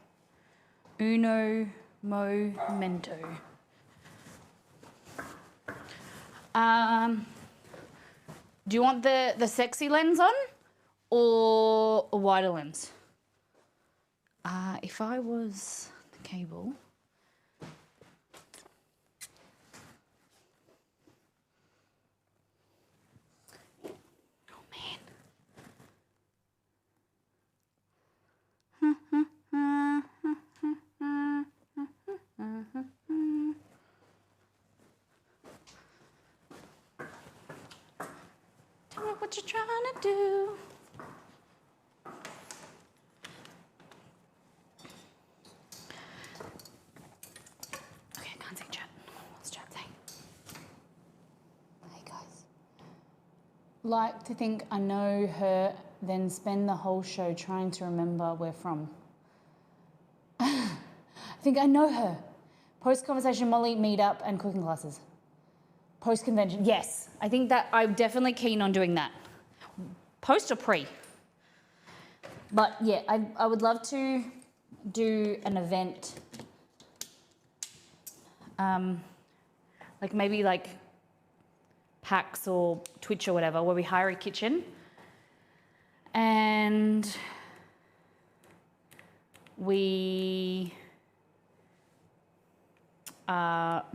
Uno momento. Do you want the sexy lens on or a wider lens? If I was the cable. Tell me what you're trying to do. like to think I know her, then spend the whole show trying to remember where from. I think I know her. Post-conversation, Molly, meet-up, and cooking classes. Post-convention, yes. I think that I'm definitely keen on doing that. Post or pre? But yeah, I would love to do an event, like maybe like PAX or Twitch or whatever, where we hire a kitchen and we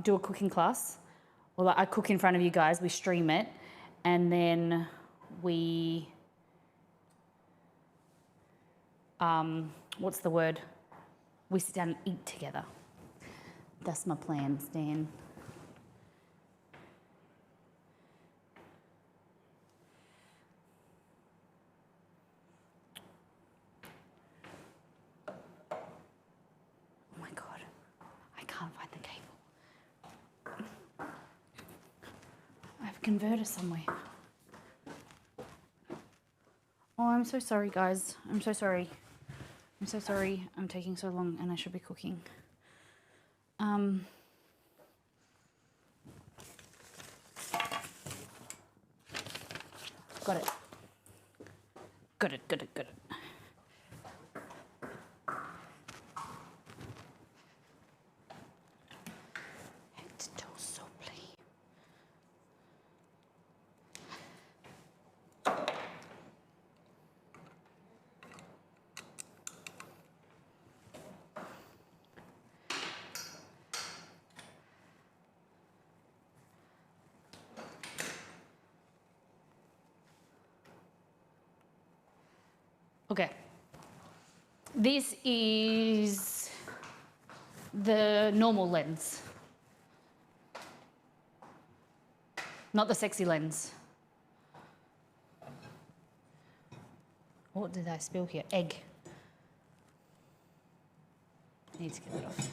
do a cooking class, or like I cook in front of you guys, we stream it, and then we, what's the word? We sit down and eat together. That's my plan, Stan. Oh my God, I can't find the cable. I have a converter somewhere. Oh, I'm so sorry, guys. I'm so sorry. I'm so sorry I'm taking so long and I should be cooking. Got it. Got it, got it, got it. It's so softly. Okay. This is the normal lens, not the sexy lens. What did I spill here? Egg. I need to get that off.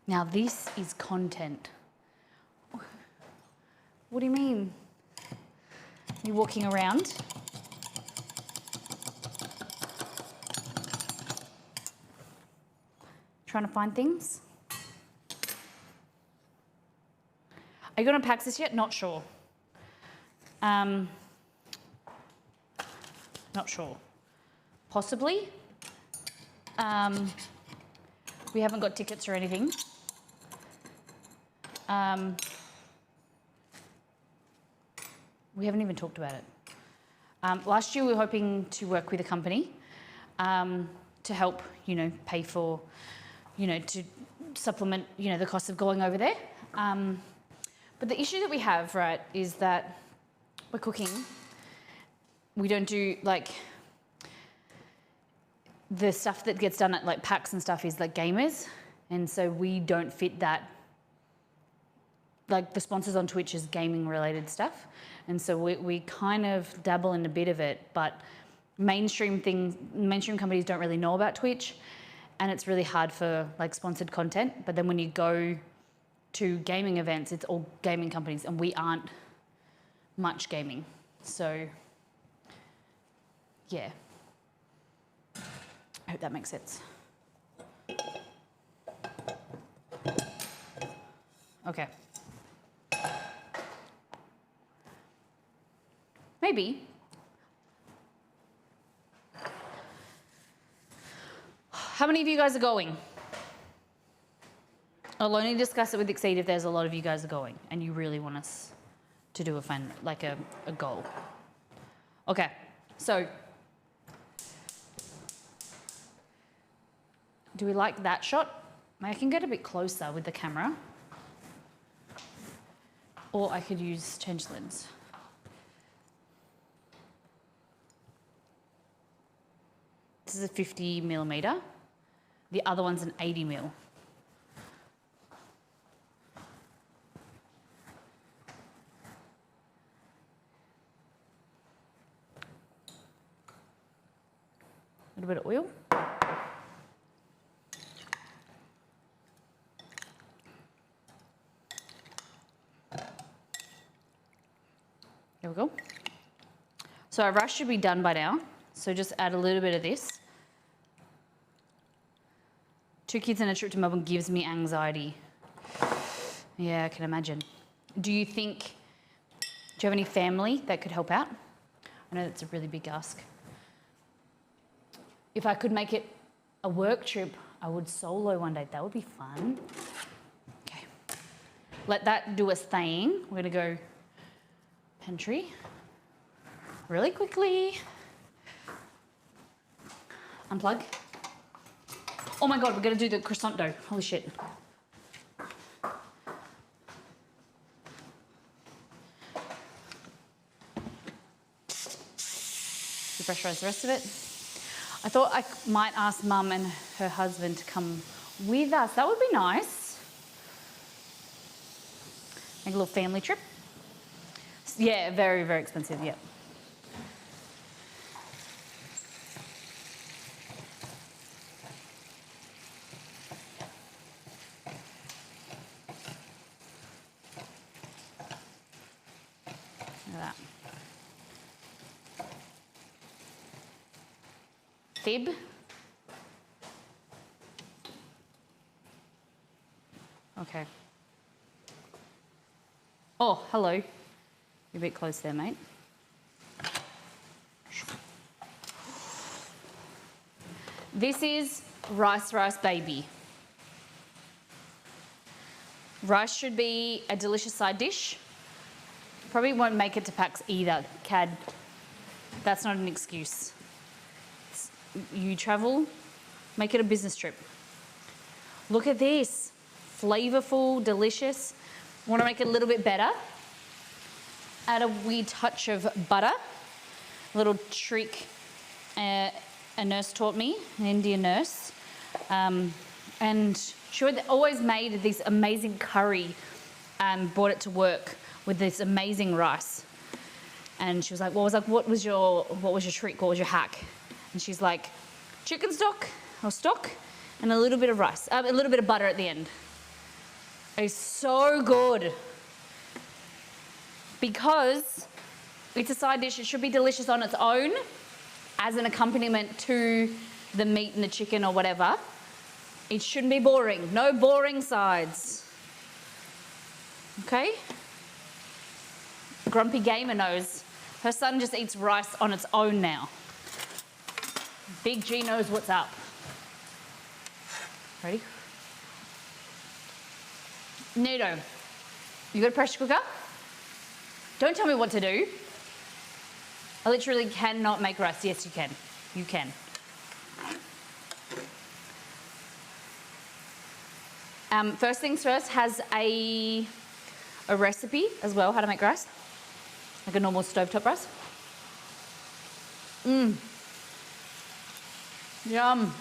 Now this is content. What do you mean? You're walking around. Trying to find things. Are you going to PAX this yet? Not sure. Not sure. Possibly. We haven't got tickets or anything. We haven't even talked about it. Last year we were hoping to work with a company to help, pay for, to supplement, the cost of going over there. But the issue that we have, right, is that we're cooking. We don't do the stuff that gets done at PAX and stuff is gamers. And so we don't fit that. The sponsors on Twitch is gaming related stuff. And so we kind of dabble in a bit of it, but mainstream companies don't really know about Twitch, and it's really hard for sponsored content. But then when you go to gaming events, it's all gaming companies, and we aren't much gaming. So yeah, I hope that makes sense. Okay. Maybe. How many of you guys are going? I'll only discuss it with Exceed if there's a lot of you guys are going and you really want us to do a goal. Okay, so do we like that shot? I can get a bit closer with the camera, or I could change lens. This is a 50mm. The other one's an 80mm. A little bit of oil. There we go. So our rice should be done by now. So just add a little bit of this. 2 kids and a trip to Melbourne gives me anxiety. Yeah, I can imagine. Do you have any family that could help out? I know that's a really big ask. If I could make it a work trip, I would solo one day. That would be fun. Okay. Let that do its thing. We're gonna go pantry really quickly. Unplug. Oh my God, we're gonna do the croissant dough. Holy shit. Depressurize the rest of it. I thought I might ask Mum and her husband to come with us. That would be nice. Make a little family trip. Yeah, very, very expensive, yeah. Look at that. Fib. Okay. Oh, hello. You're a bit close there, mate. This is rice baby. Rice should be a delicious side dish. Probably won't make it to PAX either, Cad. That's not an excuse. You travel, make it a business trip. Look at this. Flavorful, delicious. Want to make it a little bit better? Add a wee touch of butter. A little trick a nurse taught me, an Indian nurse. And she always made this amazing curry and brought it to work with this amazing rice. And she was like, what was your trick? What was your hack? And she's like, chicken stock and a little bit of rice, a little bit of butter at the end. It's so good because it's a side dish. It should be delicious on its own as an accompaniment to the meat and the chicken or whatever. It shouldn't be boring. No boring sides. Okay? Grumpy Gamer knows. Her son just eats rice on its own now. Big G knows what's up. Ready? Nito, you got a pressure cooker? Don't tell me what to do. I literally cannot make rice. Yes, you can. You can. First things first, has a recipe as well, how to make rice. Like a normal stovetop rice. Yum.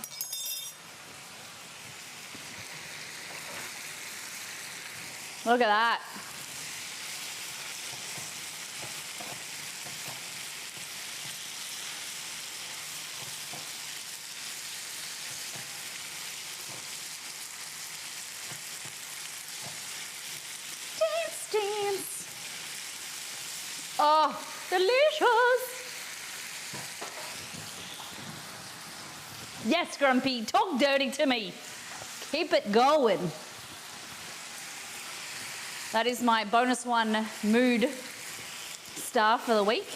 Look at that. Dance, dance. Oh, delicious. Yes, Grumpy, talk dirty to me. Keep it going. That is my bonus one mood star for the week.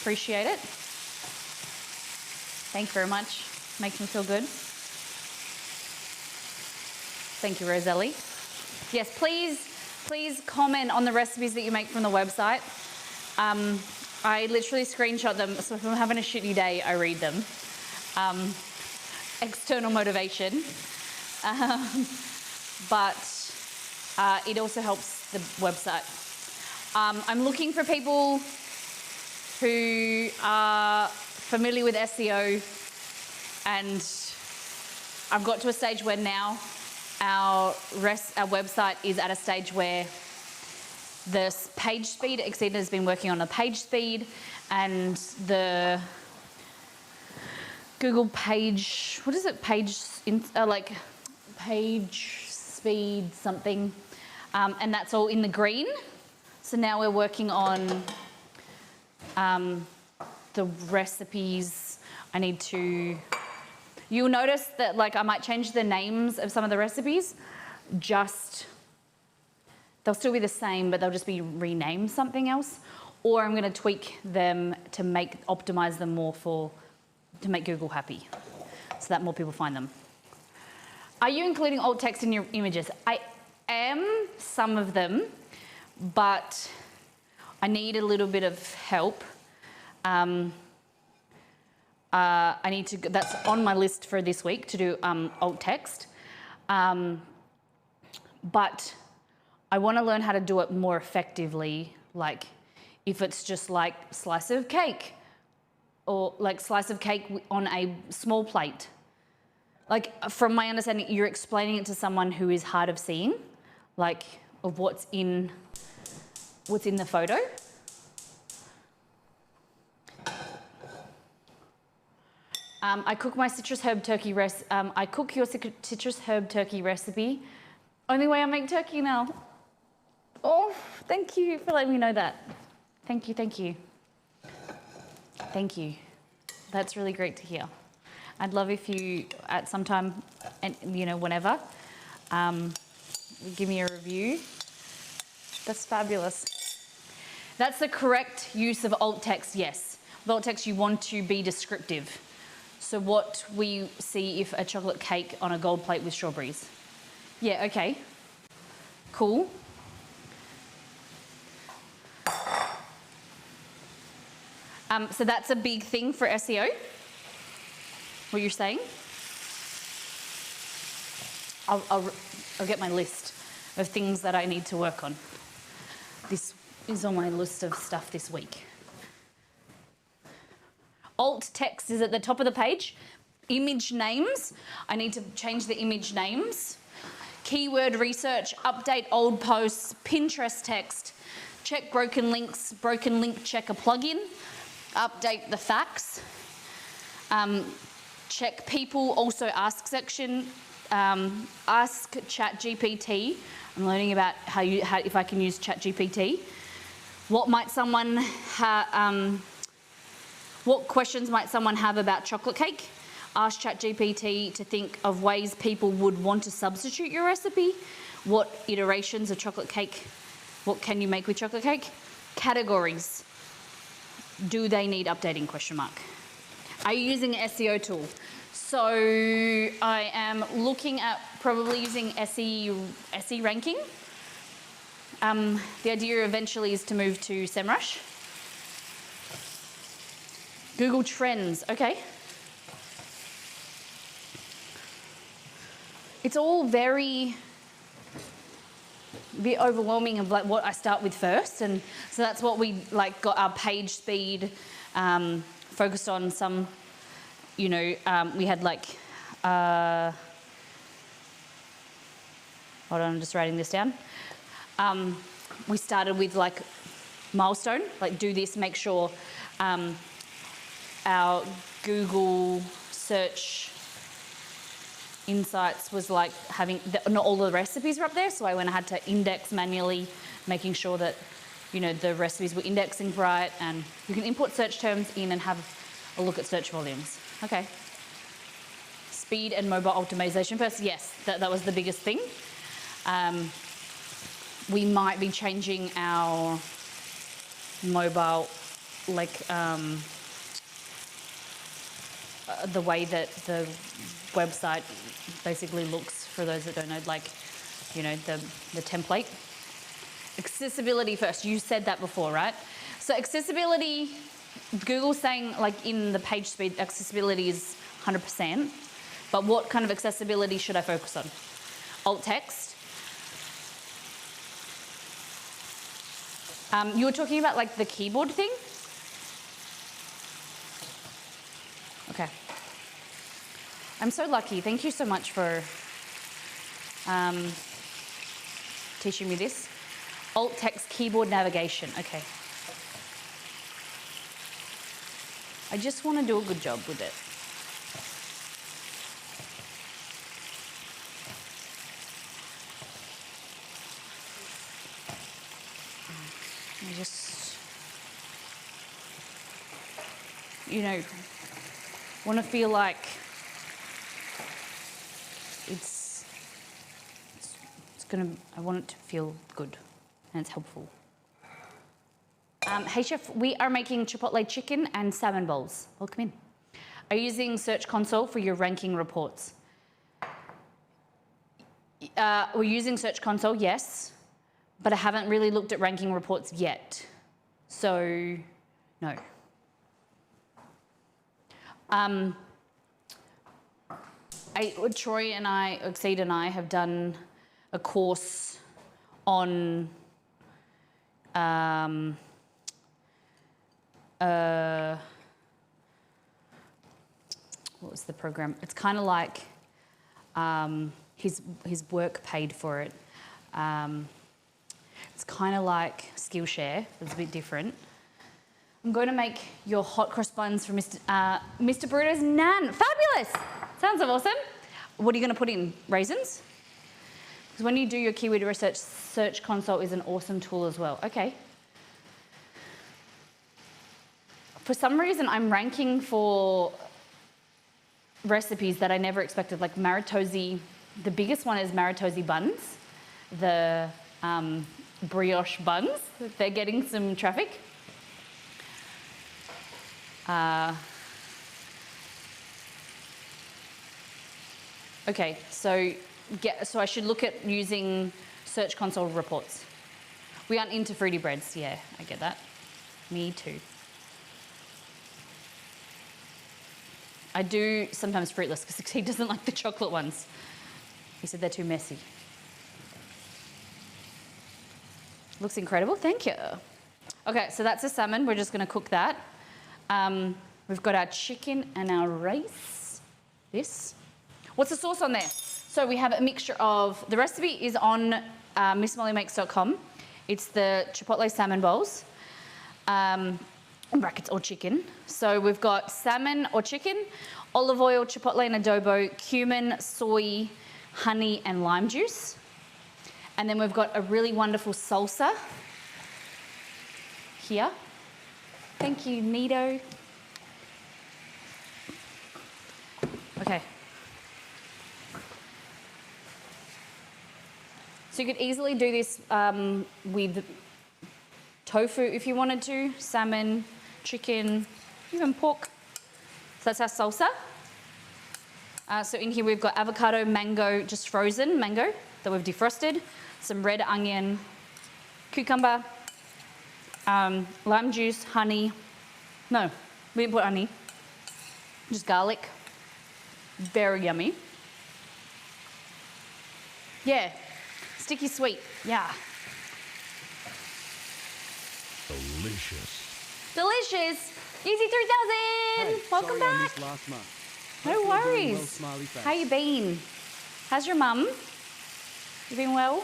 Appreciate it. Thank you very much. Makes me feel good. Thank you, Roselli. Yes, please comment on the recipes that you make from the website. I literally screenshot them, so if I'm having a shitty day, I read them. External motivation. But it also helps the website. I'm looking for people who are familiar with SEO, and I've got to a stage where now our website is at a stage where the page speed, Exceeded has been working on the page speed, and the Google page, what is it, page speed something, and that's all in the green. So now we're working on the recipes. I need to, you'll notice that like I might change the names of some of the recipes, they'll still be the same, but they'll just be renamed something else. Or I'm gonna tweak them to optimize them more to make Google happy, so that more people find them. Are you including alt text in your images? I am, some of them, but I need a little bit of help. That's on my list for this week to do alt text. But I want to learn how to do it more effectively, like if it's just like slice of cake or like slice of cake on a small plate. Like from my understanding, you're explaining it to someone who is hard of seeing, like of what's in the photo. I cook my citrus herb turkey I cook your citrus herb turkey recipe. Only way I make turkey now. Oh, thank you for letting me know that. Thank you, thank you. Thank you. That's really great to hear. I'd love if you, at some time, and whenever, give me a review. That's fabulous. That's the correct use of alt text, yes. With alt text, you want to be descriptive. So what we see if a chocolate cake on a gold plate with strawberries. Yeah, okay. Cool. So that's a big thing for SEO, what you're saying. I'll get my list of things that I need to work on. This is on my list of stuff this week. Alt text is at the top of the page. Image names, I need to change the image names. Keyword research, update old posts, Pinterest text, check broken links, broken link checker plugin, update the facts, check people also ask section, ask ChatGPT. I'm learning about how if I can use ChatGPT. What questions might someone have about chocolate cake? Ask ChatGPT to think of ways people would want to substitute your recipe. What iterations of chocolate cake, what can you make with chocolate cake? Categories. Do they need updating, question mark. Are you using an SEO tool? So I am looking at probably using SE ranking. The idea eventually is to move to SEMrush. Google Trends, okay. It's all very overwhelming of like what I start with first, and so that's what we like got our page speed focused on. Some, we had like hold on, I'm just writing this down. We started with like milestone, like do this, make sure our Google search insights was like having, not all the recipes were up there, so I had to index manually, making sure that, the recipes were indexing right, and you can import search terms in and have a look at search volumes. Okay. Speed and mobile optimization first, yes, that was the biggest thing. We might be changing our mobile, the way that the website basically looks, for those that don't know, the template. Accessibility first, you said that before, right? So accessibility, Google's saying in the page speed, accessibility is 100%, but what kind of accessibility should I focus on? Alt text. You were talking about the keyboard thing? Okay. I'm so lucky. Thank you so much for teaching me this. Alt text keyboard navigation. Okay. I just want to do a good job with it. just, you know, want to feel like it's gonna, I want it to feel good and it's helpful. Hey chef, we are making Chipotle chicken and salmon bowls. Welcome in. Are you using Search Console for your ranking reports? We're using Search Console, yes, but I haven't really looked at ranking reports yet. So, no. Troy and Exceed and I have done a course on what was the program? It's kind of like his work paid for it. It's kind of like Skillshare. It's a bit different. I'm going to make your hot cross buns for Mr. Burrito's nan. Fabulous! Sounds awesome. What are you going to put in? Raisins? Because when you do your keyword research, Search Console is an awesome tool as well. Okay. For some reason, I'm ranking for recipes that I never expected, like Maritosi. The biggest one is Maritosi buns, the brioche buns. They're getting some traffic. Okay, so I should look at using Search Console reports. We aren't into fruity breads. Yeah, I get that. Me too. I do sometimes fruitless because he doesn't like the chocolate ones. He said they're too messy. Looks incredible, thank you. Okay, so that's a salmon. We're just going to cook that. We've got our chicken and our rice. This. What's the sauce on there? So we have a mixture of, the recipe is on missmollymakes.com. It's the Chipotle salmon bowls, in brackets, or chicken. So we've got salmon or chicken, olive oil, chipotle and adobo, cumin, soy, honey and lime juice. And then we've got a really wonderful salsa here. Thank you, Nito. Okay. So you could easily do this with tofu if you wanted to, salmon, chicken, even pork. So that's our salsa. So in here we've got avocado, mango, just frozen mango that we've defrosted, some red onion, cucumber, lime juice, honey. No, we didn't put honey. Just garlic. Very yummy. Yeah, sticky sweet. Yeah. Delicious. Delicious. Easy 3000. Hey, Welcome sorry I back. missed last month. No Hope you're doing worries. well, smiley face. How you been? How's your mum? You been well?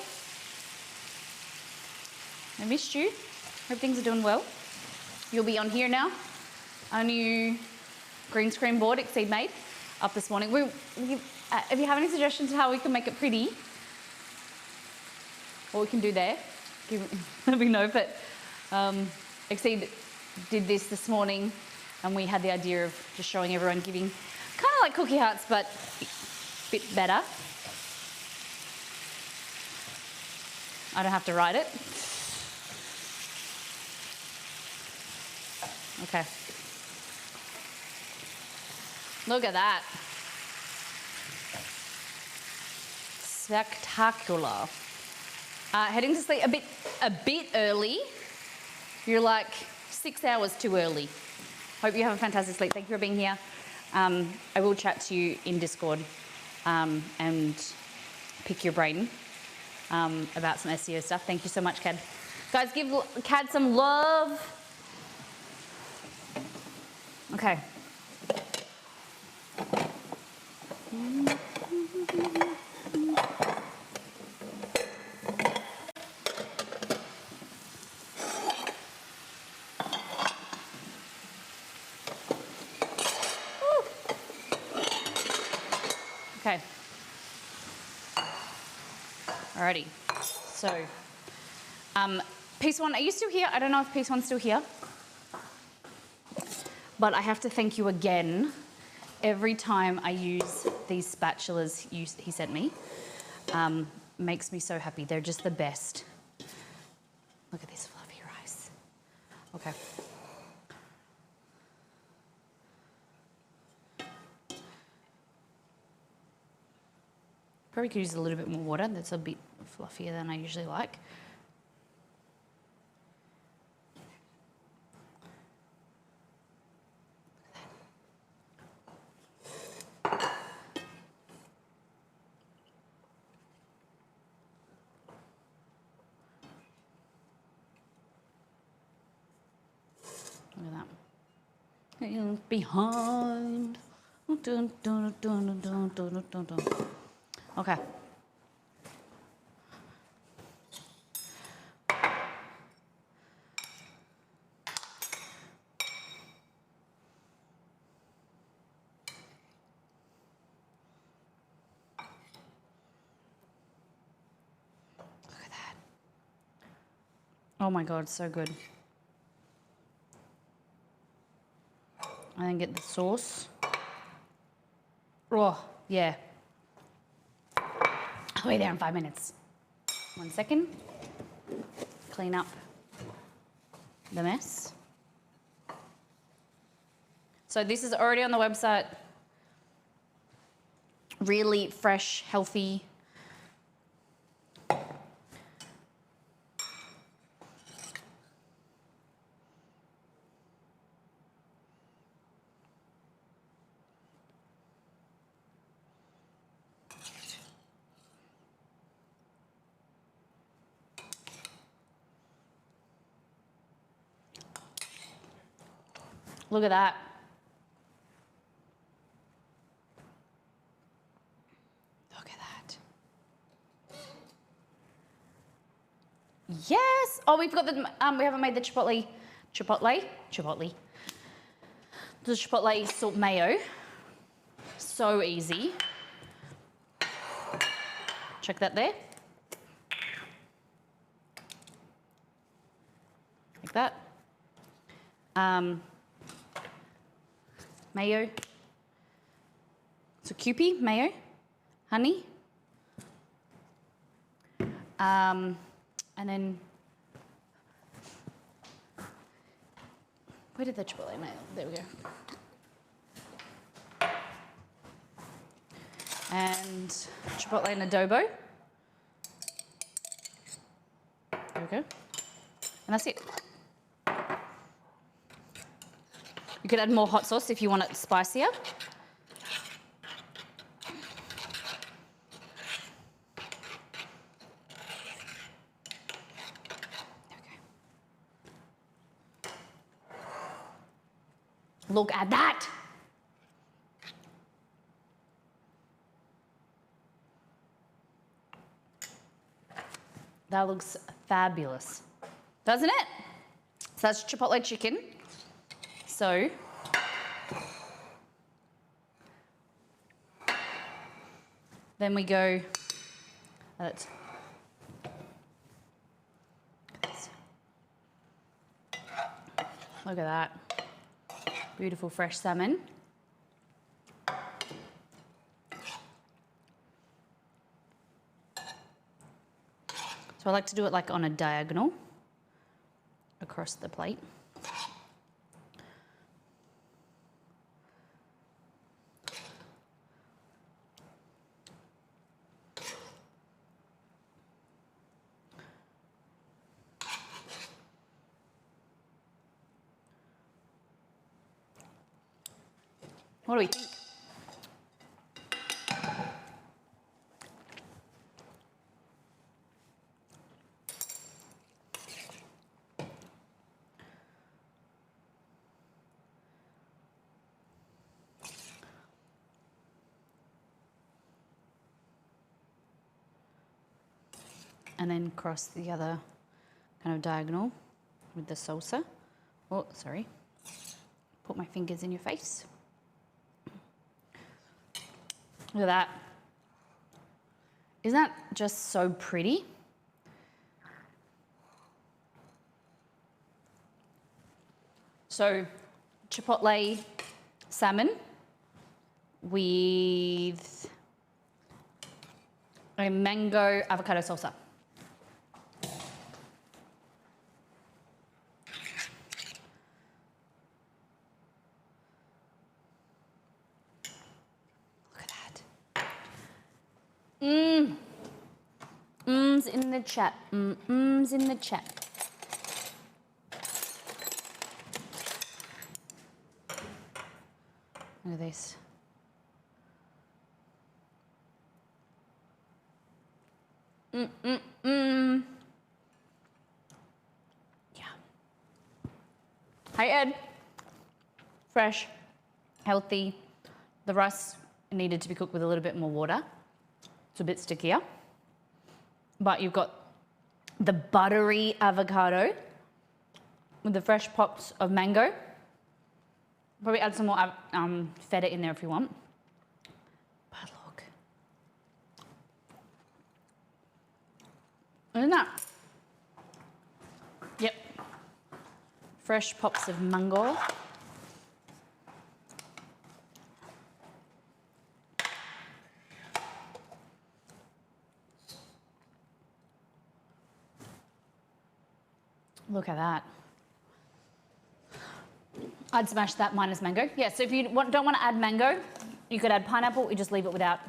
I missed you. Hope things are doing well. You'll be on here now. Our new green screen board Exceed made up this morning. If you have any suggestions of how we can make it pretty, what we can do there, let me know. But Exceed did this morning, and we had the idea of just showing everyone, giving kind of like cookie hearts, but a bit better. I don't have to write it. Okay. Look at that. Spectacular. Heading to sleep a bit early. You're like 6 hours too early. Hope you have a fantastic sleep. Thank you for being here. I will chat to you in Discord and pick your brain about some SEO stuff. Thank you so much, Cad. Guys, give Cad some love. Okay. Okay. Alrighty. So, Piece one, are you still here? I don't know if piece one's still here. But I have to thank you again. Every time I use these spatulas he sent me, makes me so happy. They're just the best. Look at this fluffy rice. Okay. Probably could use a little bit more water. That's a bit fluffier than I usually like. Look at that. Behind. Dun, dun, dun, dun, dun, dun, dun, dun. Okay. Look at that. Oh my God, so good. And then get the sauce. Oh, yeah. I'll be there in 5 minutes. 1 second. Clean up the mess. So this is already on the website. Really fresh, healthy. Look at that. Look at that. Yes. Oh, we've got the, we haven't made the Chipotle. The Chipotle salt mayo. So easy. Check that there. Like that. Mayo. So Kewpie, mayo, honey. And then, where did the Chipotle mayo? There we go. And Chipotle and adobo. There we go. And that's it. You could add more hot sauce if you want it spicier. Okay. Look at that. That looks fabulous, doesn't it? So that's Chipotle chicken. So, then we go, look at that, beautiful fresh salmon. So I like to do it like on a diagonal across the plate. What do we think? And then cross the other kind of diagonal with the salsa. Oh, sorry. Put my fingers in your face. Look at that. Isn't that just so pretty? So Chipotle salmon with a mango avocado salsa. Look at that. Mms in the chat. Mms in the chat. Look at this. Yeah. Hi, Ed. Fresh, healthy. The rice needed to be cooked with a little bit more water. It's a bit stickier. But you've got the buttery avocado with the fresh pops of mango. Probably add some more feta in there if you want. But look. Isn't that? Yep. Fresh pops of mango. Look at that. I'd smash that minus mango. Yeah, so if you don't want to add mango, you could add pineapple, you just leave it without.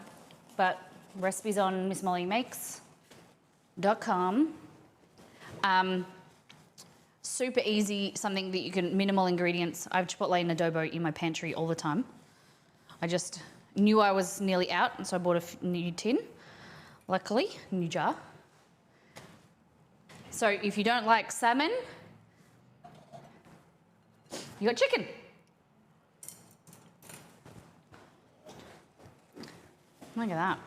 But recipes on missmollymakes.com. Super easy, something that you can, minimal ingredients. I have Chipotle and adobo in my pantry all the time. I just knew I was nearly out, and so I bought a new tin, luckily, new jar. So if you don't like salmon, you got chicken. Look at that.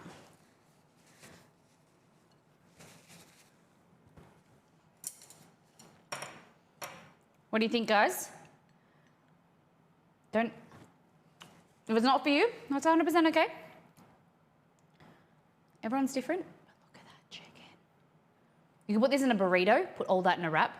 What do you think, guys? If it's not for you, that's 100% okay. Everyone's different. But look at that chicken. You can put this in a burrito, put all that in a wrap.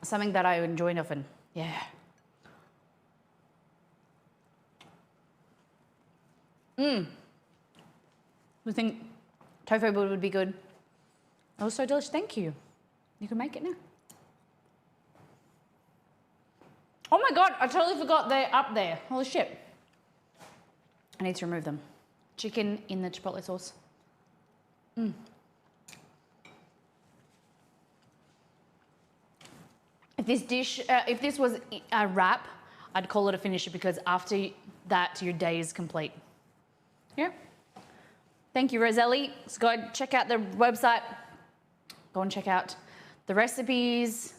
Something that I enjoy often. Yeah. I think tofu would be good. That was so delicious. Thank you. You can make it now. Oh my God, I totally forgot they're up there. Holy shit. I need to remove them. Chicken in the chipotle sauce. If this dish, if this was a wrap, I'd call it a finisher because after that, your day is complete. Yeah. Thank you, Roselli. So go check out the website. Go and check out the recipes.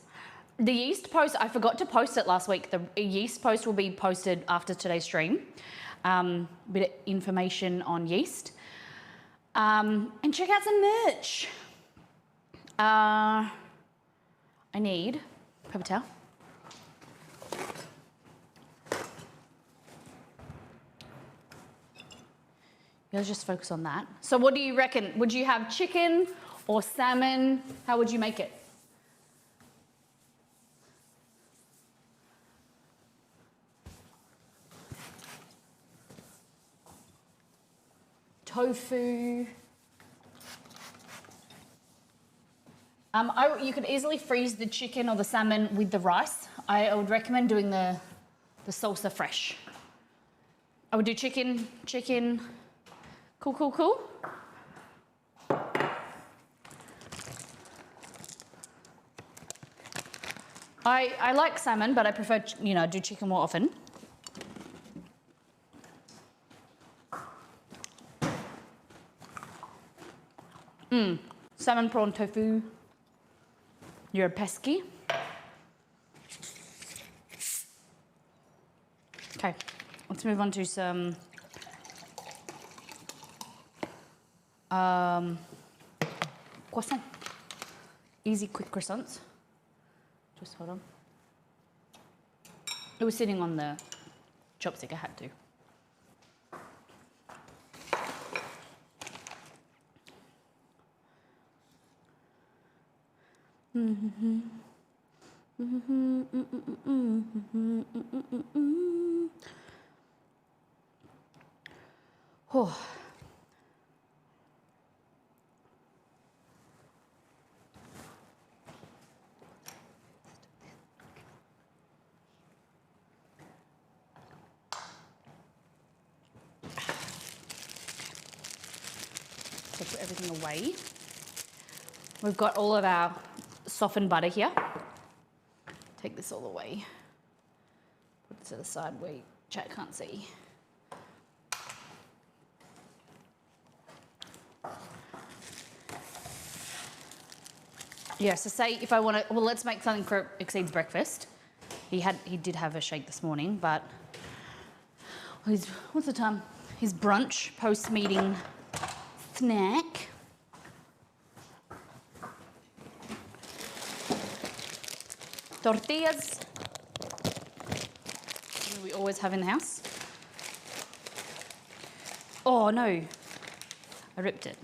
The yeast post, I forgot to post it last week. The yeast post will be posted after today's stream. Bit of information on yeast. And check out some merch. I need paper towel. Let's just focus on that. So what do you reckon? Would you have chicken or salmon? How would you make it? Tofu. You could easily freeze the chicken or the salmon with the rice. I would recommend doing the salsa fresh. I would do chicken. Cool. I like salmon, but I prefer, do chicken more often. Salmon, prawn, tofu. You're a pesky. Okay, let's move on to some croissant. Easy, quick croissants. Just hold on. It was sitting on the chopstick, I had to. Oh. So put everything away. We've got all of our softened butter here. Take this all away. Put it to the side where chat can't see. Yeah, so say if I want to, well, let's make something for Exceed's breakfast. He did have a shake this morning, but what's the time? His brunch post-meeting snack. Tortillas. Something we always have in the house. Oh no, I ripped it.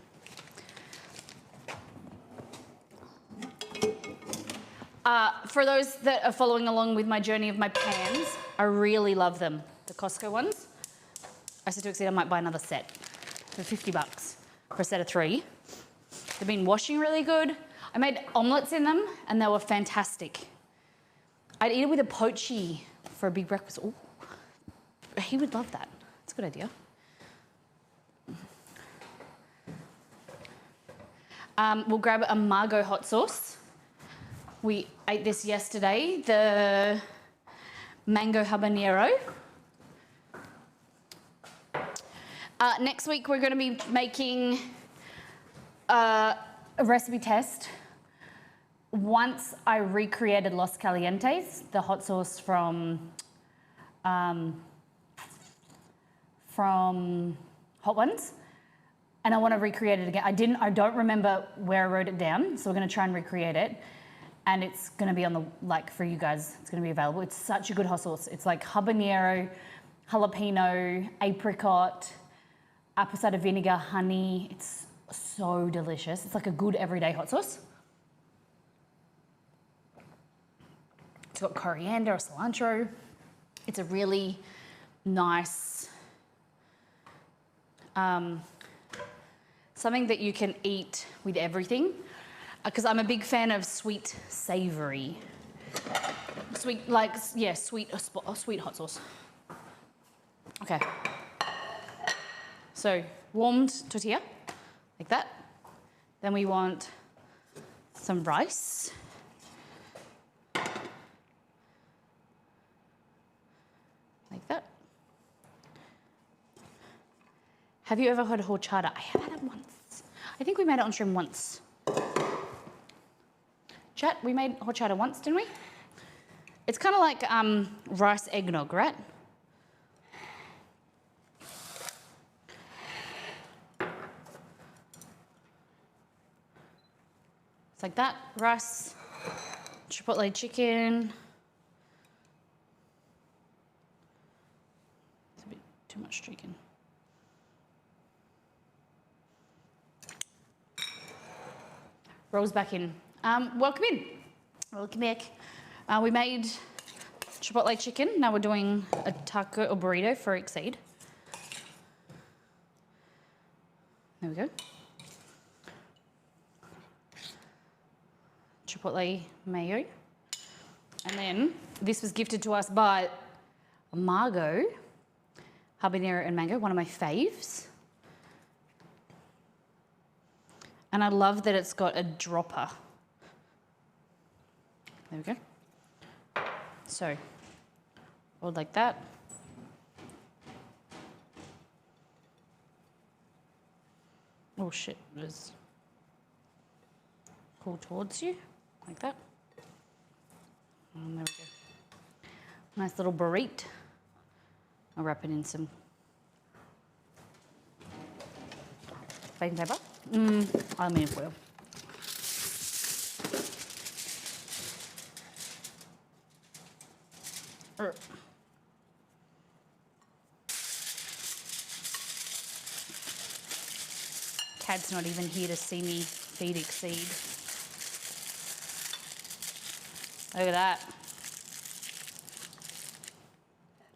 For those that are following along with my journey of my pans, I really love them. The Costco ones. I said to Exceed I might buy another set for $50 for a set of 3. They've been washing really good. I made omelets in them and they were fantastic. I'd eat it with a poachy for a big breakfast. Ooh, he would love that. That's a good idea. We'll grab a Margot hot sauce. We ate this yesterday, the mango habanero. Next week we're going to be making a recipe test. Once I recreated Los Calientes, the hot sauce from Hot Ones, and I want to recreate it again. I don't remember where I wrote it down, so we're going to try and recreate it. And it's going to be on the, like for you guys, it's going to be available. It's such a good hot sauce. It's like habanero, jalapeno, apricot, apple cider vinegar, honey. It's so delicious. It's like a good everyday hot sauce. It's got coriander or cilantro. It's a really nice, something that you can eat with everything. Because I'm a big fan of sweet, savoury. Sweet, like, yeah, sweet hot sauce. Okay. So, warmed tortilla, like that. Then we want some rice. Like that. Have you ever heard of horchata? I have had it once. I think we made it on stream once. Chat, we made horchata once, didn't we? It's kind of like rice eggnog, right? It's like that. Rice, chipotle chicken. It's a bit too much chicken. Rolls back in. Welcome in. Welcome back. We made chipotle chicken. Now we're doing a taco or burrito for Exceed. There we go. Chipotle mayo. And then this was gifted to us by Margot, habanero and mango, one of my faves. And I love that it's got a dropper. There we go. So, rolled like that. Oh shit, there's pull towards you, like that. And there we go. Nice little burrito. I'll wrap it in some baking paper. Aluminium foil. Cad's not even here to see me feed Exceed. Look at that.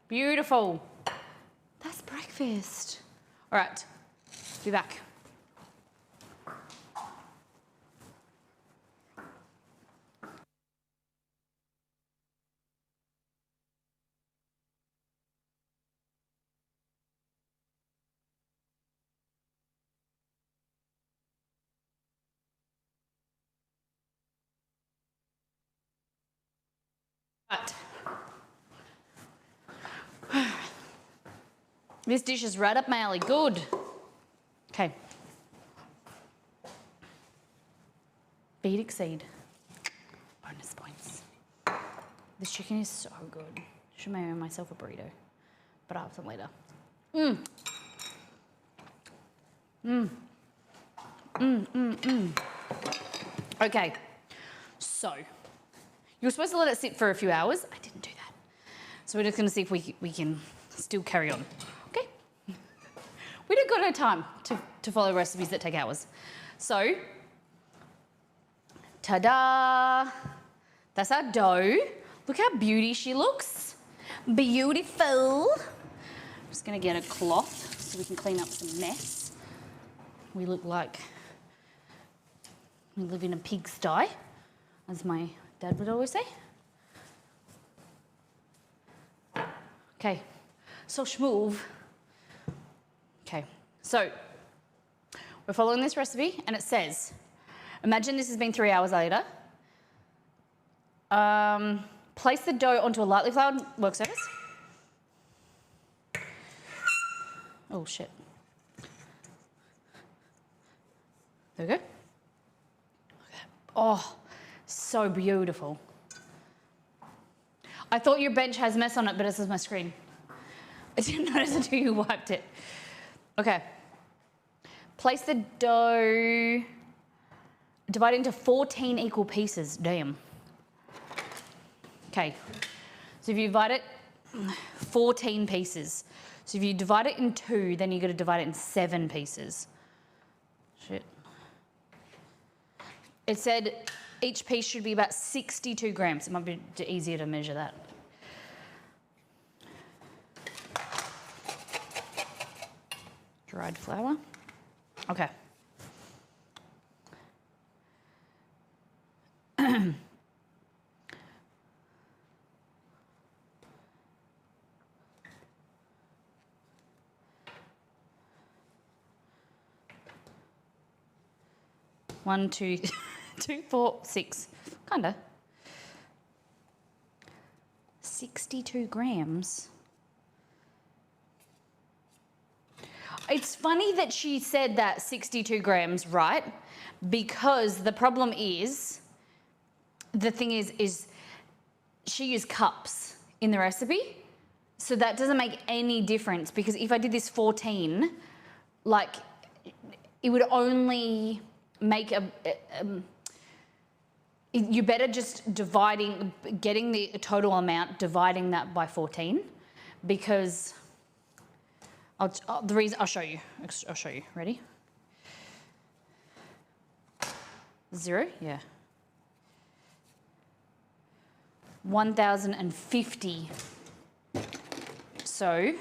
Beautiful. That's breakfast. All right, be back. Right. This dish is right up my alley. Good. Okay. Beat exceed. Bonus points. This chicken is so good. Should make myself a burrito, but I'll have some later. Okay. So, you were supposed to let it sit for a few hours. I didn't do that. So we're just going to see if we can still carry on. Okay? We don't got no time to follow recipes that take hours. So, ta-da! That's our dough. Look how beauty she looks. Beautiful. I'm just going to get a cloth so we can clean up some mess. We look like we live in a pigsty, as my dad would always say. Okay, so schmoove. Okay, so we're following this recipe and it says, imagine this has been 3 hours later. Place the dough onto a lightly floured work surface. Oh shit. There we go. Oh, so beautiful. I thought your bench has mess on it, but this is my screen. I didn't notice until you wiped it. Okay. Place the dough, divide it into 14 equal pieces. Damn. Okay. So if you divide it, 14 pieces. So if you divide it in 2, then you've got to divide it in 7 pieces. Shit. It said each piece should be about 62 grams. It might be easier to measure that. Dried flour. Okay. One, two, 2, 4, 6, kinda. 62 grams. It's funny that she said that 62 grams, right? Because the problem is, the thing is she used cups in the recipe. So that doesn't make any difference because if I did this 14, like it would only make you're better just getting the total amount, dividing that by 14 because I'll show you. Ready? 0, yeah. 1,050. So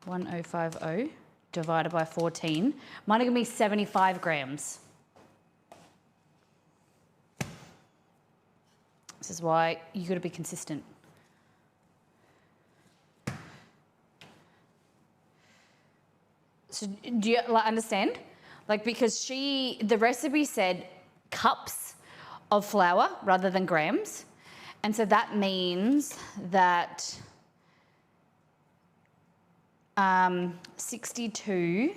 1050 divided by 14. Mine are gonna be 75 grams. This is why you gotta be consistent. So do you understand? Like because the recipe said cups of flour rather than grams. And so that means that 62.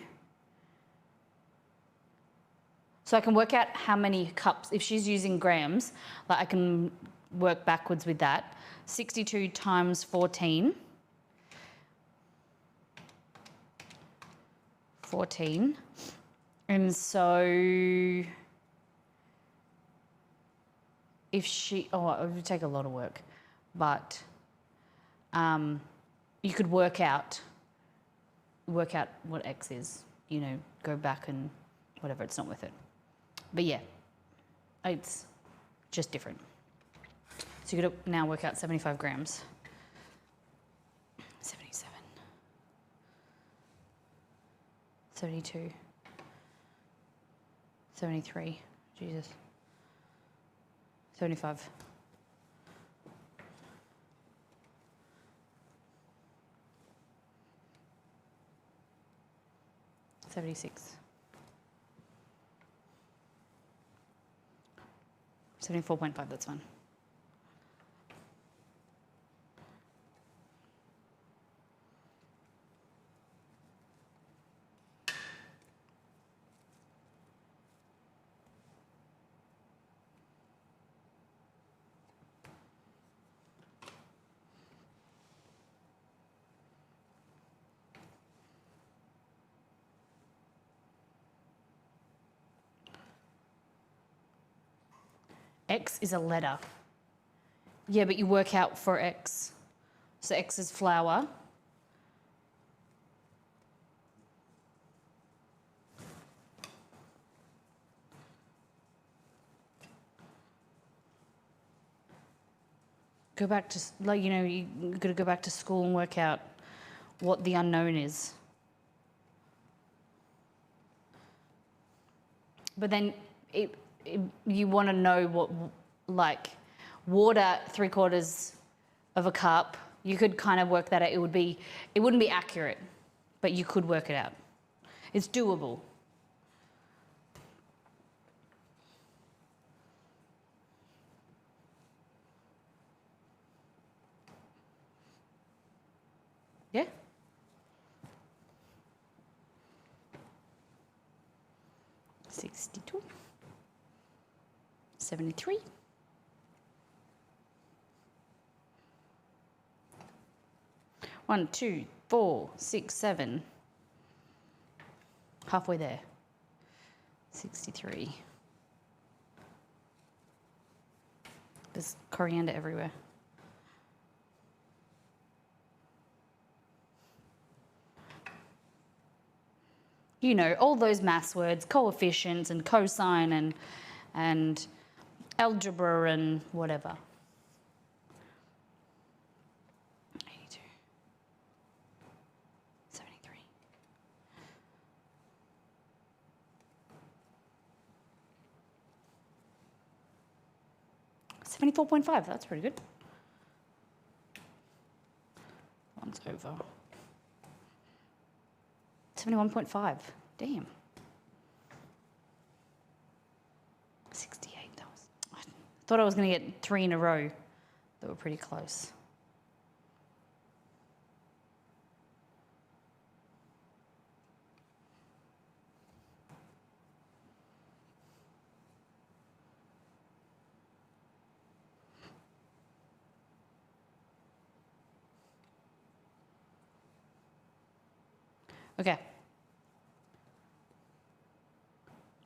So I can work out how many cups, if she's using grams, like I can work backwards with that. 62 times 14. 14. And so if she, it would take a lot of work, but you could work out what X is, go back and whatever, it's not worth it. But yeah, it's just different. So you got to now work out 75 grams. 77. 72. 73. Jesus. 75. 76. 74.5, that's fine. X is a letter. Yeah, but you work out for X. So X is flour. Go back to, like, you know, you got to go back to school and work out what the unknown is. But then you want to know what, like, water 3/4 of a cup, you could kind of work that out. It wouldn't be accurate, but you could work it out. It's doable. Yeah? $62. 73. One, two, 4, 6, 7. Halfway there. 63. There's coriander everywhere. You know, all those maths words, coefficients and cosine and algebra and whatever. 82. 73. 74.5, that's pretty good. One's over. 71.5, damn. 68, I thought I was gonna get 3 in a row that were pretty close. Okay.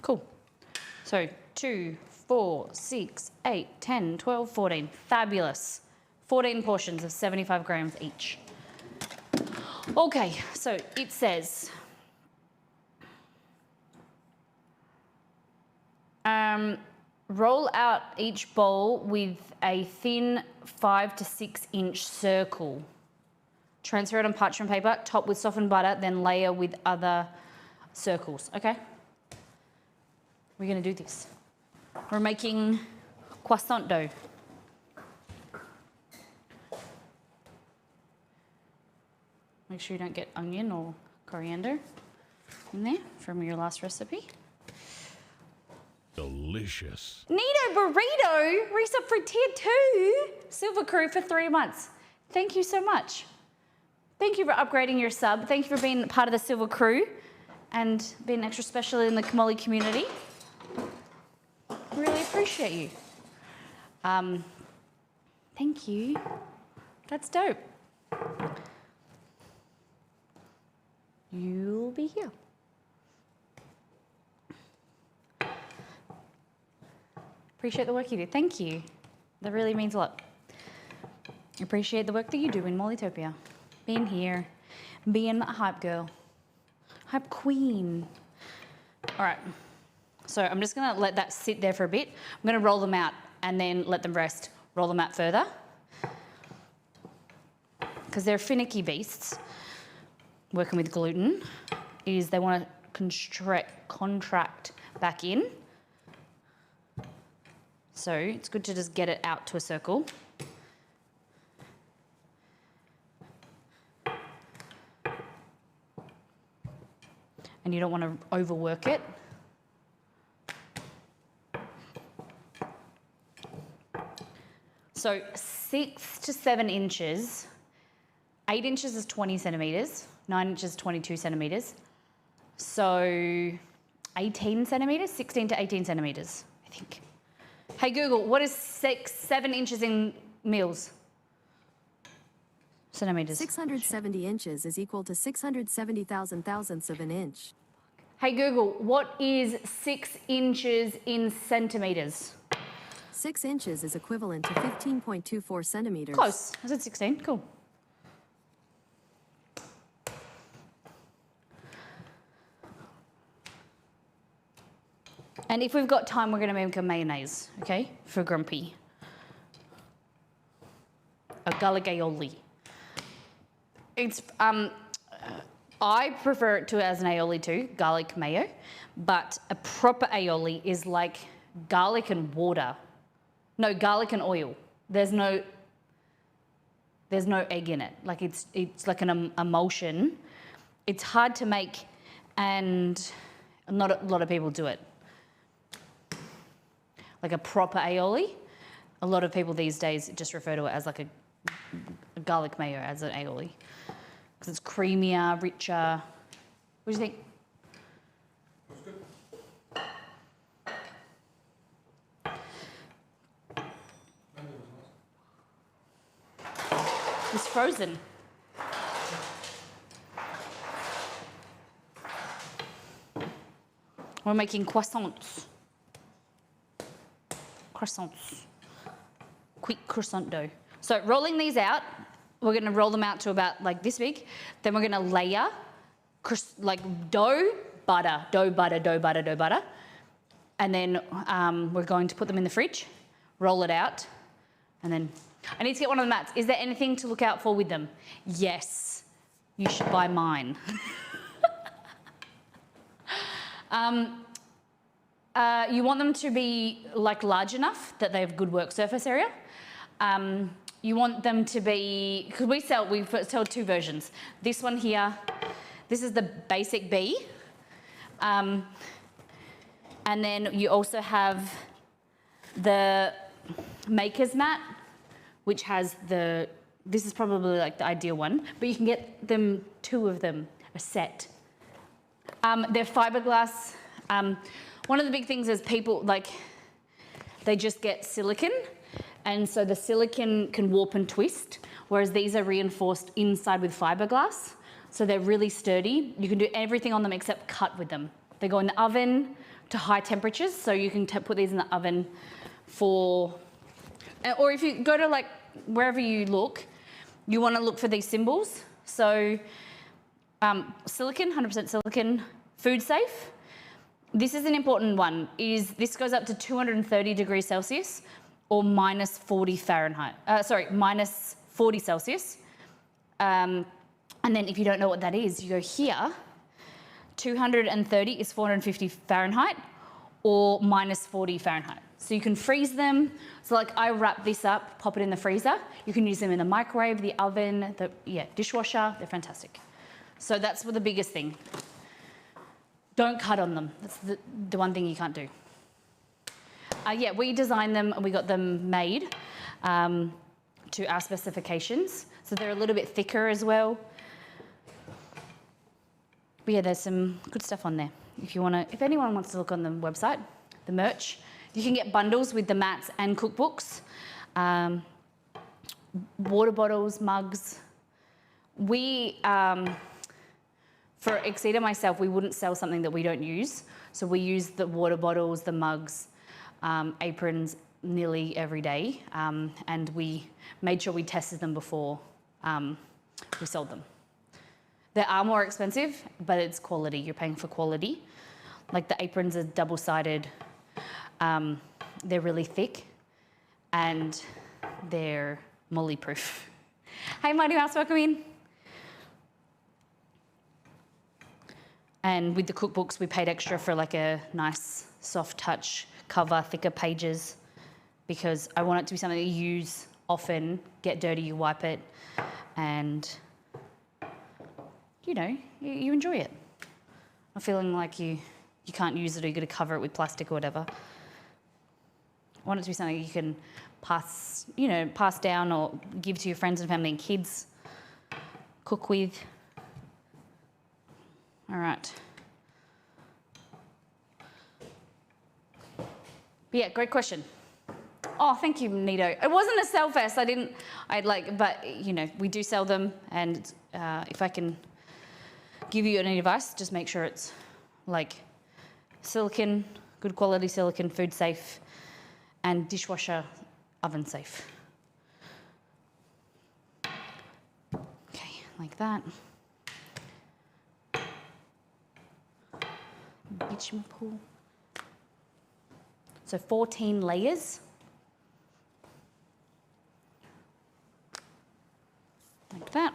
Cool. So 2, 4, 6, 8, 10, 12, 14. Fabulous. 14 portions of 75 grams each. Okay, so it says, roll out each bowl with a thin 5 to 6 inch circle. Transfer it on parchment paper, top with softened butter, then layer with other circles, okay? We're gonna do this. We're making croissant dough. Make sure you don't get onion or coriander in there from your last recipe. Delicious. Nito Burrito, resub for tier 2, Silver Crew for 3 months. Thank you so much. Thank you for upgrading your sub. Thank you for being part of the Silver Crew and being extra special in the Kamali community. Really appreciate you. Thank you. That's dope. You'll be here. Appreciate the work you do. Thank you. That really means a lot. Appreciate the work that you do in Mollytopia. Being here, being a hype girl, hype queen. All right, so I'm just gonna let that sit there for a bit. I'm gonna roll them out and then let them rest. Roll them out further. Because they're finicky beasts, working with gluten, is they want to contract back in. So it's good to just get it out to a circle. And you don't want to overwork it. So 6 to 7 inches, 8 inches is 20 centimetres, 9 inches is 22 centimetres. So 18 centimetres, 16 to 18 centimetres, I think. Hey Google, what is 7 inches in mils? Centimetres. 670 inches is equal to 670,000 thousandths of an inch. Hey Google, what is 6 inches in centimetres? 6 inches is equivalent to 15.24 centimeters. Close. I said 16. Cool. And if we've got time, we're going to make a mayonnaise, okay, for Grumpy. A garlic aioli. It's I prefer it to as an aioli too, garlic mayo, but a proper aioli is like garlic and water. No, garlic and oil. There's no egg in it. Like it's like an emulsion. It's hard to make, and not a lot of people do it. Like a proper aioli, a lot of people these days just refer to it as like a garlic mayo as an aioli. Because it's creamier, richer. What do you think? That's good. It's frozen. We're making croissants. Croissants. Quick croissant dough. So rolling these out, we're going to roll them out to about like this big. Then we're going to layer like dough, butter. And then we're going to put them in the fridge, roll it out, and then I need to get one of the mats. Is there anything to look out for with them? Yes, you should buy mine. You want them to be like large enough that they have good work surface area. You want them to be, because we sell two versions. This one here, this is the basic B. And then you also have the maker's mat, which has this is probably like the ideal one, but you can get them, 2 of them, a set. They're fiberglass. One of the big things is people, they just get silicone, and so the silicone can warp and twist, whereas these are reinforced inside with fiberglass, so they're really sturdy. You can do everything on them except cut with them. They go in the oven to high temperatures, so you can put these in the oven for, or if you go to wherever you look, you want to look for these symbols. So silicone, 100% silicone, food safe. This is an important one, this goes up to 230 degrees Celsius or minus 40 Fahrenheit. Minus 40 Celsius. And then if you don't know what that is, you go here, 230 is 450 Fahrenheit or minus 40 Fahrenheit. So you can freeze them. So I wrap this up, pop it in the freezer. You can use them in the microwave, the oven, dishwasher, they're fantastic. So that's the biggest thing. Don't cut on them. That's the one thing you can't do. We designed them and we got them made to our specifications. So they're a little bit thicker as well. But yeah, there's some good stuff on there. If anyone wants to look on the website, the merch, you can get bundles with the mats and cookbooks, water bottles, mugs. For Exceed and myself, we wouldn't sell something that we don't use. So we use the water bottles, the mugs, aprons nearly every day. And we made sure we tested them before we sold them. They are more expensive, but it's quality. You're paying for quality. Like the aprons are double-sided. They're really thick. and they're molly proof. Hey, Mighty Mouse, welcome in. And with the cookbooks, we paid extra for like a nice soft touch cover, thicker pages, because I want it to be something that you use often, get dirty, you wipe it, and you know, you enjoy it. Not feeling like you can't use it or you've got to cover it with plastic or whatever. I want it to be something you can pass down or give to your friends and family and kids, cook with. All right. But yeah, great question. Oh, thank you, Nito. It wasn't a sell fest. But you know, we do sell them, and if I can give you any advice, just make sure it's like silicone, good quality silicone, food safe, and dishwasher oven safe. Okay, like that. Bitumen pool. So 14 layers. Like that.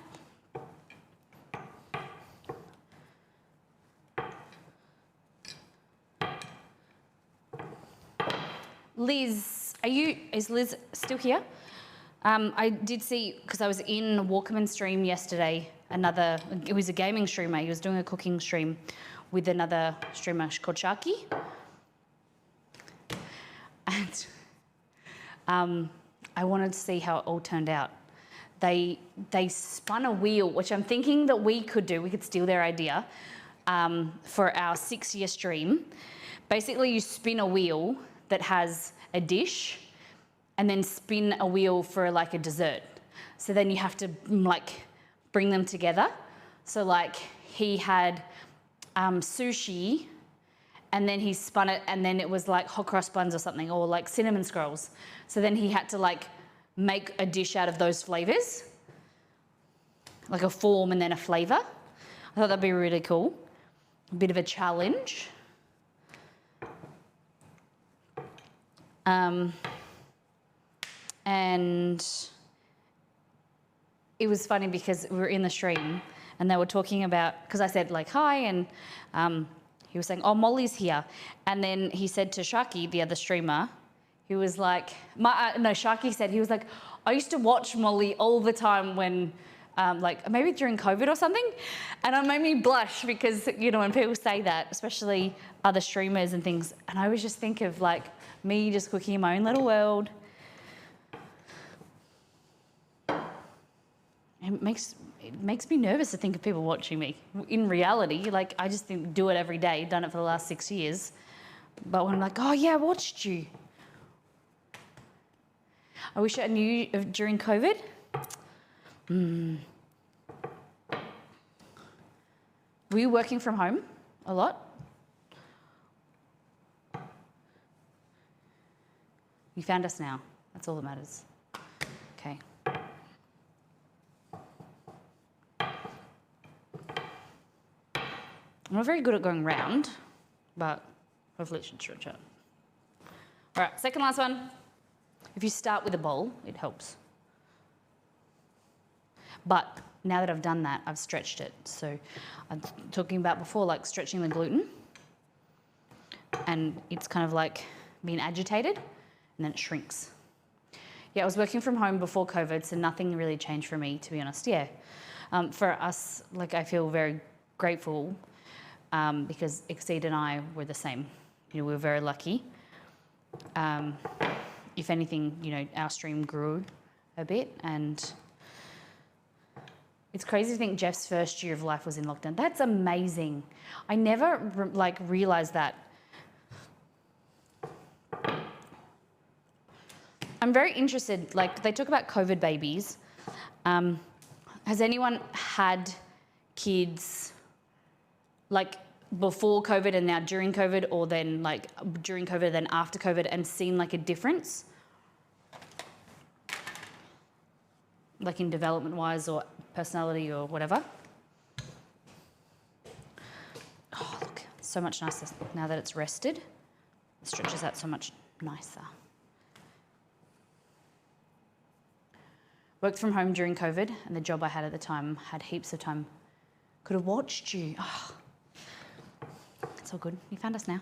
Liz, is Liz still here? I did see, because I was in Walkerman's stream yesterday, it was a gaming streamer. He was doing a cooking stream with another streamer called Sharky. And I wanted to see how it all turned out. They spun a wheel, which I'm thinking that we could do. We could steal their idea for our 6-year stream. Basically, you spin a wheel that has a dish and then spin a wheel for like a dessert. So then you have to like bring them together. So like he had sushi, and then he spun it, and then it was like hot cross buns or something, or like cinnamon scrolls. So then he had to like make a dish out of those flavors, like a form and then a flavor. I thought that'd be really cool. A bit of a challenge. And it was funny because we were in the stream and they were talking about, because I said like, hi, and he was saying, oh, Molly's here. And then he said to Sharky, the other streamer, he was like, Sharky said, he was like, I used to watch Molly all the time when, like maybe during COVID or something. And it made me blush because, you know, when people say that, especially other streamers and things, and I always just think of like me just cooking in my own little world. It makes me nervous to think of people watching me. In reality, like I just do it every day, done it for the last 6 years. But when I'm like, oh yeah, I watched you. I wish I knew during COVID. Were you working from home a lot? You found us now. That's all that matters. Okay. I'm not very good at going round, but hopefully it should stretch out. All right, second last one. If you start with a bowl, it helps. But now that I've done that, I've stretched it. So I'm talking about before, like stretching the gluten. And it's kind of like being agitated, and then it shrinks. Yeah, I was working from home before COVID, so nothing really changed for me, to be honest. Yeah. For us, like I feel very grateful because Exceed and I were the same. You know, we were very lucky. If anything, you know, our stream grew a bit, and it's crazy to think Jeff's first year of life was in lockdown. That's amazing. I never realized that. I'm very interested, like they talk about COVID babies. Has anyone had kids like before COVID and now during COVID, or then like during COVID then after COVID, and seen like a difference? Like in development wise or personality or whatever? Oh look, so much nicer now that it's rested. It stretches out so much nicer. Worked from home during COVID, and the job I had at the time had heaps of time. Could have watched you. Oh, it's all good. You found us now.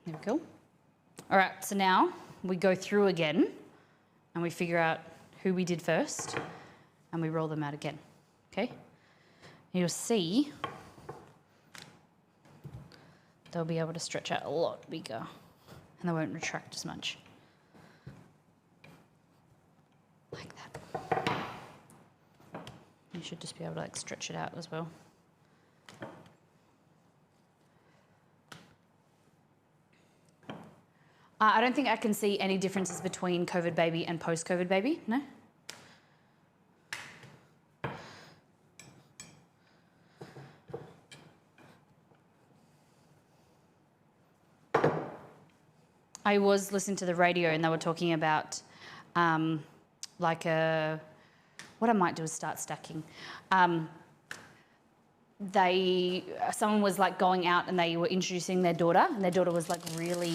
There we go. All right, so now we go through again and we figure out who we did first and we roll them out again, okay? You'll see they'll be able to stretch out a lot bigger and they won't retract as much. Like that. You should just be able to like stretch it out as well. I don't think I can see any differences between COVID baby and post-COVID baby, no? I was listening to the radio and they were talking about what I might do is start stacking. Someone was like going out and they were introducing their daughter, and their daughter was like really,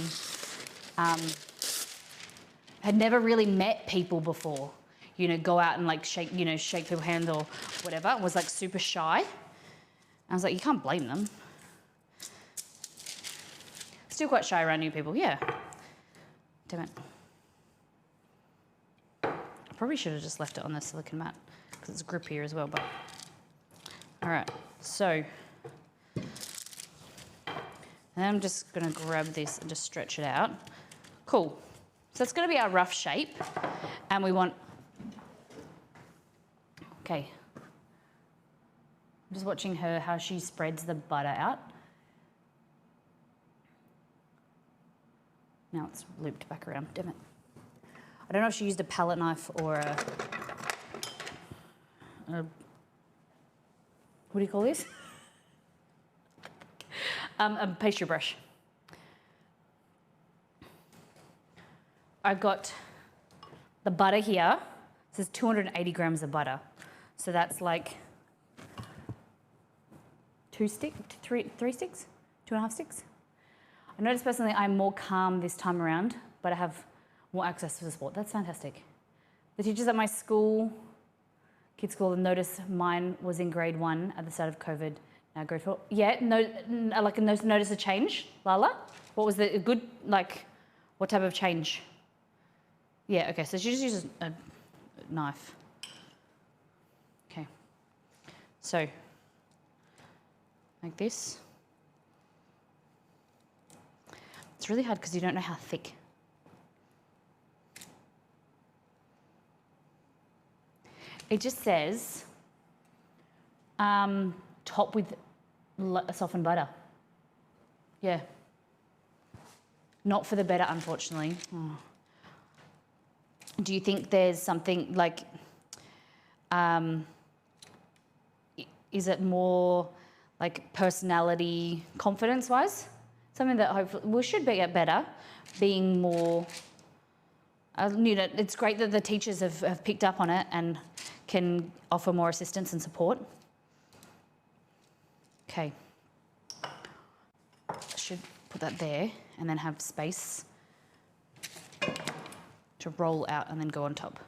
had never really met people before, you know, go out and like shake people's hands or whatever, was like super shy. I was like, you can't blame them. Still quite shy around new people, yeah. Damn it. I probably should have just left it on the silicone mat because it's grippier as well, but. All right, so. And I'm just gonna grab this and just stretch it out. Cool. So it's gonna be our rough shape and we want, okay. I'm just watching her, how she spreads the butter out. Now it's looped back around, damn it. I don't know if she used a palette knife or a what do you call this? A pastry brush. I've got the butter here. This is 280 grams of butter. So that's like 3 sticks, 2.5 sticks. I noticed personally I'm more calm this time around, but I have more access to the sport. That's fantastic. The teachers at my school, kids' school, noticed mine was in grade 1 at the start of COVID. Now grade 4. Yeah, notice a change, Lala? What was the good, like, what type of change? Yeah, okay, so she just uses a knife. Okay. So, like this. It's really hard because you don't know how thick. It just says top with softened butter. Yeah. Not for the better, unfortunately. Oh. Do you think there's something like, is it more like personality, confidence-wise? Something that hopefully we should get better, being more, it's great that the teachers have picked up on it and can offer more assistance and support. Okay. I should put that there and then have space to roll out and then go on top.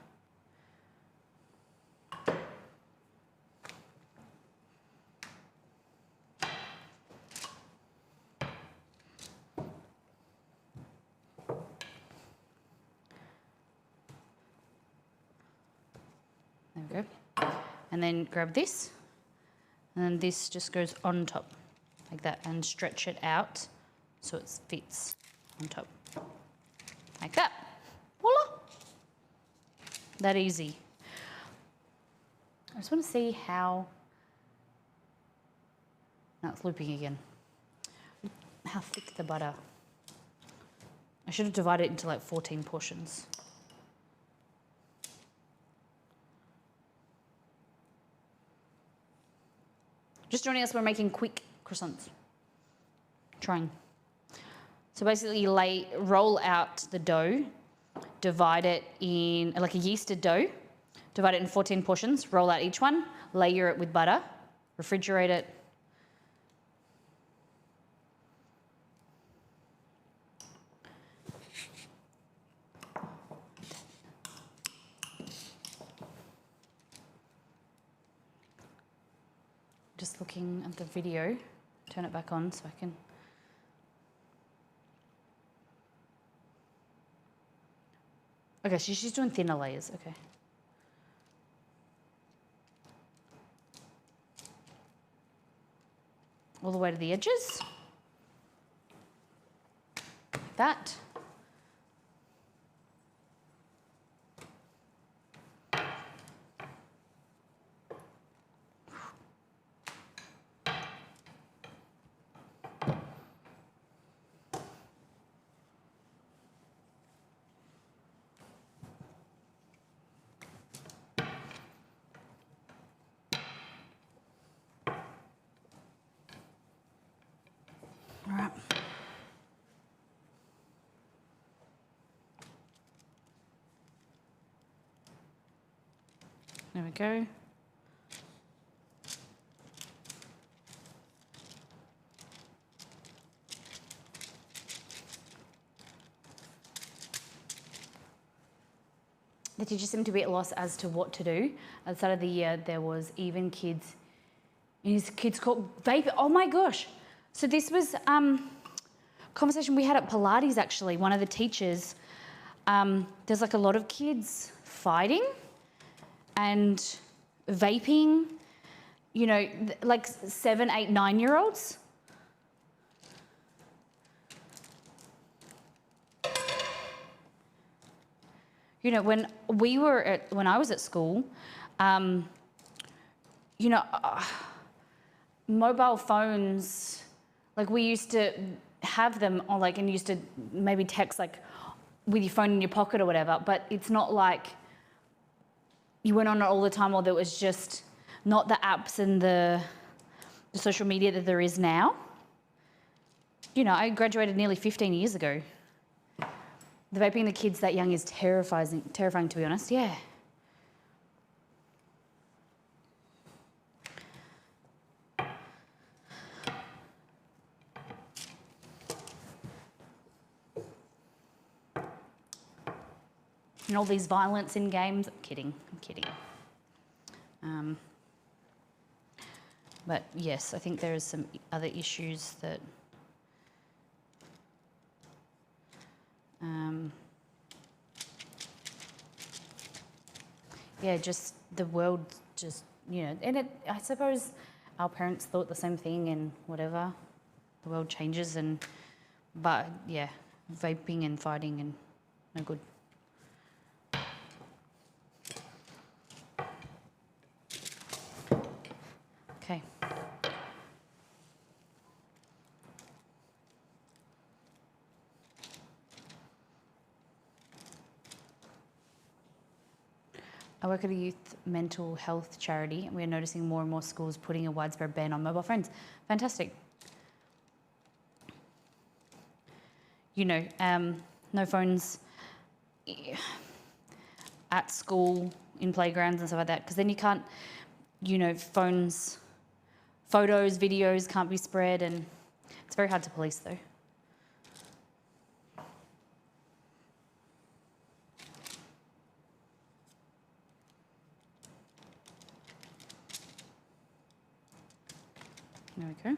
There we go. And then grab this, and then this just goes on top, like that, and stretch it out so it fits on top, like that. Voila! That easy. I just want to see how, now it's looping again, how thick the butter. I should have divided it into like 14 portions. Just joining us, we're making quick croissants. Trying. So basically you roll out the dough, divide it in, like a yeasted dough, divide it in 14 portions, roll out each one, layer it with butter, refrigerate it looking at the video. Turn it back on so I can. Okay, so she's doing thinner layers. Okay. All the way to the edges. Like that. All right. There we go. The teachers seemed to be at a loss as to what to do. At the start of the year, there was even kids called vape. Oh my gosh. So this was conversation we had at Pilates actually. One of the teachers, there's like a lot of kids fighting and vaping, you know, like 7, 8, 9-year-olds. You know, when I was at school, you know, mobile phones, like we used to have them on, like, and used to maybe text like with your phone in your pocket or whatever, but it's not like you went on it all the time, or there was just not the apps and the social media that there is now. You know, I graduated nearly 15 years ago. The vaping the kids that young is terrifying to be honest, yeah. And all these violence in games, I'm kidding. But yes, I think there is some other issues that yeah, just the world just, you know, and I suppose our parents thought the same thing and whatever, the world changes but yeah, vaping and fighting and no good. Okay. I work at a youth mental health charity, and we're noticing more and more schools putting a widespread ban on mobile phones. Fantastic. You know, no phones at school, in playgrounds and stuff like that, because then you can't, you know, photos, videos can't be spread, and it's very hard to police though. There we go.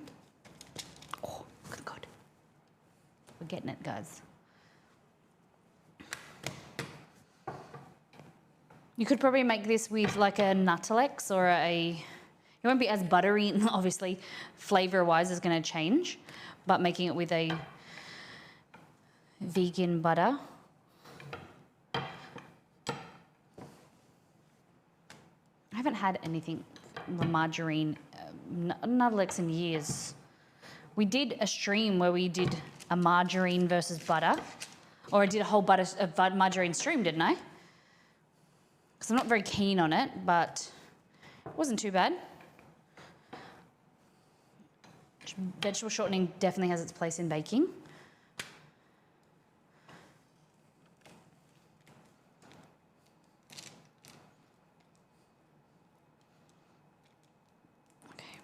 Oh, good God. We're getting it, guys. You could probably make this with like a Nuttalex or it won't be as buttery, obviously, flavor-wise is going to change, but making it with a vegan butter. I haven't had anything with margarine, Nuttalex in years. We did a stream where we did a margarine versus butter, or I did a whole margarine stream, didn't I? Because I'm not very keen on it, but it wasn't too bad. Vegetable shortening definitely has its place in baking. Okay.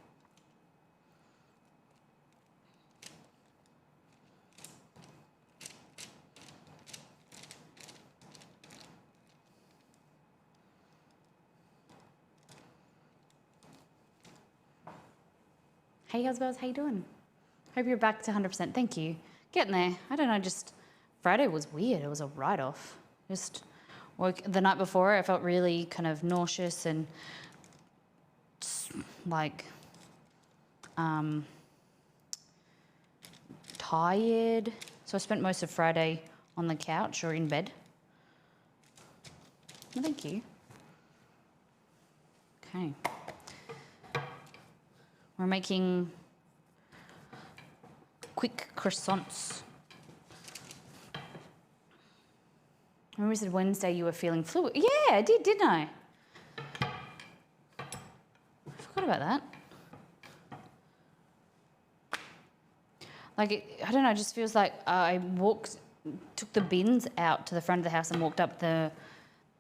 Hey, husbands, how you doing? Hope you're back to 100%. Thank you. Getting there. I don't know, just Friday was weird. It was a write-off. Just woke the night before, I felt really kind of nauseous and like tired. So I spent most of Friday on the couch or in bed. Well, thank you. Okay. We're making quick croissants. Remember we said Wednesday you were feeling fluid? Yeah, I did, didn't I? I forgot about that. Like, I don't know, it just feels like I took the bins out to the front of the house and walked up the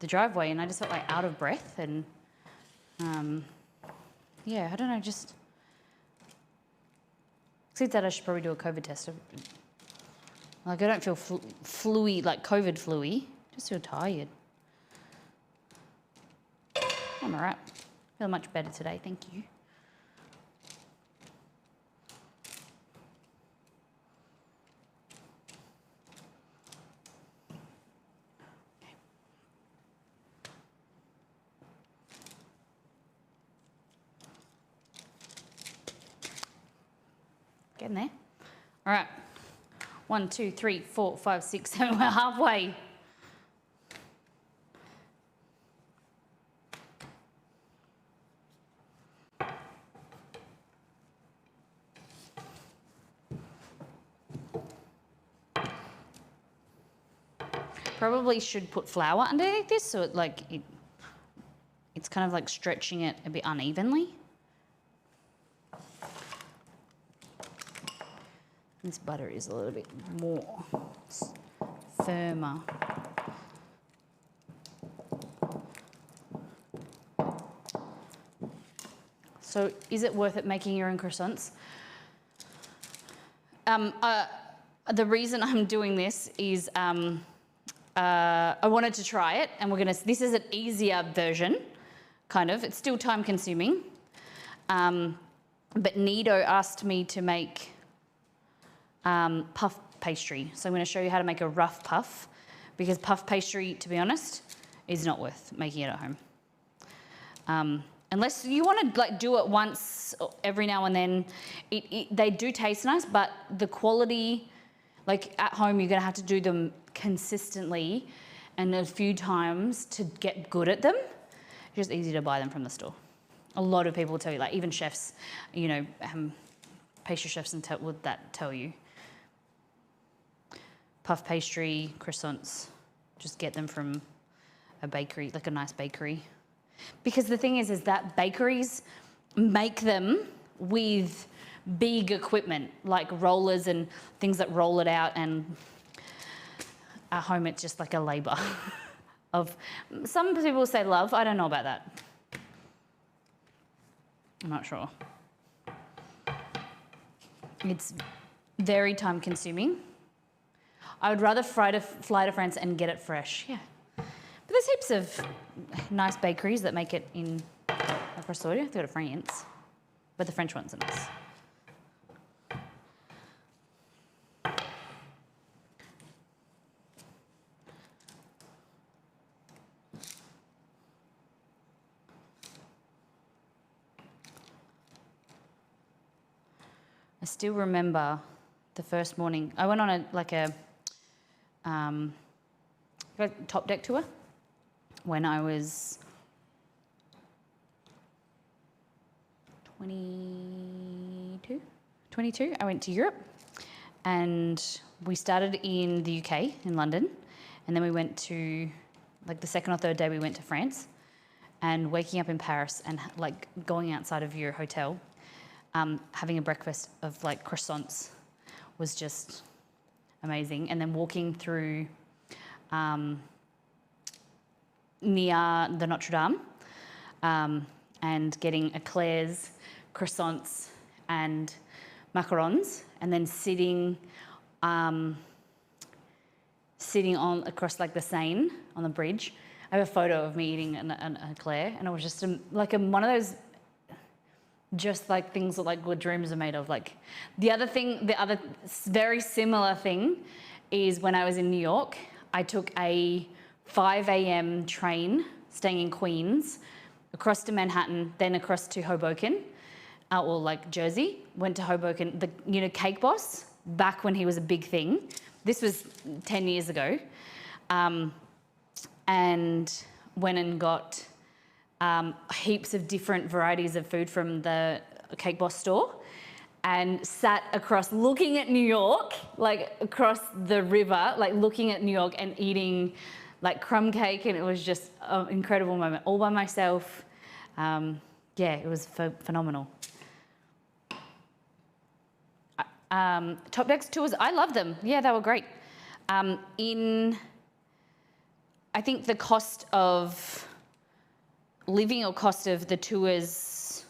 driveway, and I just felt like out of breath, and yeah, I don't know, just... Except that I should probably do a COVID test. Like, I don't feel flu-y, like COVID flu-y. Just feel tired. I'm all right. Feel much better today, thank you. Getting there. All right. 1, 2, 3, 4, 5, 6, 7. We're halfway. Probably should put flour underneath this so it's kind of like stretching it a bit unevenly. This butter is a little bit more firmer. So is it worth it making your own croissants? The reason I'm doing this is I wanted to try it, and this is an easier version, kind of. It's still time consuming. But Nido asked me to make puff pastry. So I'm going to show you how to make a rough puff, because puff pastry, to be honest, is not worth making it at home. Unless you want to like do it once every now and then. They do taste nice, but the quality, like at home, you're going to have to do them consistently and a few times to get good at them. It's just easy to buy them from the store. A lot of people will tell you, like even chefs, you know, pastry chefs would tell you. Puff pastry, croissants, just get them from a bakery, like a nice bakery. Because the thing is that bakeries make them with big equipment, like rollers and things that roll it out, and at home it's just like a labour of, some people say love, I don't know about that. I'm not sure. It's very time consuming. I would rather fly to France and get it fresh, yeah. But there's heaps of nice bakeries that make it in across the way. I have to go to France, but the French ones are nice. I still remember the first morning. I went on a top deck tour when I was 22. I went to Europe, and we started in the UK, in London, and then we went to, like the second or third day we went to France, and waking up in Paris and like going outside of your hotel, having a breakfast of like croissants was just amazing. And then walking through near the Notre Dame and getting eclairs, croissants and macarons, and then sitting on across like the Seine on the bridge. I have a photo of me eating an eclair, and it was just one of those just like things that like what dreams are made of. Like the other very similar thing is when I was in New York, I took a 5 a.m. train staying in Queens across to Manhattan, then across to Hoboken, or like Jersey, went to Hoboken, Cake Boss, back when he was a big thing. This was 10 years ago. And went and got heaps of different varieties of food from the Cake Boss store and sat across looking at New York, like across the river, like looking at New York and eating like crumb cake, and it was just an incredible moment all by myself. It was phenomenal. Top Decks tours, I love them. Yeah, they were great. I think the cost of living or cost of the tours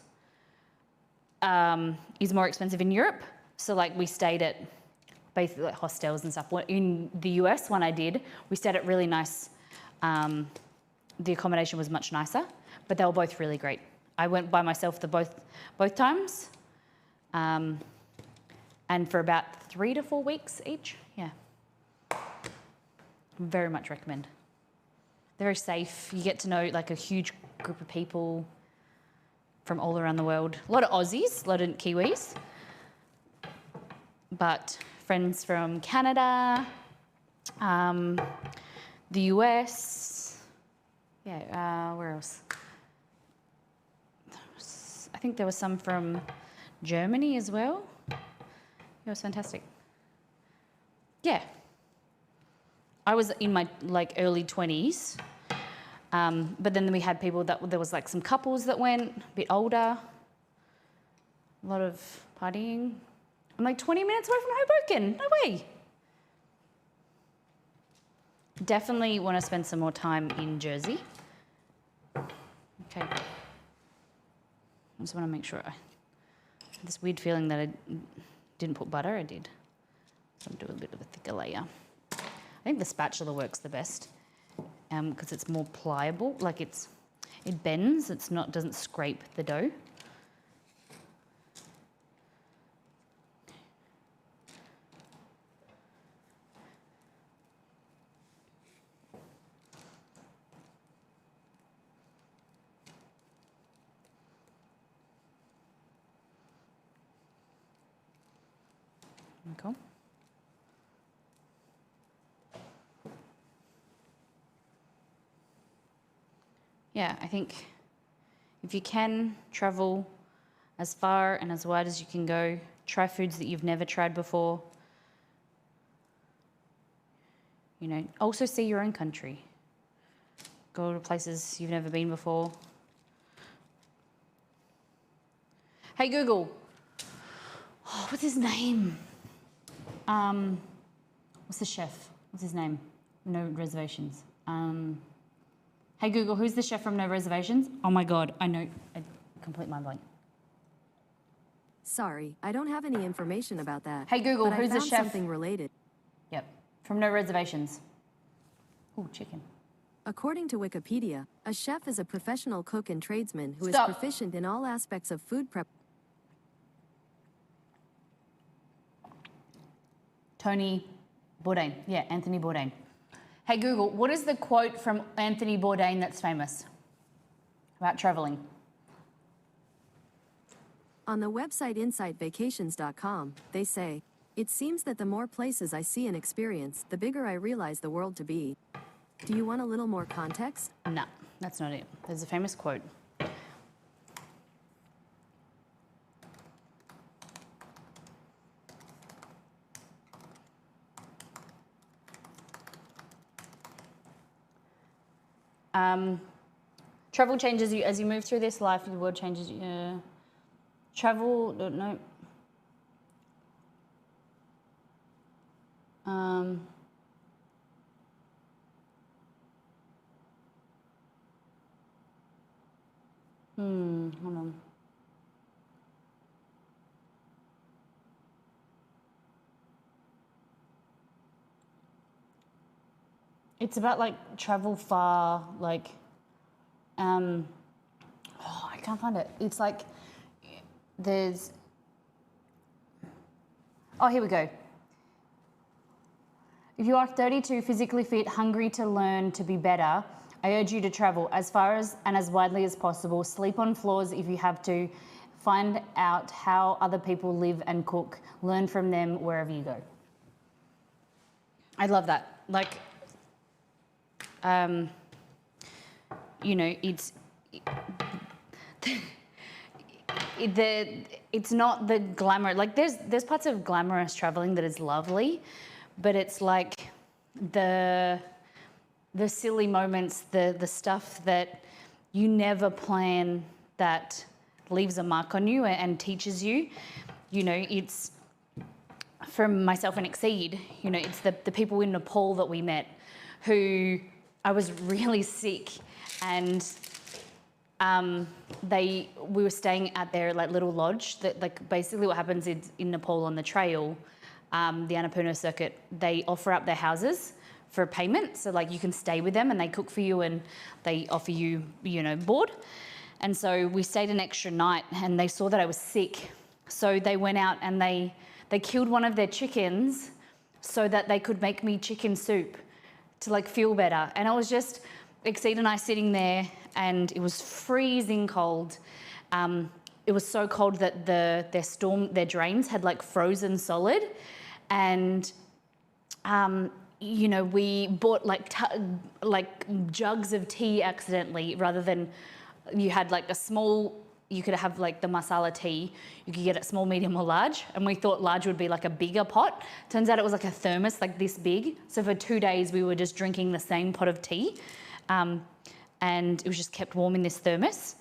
is more expensive in Europe. So like we stayed at basically like hostels and stuff. In the US, when I did, we stayed at really nice, the accommodation was much nicer, but they were both really great. I went by myself both times, and for about 3 to 4 weeks each. Yeah, very much recommend. They're very safe. You get to know like a huge group of people from all around the world. A lot of Aussies, a lot of Kiwis, but friends from Canada, the US. Yeah, where else? I think there was some from Germany as well. It was fantastic. Yeah. I was in my like early 20s, but then we had people there was like some couples that went a bit older, a lot of partying. I'm like 20 minutes away from Hoboken, no way. Definitely want to spend some more time in Jersey. Okay. I just want to make sure. I had this weird feeling that I didn't put butter. I did. So I'm doing a bit of a thicker layer. I think the spatula works the best because it's more pliable. Like it bends. Doesn't scrape the dough. Cool. Yeah, I think if you can travel as far and as wide as you can go, try foods that you've never tried before. You know, also see your own country. Go to places you've never been before. Hey Google, what's his name? What's the chef? What's his name? No Reservations. Hey Google, who's the chef from No Reservations? Oh my God, I know, complete mind blank. Sorry, I don't have any information about that. Hey Google, but who's I the found chef? something related. Yep, from No Reservations. Ooh, chicken. According to Wikipedia, a chef is a professional cook and tradesman who Stop. is proficient in all aspects of food prep. Tony Bourdain. Yeah, Anthony Bourdain. Hey Google, what is the quote from Anthony Bourdain that's famous about traveling? On the website insightvacations.com, they say, "It seems that the more places I see and experience, the bigger I realize the world to be." Do you want a little more context? No, that's not it. There's a famous quote. Travel changes you as you move through this life. The world changes you. Travel, no. Hold on. It's about like travel far, like, I can't find it. It's like there's, oh, here we go. If you are 32, physically fit, hungry to learn to be better, I urge you to travel as far as and as widely as possible. Sleep on floors if you have to. Find out how other people live and cook. Learn from them wherever you go. I love that. Like, you know, it's not the glamour. Like, there's parts of glamorous traveling that is lovely, but it's like the silly moments, the stuff that you never plan that leaves a mark on you and teaches you. You know, it's from myself and Exceed, you know, it's the people in Nepal that we met who I was really sick, and we were staying at their like little lodge that, like, basically what happens is in Nepal on the trail, the Annapurna circuit, they offer up their houses for payment. So like you can stay with them and they cook for you and they offer you, you know, board. And so we stayed an extra night and they saw that I was sick. So they went out and they killed one of their chickens so that they could make me chicken soup to like feel better. And I was just, Exceed and I sitting there, and it was freezing cold. It was so cold that their drains had like frozen solid. And you know, we bought like jugs of tea accidentally, rather than you had like a small, you could have like the masala tea, you could get it small, medium or large. And we thought large would be like a bigger pot. Turns out it was like a thermos like this big. So for 2 days we were just drinking the same pot of tea. And it was just kept warm in this thermos.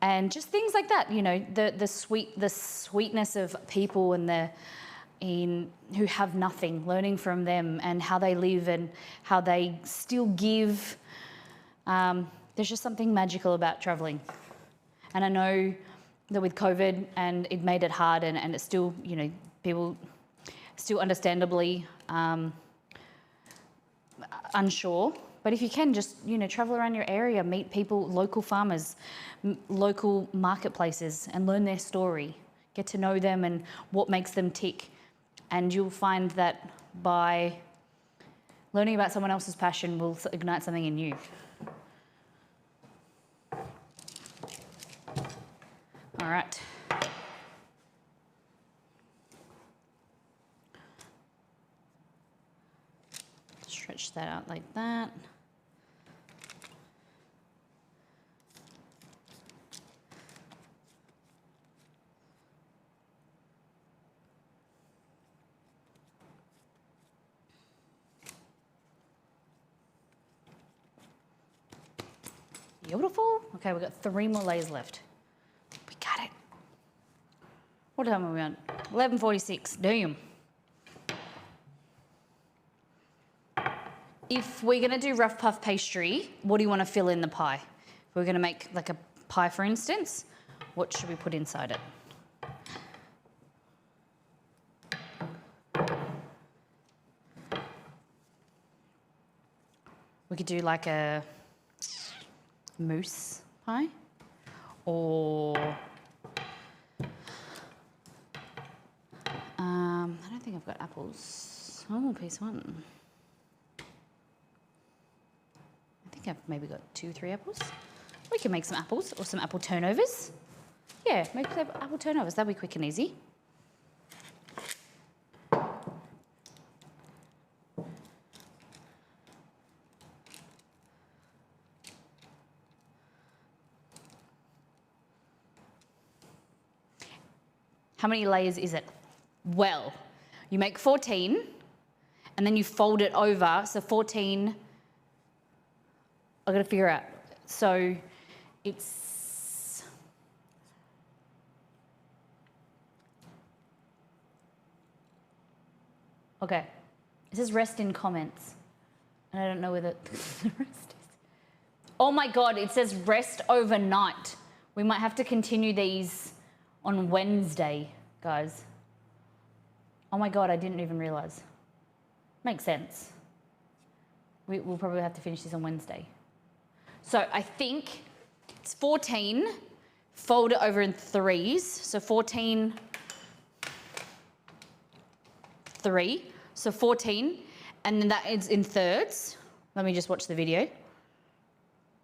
And just things like that, you know, the sweetness of people and who have nothing, learning from them and how they live and how they still give. There's just something magical about traveling. And I know that with COVID and it made it hard, and it's still, you know, people still understandably unsure. But if you can, just, you know, travel around your area, meet people, local farmers, local marketplaces, and learn their story. Get to know them and what makes them tick. And you'll find that by learning about someone else's passion will ignite something in you. All right. Stretch that out like that. Beautiful. Okay, we've got 3 more layers left. We got it. What time are we on? 11:46. Damn. If we're going to do rough puff pastry, what do you want to fill in the pie? If we're going to make like a pie, for instance, what should we put inside it? We could do like a mousse pie, or I don't think I've got apples. Oh, piece 1. I think I've maybe got 2, 3 apples. We can make some apples or some apple turnovers. Yeah, make some apple turnovers. That'll be quick and easy. How many layers is it? Well, you make 14 and then you fold it over. So 14, I've got to figure out. So it's, okay. It says rest in comments. And I don't know whether the rest is. Oh my God, it says rest overnight. We might have to continue these on Wednesday, guys. Oh my God, I didn't even realize. Makes sense. We'll probably have to finish this on Wednesday. So I think it's 14, fold it over in threes. So 14, 3, so 14, and then that is in thirds. Let me just watch the video.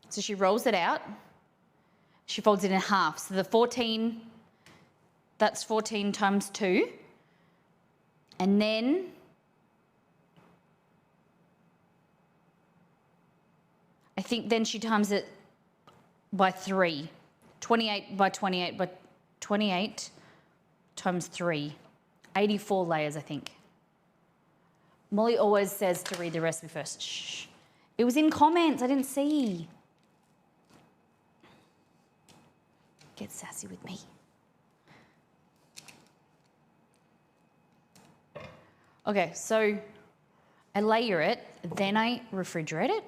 So she rolls it out. She folds it in half. So the 14, that's 14 times 2. And then I think then she times it by 3. 28 by 28 by 28 times 3. 84 layers, I think. Molly always says to read the recipe first. Shh. It was in comments. I didn't see. Get sassy with me. Okay, so I layer it, then I refrigerate it.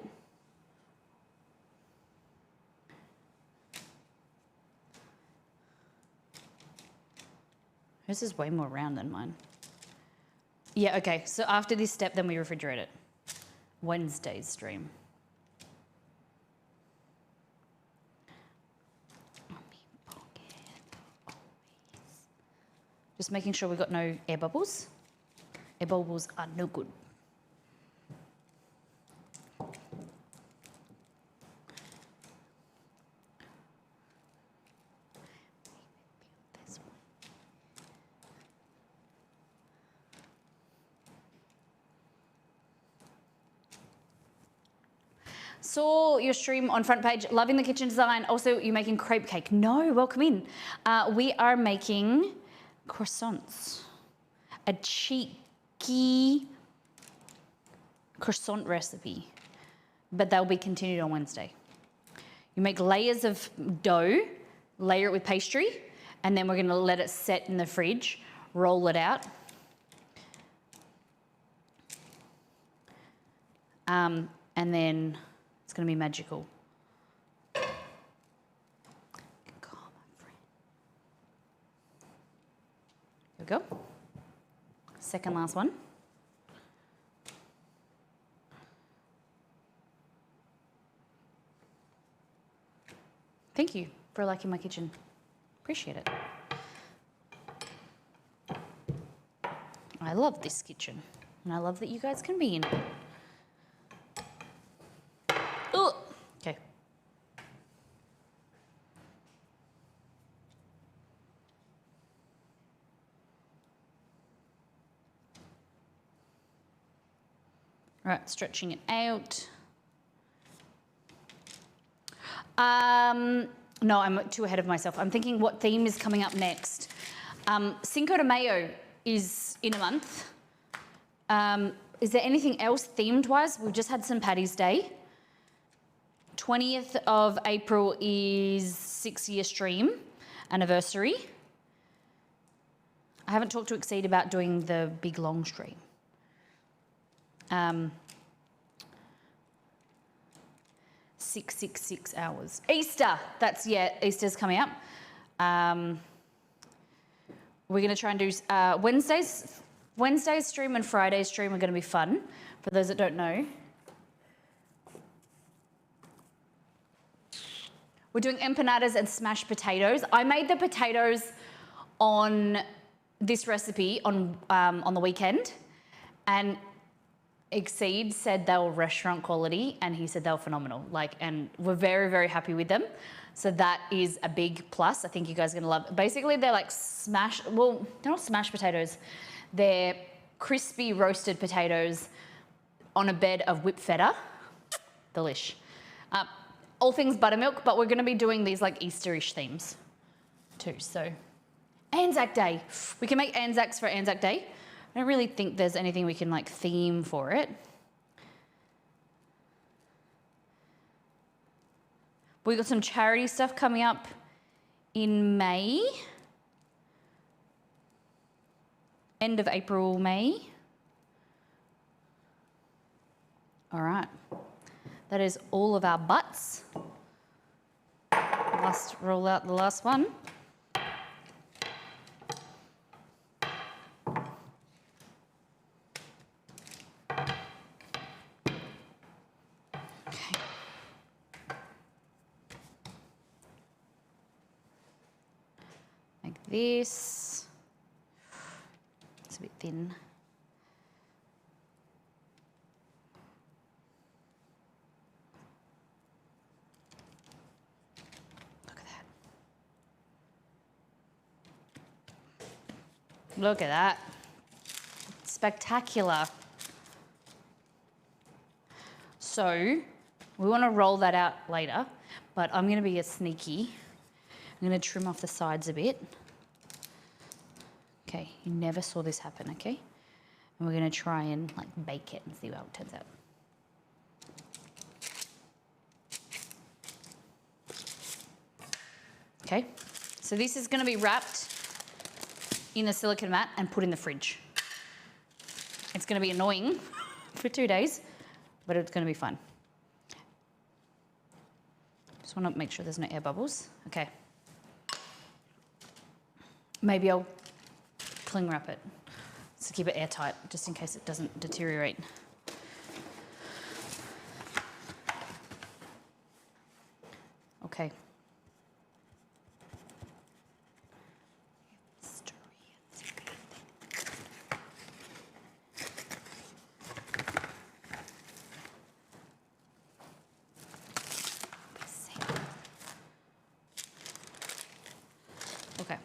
This is way more round than mine. Yeah, okay, so after this step, then we refrigerate it. Wednesday's stream. Just making sure we've got no air bubbles. Air bubbles are no good. Saw your stream on front page, loving the kitchen design. Also, you're making crepe cake. No, welcome in. We are making croissants. A cheeky croissant recipe, but they'll be continued on Wednesday. You make layers of dough, layer it with pastry, and then we're gonna let it set in the fridge, roll it out. And then it's going to be magical. Here we go. Second last one. Thank you for liking my kitchen. Appreciate it. I love this kitchen, and I love that you guys can be in it. Okay. All right, stretching it out. No, I'm too ahead of myself. I'm thinking what theme is coming up next. Cinco de Mayo is in a month. Is there anything else themed-wise? We've just had St. Paddy's Day. 20th of April is 6-year stream anniversary. I haven't talked to Exceed about doing the big long stream. 666 hours. Easter, Easter's coming up. We're gonna try and do Wednesday's stream and Friday's stream are gonna be fun, for those that don't know. We're doing empanadas and smashed potatoes. I made the potatoes on this recipe on the weekend, and Exceed said they were restaurant quality, and he said they were phenomenal. And we're very, very happy with them. So that is a big plus. I think you guys are gonna love it. Basically, they're like they're not smashed potatoes. They're crispy roasted potatoes on a bed of whipped feta. Delish. All things buttermilk, but we're gonna be doing these like Easterish themes too. So Anzac Day. We can make Anzacs for Anzac Day. I don't really think there's anything we can like theme for it. We got some charity stuff coming up in May. End of April, May. All right. That is all of our butts. Roll out the last one. this. It's a bit thin. Look at that. Look at that. Spectacular. So we want to roll that out later, but I'm going to be a sneaky. I'm going to trim off the sides a bit. Okay, you never saw this happen, okay? And we're going to try and like bake it and see how it turns out. Okay, so this is going to be wrapped in a silicone mat and put in the fridge. It's going to be annoying for 2 days, but it's going to be fun. Just want to make sure there's no air bubbles. Okay. Maybe I'll cling wrap it to keep it airtight, just in case it doesn't deteriorate. Okay. Okay.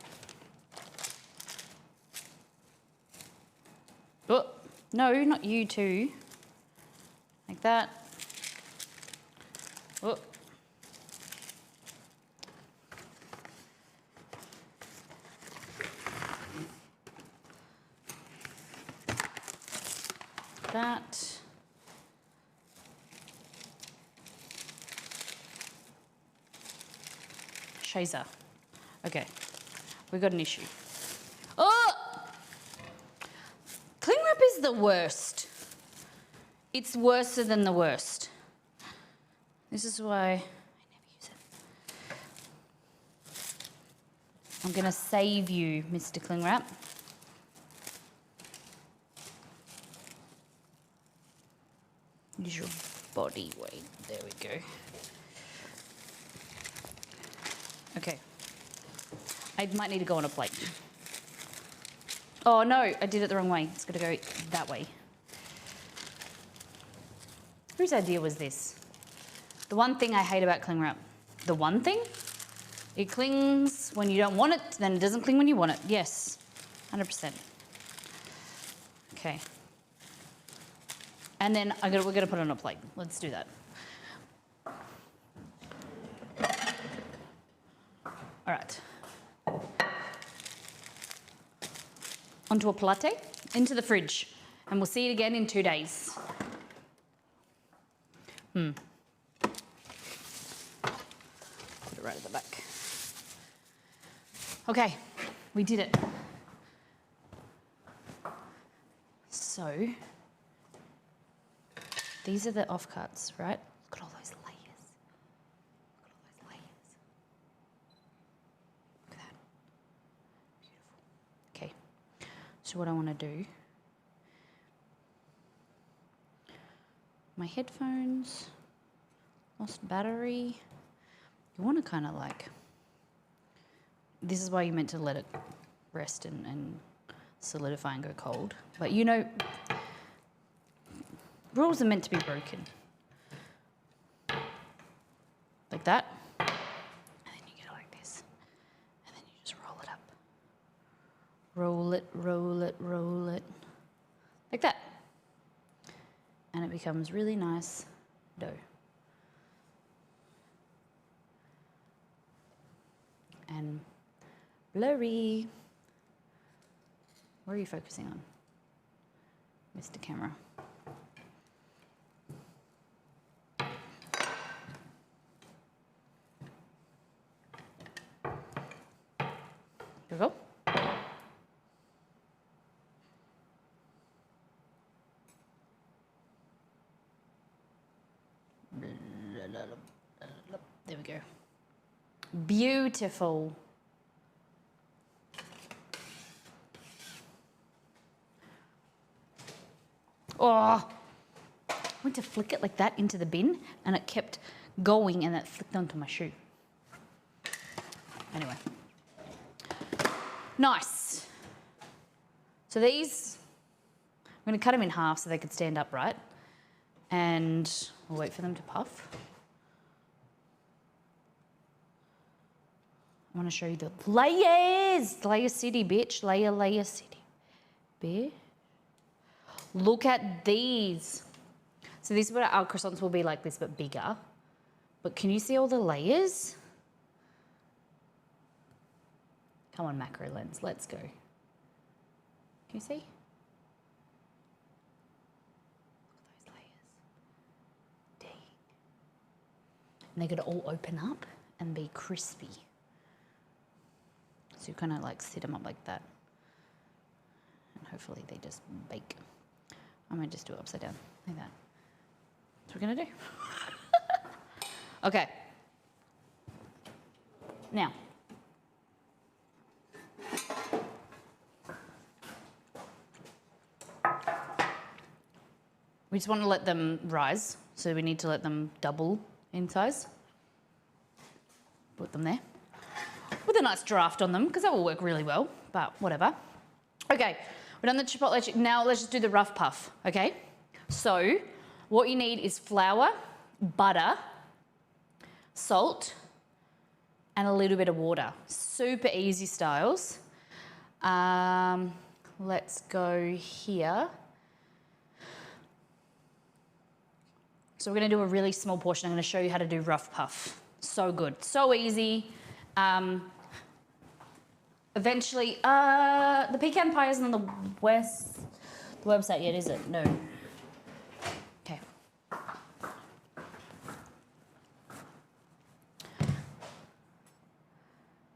Oh, no, not you two. Like that. Oh. That. Shazer. Okay, we got an issue. Oh! Cling wrap is the worst. It's worse than the worst. This is why I never use it. I'm gonna save you, Mr. Cling Wrap. Use your body weight. There we go. Okay. I might need to go on a plate. Oh no, I did it the wrong way. It's got to go that way. Whose idea was this? The one thing I hate about cling wrap. The one thing? It clings when you don't want it, then it doesn't cling when you want it. Yes, 100%. Okay. And then we're going to put it on a plate. Let's do that. All right. Onto a plate, into the fridge, and we'll see it again in 2 days. Put it right at the back. Okay, we did it. So, these are the offcuts, right? Look at all those layers. Look at all those layers. Look at that. Beautiful. Okay, so what I want to do, my headphones, lost battery. You want to kind of like, this is why you're meant to let it rest and solidify and go cold. But you know, rules are meant to be broken. Like that. And then you get it like this. And then you just roll it up. Roll it, roll it, roll it. Like that. And it becomes really nice dough. And blurry. Where are you focusing on, Mr. Camera? Here we go. There we go. Beautiful. Oh, I went to flick it like that into the bin and it kept going and that flicked onto my shoe. Anyway. Nice. So these, I'm going to cut them in half so they can stand upright. And we'll wait for them to puff. I want to show you the layers. Layer city, bitch. Layer city. Bitch. Look at these. So this is what our croissants will be like this, but bigger. But can you see all the layers? Come on, macro lens, let's go. Can you see? Look at those layers. Dang. And they're gonna all open up and be crispy. So you kind of like sit them up like that. And hopefully they just bake. I might just do it upside down, like that. That's what we're gonna do. Okay. Now. We just want to let them rise, so we need to let them double in size. Put them there. With a nice draft on them, because that will work really well, but whatever. Okay, we've done the chipotle chicken. Now let's just do the rough puff, okay? So, what you need is flour, butter, salt, and a little bit of water. Super easy styles. Let's go here. So we're gonna do a really small portion. I'm gonna show you how to do rough puff. So good, so easy. Eventually, the pecan pie isn't on the website yet, is it? No. Okay.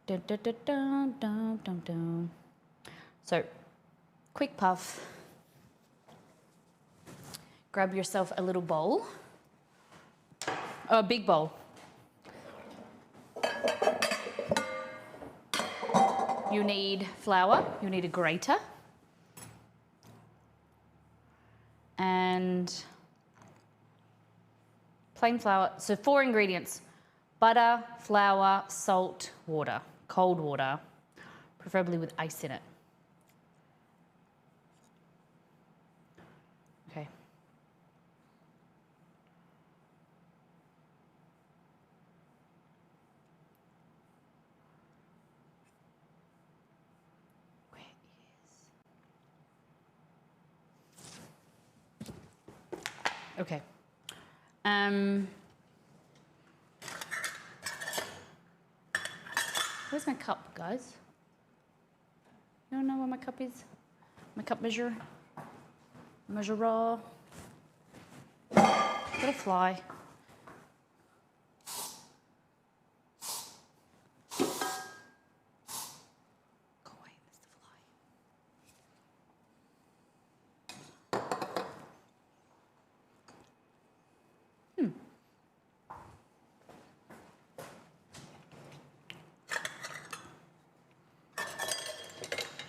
Dun, dun, dun, dun, dun, dun, dun. So, quick puff. Grab yourself a little bowl, a big bowl. You need flour, you need a grater, and plain flour. So 4 ingredients: butter, flour, salt, water, cold water, preferably with ice in it. Okay. Okay. Where's my cup, guys? You don't know where my cup is? My cup measure? Measurer? Got a fly. Go away, Mr. Fly.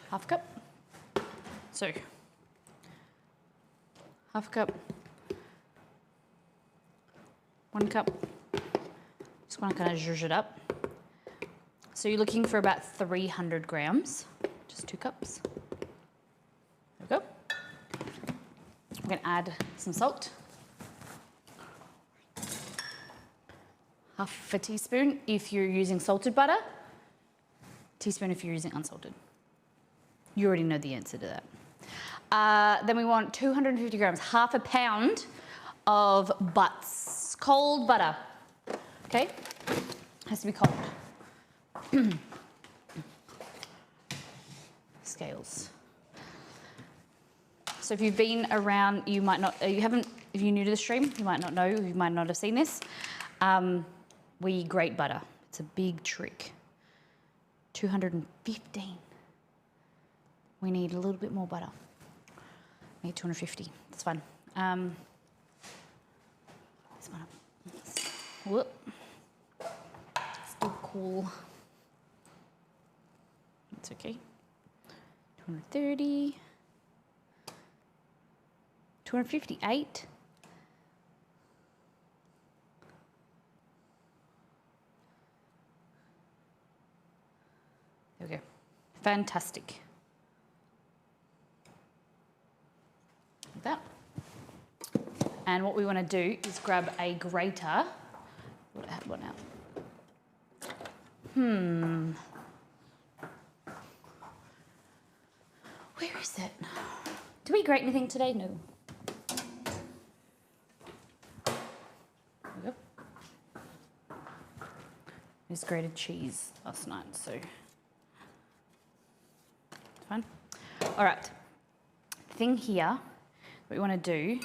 Half a cup. So, half a cup, 1 cup. Just want to kind of zhuzh it up. So you're looking for about 300 grams, just 2 cups. There we go. I'm going to add some salt. Half a teaspoon if you're using salted butter. Teaspoon if you're using unsalted. You already know the answer to that. Then we want 250 grams, half a pound of butts, cold butter. Okay? Has to be cold. Scales. So if you've been around, you might not, if you're new to the stream, you might not know, you might not have seen this. We grate butter. It's a big trick. 215. We need a little bit more butter. We need 250. That's fine. This one up. Whoop. Still cool. It's okay. 230. 258. There we go. Fantastic. Like that. And what we want to do is grab a grater. Would I have one out? Where is it? Do we grate anything today? No. There we go. We just grated cheese last night, so it's fine. All right. Thing here, what we want to do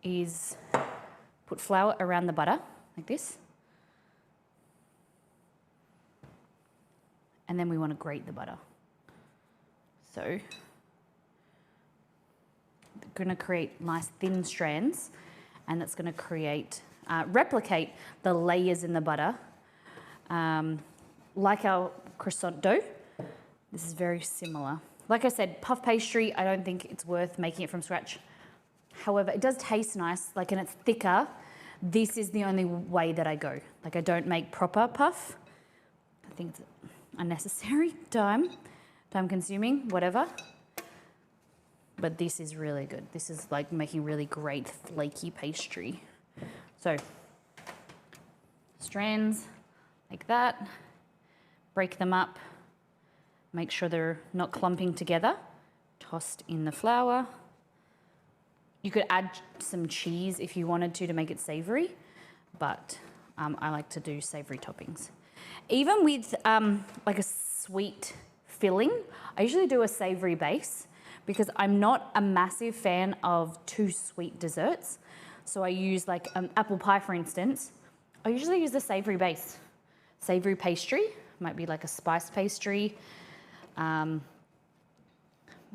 is put flour around the butter like this. And then we want to grate the butter. So we're going to create nice thin strands, and that's going to create, replicate the layers in the butter. Like our croissant dough, this is very similar. Like I said, puff pastry, I don't think it's worth making it from scratch. However, it does taste nice, like, and it's thicker. This is the only way that I go. Like, I don't make proper puff. I think it's unnecessary, time consuming, whatever. But this is really good. This is like making really great flaky pastry. So, strands like that, break them up, make sure they're not clumping together, tossed in the flour. You could add some cheese if you wanted to make it savory, but I like to do savory toppings. Even with like a sweet filling, I usually do a savory base because I'm not a massive fan of too sweet desserts. So I use like apple pie, for instance. I usually use the savory base. Savory pastry, might be like a spice pastry,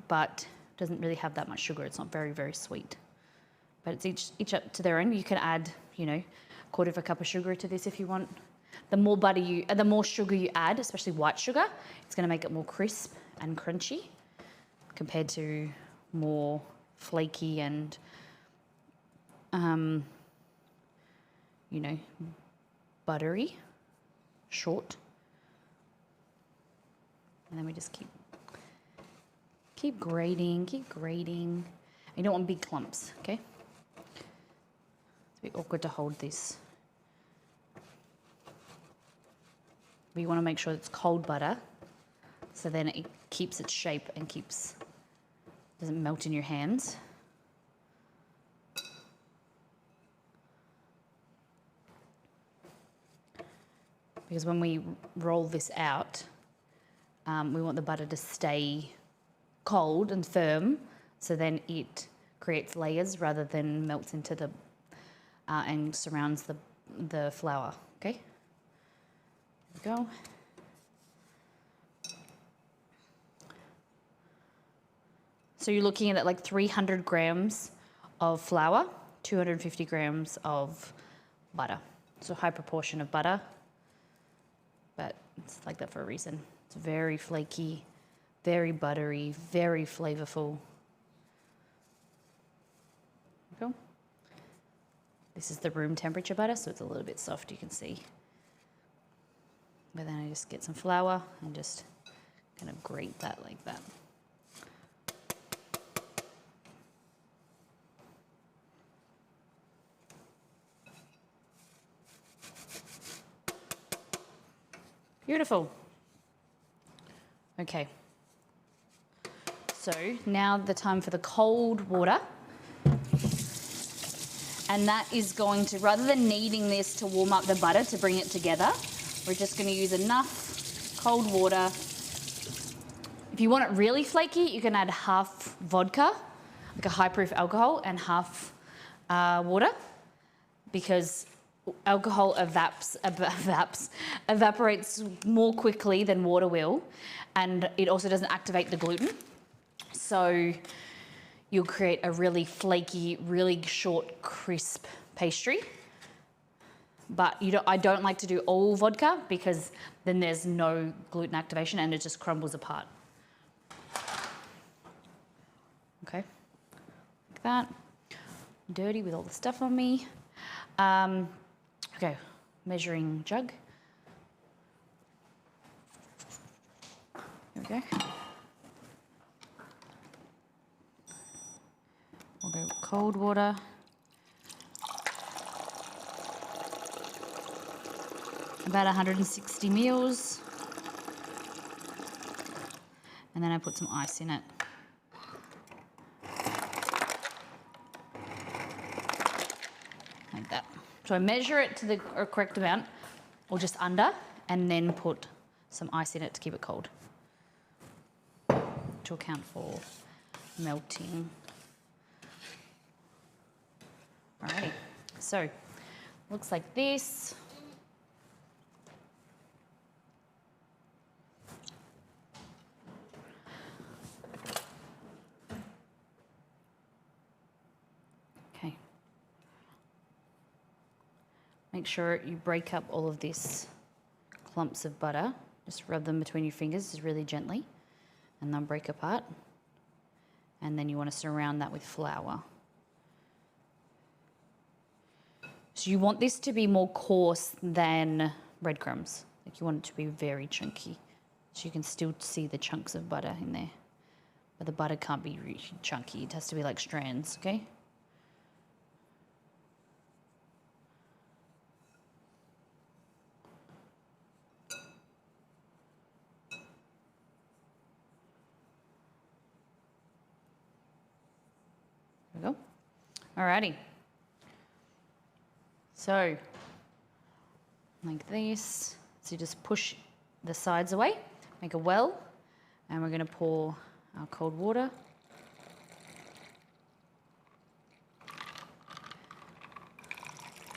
but doesn't really have that much sugar. It's not very, very sweet. But it's each up to their own. You can add, you know, 1/4 cup of sugar to this if you want. The more the more sugar you add, especially white sugar, it's going to make it more crisp and crunchy compared to more flaky and, you know, buttery, short. And then we just keep grating. You don't want big clumps, okay? It's a bit awkward to hold this. But you want to make sure it's cold butter, so then it keeps its shape and doesn't melt in your hands. Because when we roll this out, we want the butter to stay cold and firm, so then it creates layers rather than melts into the and surrounds the flour. Okay. There we go. So you're looking at like 300 grams of flour, 250 grams of butter. So a high proportion of butter, but it's like that for a reason. It's very flaky, very buttery, very flavorful. There we go. This is the room temperature butter, so it's a little bit soft, you can see. But then I just get some flour and just kind of grate that like that. Beautiful. Okay. So now the time for the cold water. And that is going to, rather than kneading this to warm up the butter to bring it together, we're just going to use enough cold water. If you want it really flaky, you can add half vodka, like a high-proof alcohol, and half water, because alcohol evaporates more quickly than water will, and it also doesn't activate the gluten. So you'll create a really flaky, really short, crisp pastry. But I don't like to do all vodka because then there's no gluten activation and it just crumbles apart. Okay, like that. Dirty with all the stuff on me. Okay, measuring jug. we go. We'll go cold water. About 160 mils. And then I put some ice in it. Like that. So I measure it to the correct amount, or just under, and then put some ice in it to keep it cold. To account for melting. Alrighty, so looks like this. Okay. Make sure you break up all of these clumps of butter. Just rub them between your fingers just really gently, and they'll break apart. And then you want to surround that with flour. So you want this to be more coarse than breadcrumbs. Like you want it to be very chunky. So you can still see the chunks of butter in there. But the butter can't be really chunky. It has to be like strands, okay? There we go. Alrighty. So, like this. So you just push the sides away, make a well, and we're going to pour our cold water.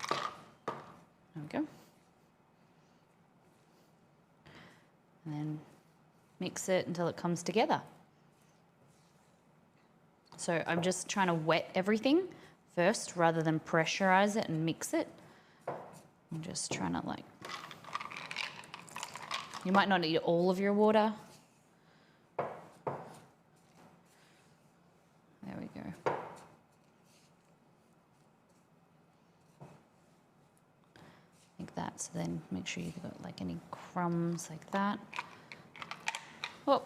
There we go. And then mix it until it comes together. So I'm just trying to wet everything first rather than pressurize it and mix it. I'm just trying to like, you might not need all of your water. There we go. Like that. So then make sure you've got like any crumbs like that. Oh,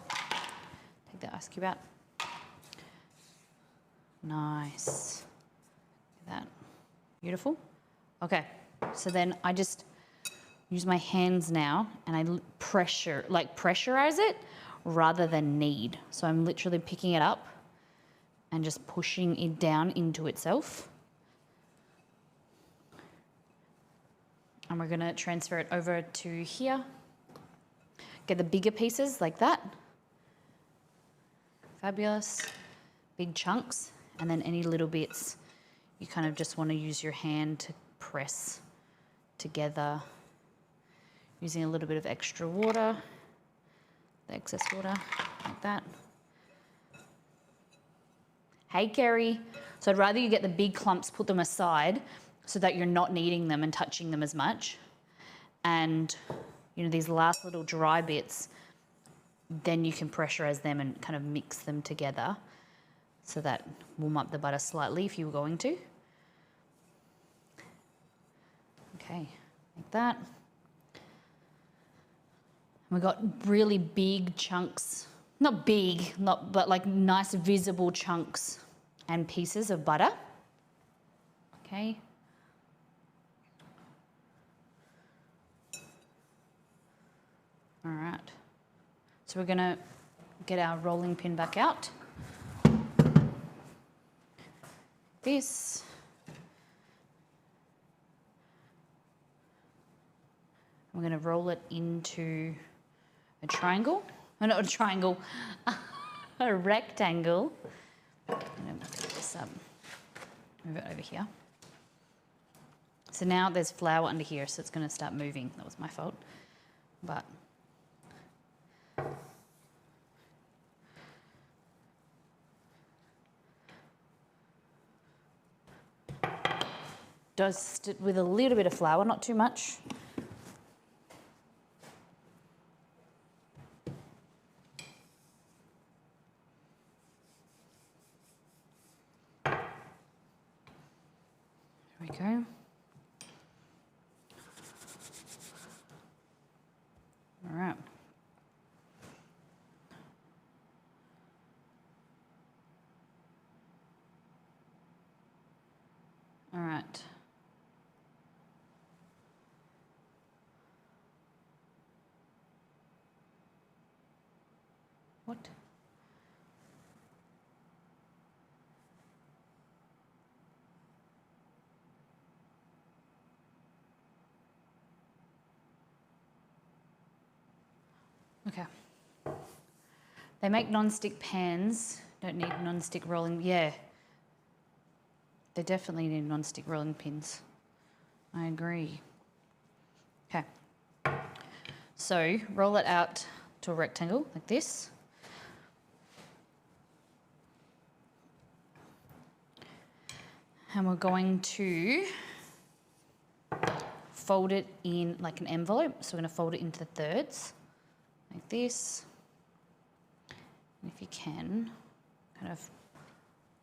take the ice cube out. Nice. Look at that. Beautiful. Okay, so then I just use my hands now and I pressurize it rather than knead. So I'm literally picking it up and just pushing it down into itself. And we're gonna transfer it over to here. Get the bigger pieces like that. Fabulous. Big chunks. And then any little bits, you kind of just want to use your hand to press together, using a little bit of extra water, the excess water, like that. Hey, Kerry. So I'd rather you get the big clumps, put them aside, so that you're not kneading them and touching them as much. And, you know, these last little dry bits, then you can pressurize them and kind of mix them together. So that warm up the butter slightly if you were going to. Okay, like that. We got really big chunks, not big, but like nice visible chunks and pieces of butter. Okay. All right. So we're gonna get our rolling pin back out. This. We're going to roll it into a triangle. Oh, not a triangle, a rectangle. I'm going to pick this up, move it over here. So now there's flour under here, so it's going to start moving. That was my fault. But dust it with a little bit of flour, not too much. There we go. All right. What? Okay. They make non-stick pans. Don't need non-stick rolling. Yeah. They definitely need non-stick rolling pins. I agree. Okay. So roll it out to a rectangle like this. And we're going to fold it in like an envelope. So we're going to fold it into thirds like this. And if you can, kind of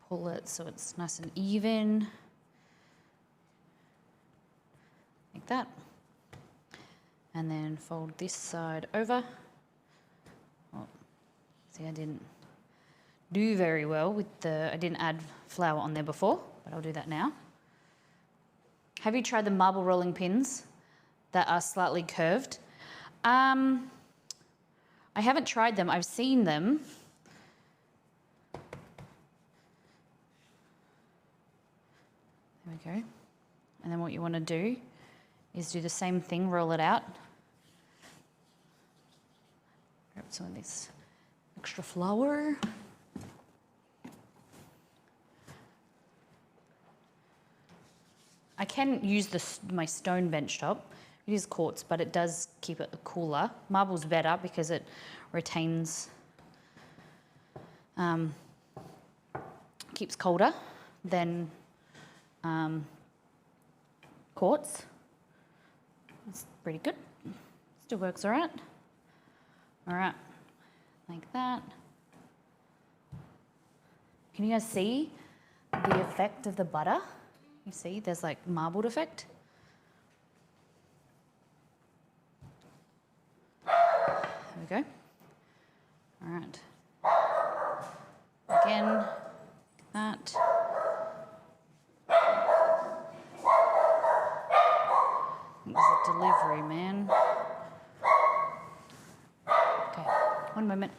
pull it so it's nice and even. Like that. And then fold this side over. Oh, see, I didn't do very well with I didn't add flour on there before, but I'll do that now. Have you tried the marble rolling pins that are slightly curved? I haven't tried them, I've seen them. There we go. And then what you want to do is do the same thing, roll it out. Grab some of this extra flour. I can use my stone bench top. It is quartz, but it does keep it cooler. Marble's better because it retains, keeps colder than quartz. It's pretty good. Still works all right. All right, like that. Can you guys see the effect of the butter? You see, there's like marbled effect. There we go. All right. Again, like that. It was a delivery, man. Okay, one moment.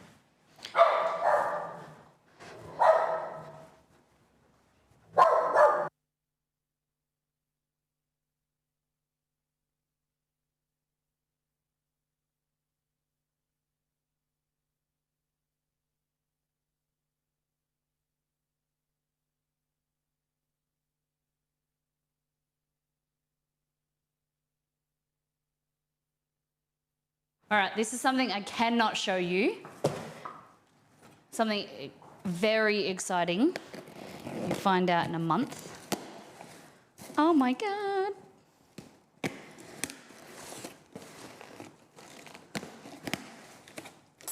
All right, this is something I cannot show you. Something very exciting. You'll find out in a month. Oh my God.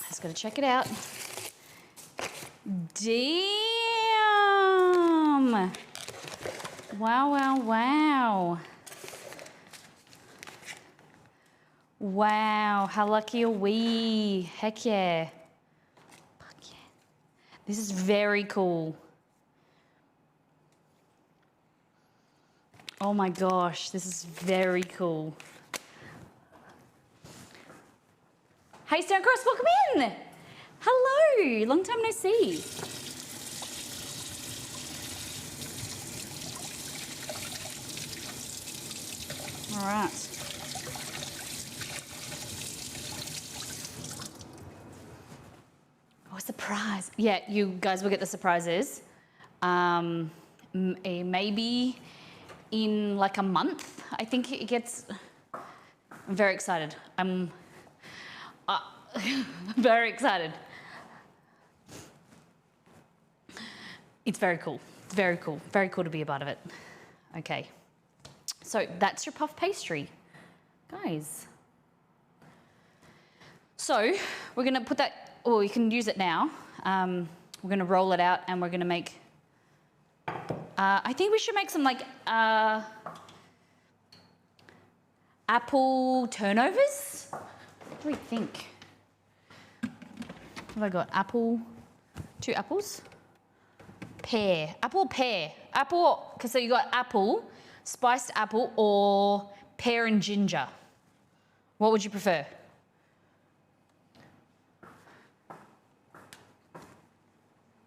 Just gotta check it out. Damn. Wow, wow, wow. Wow, how lucky are we? Heck yeah. Fuck yeah. This is very cool. Oh my gosh, this is very cool. Hey Stonecross, welcome in. Hello, long time no see. All right. Oh, surprise. Yeah, you guys will get the surprises. Maybe in like a month, I think it gets. I'm very excited. I'm very excited. It's very cool. It's very cool. Very cool to be a part of it. Okay. So that's your puff pastry, guys. So we're gonna put that, or you can use it now. We're gonna roll it out and we're gonna make, I think we should make some like apple turnovers. What do we think? What have I got? Apple, 2 apples. Pear, apple, pear. Apple, so you got apple, spiced apple, or pear and ginger. What would you prefer?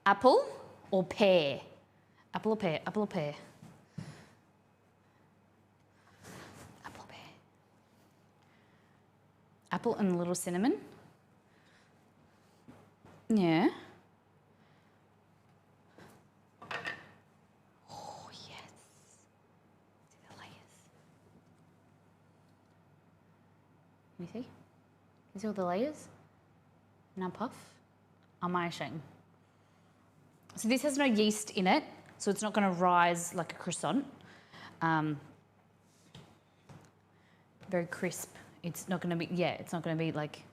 Apple or pear? Apple or pear? Apple or pear? Apple or pear? Apple and a little cinnamon? Yeah. Oh, yes. See the layers. Can you see? Can you see all the layers? Now puff. Am I ashamed? So this has no yeast in it, so it's not going to rise like a croissant. Very crisp. It's not going to be, yeah, it's not going to be like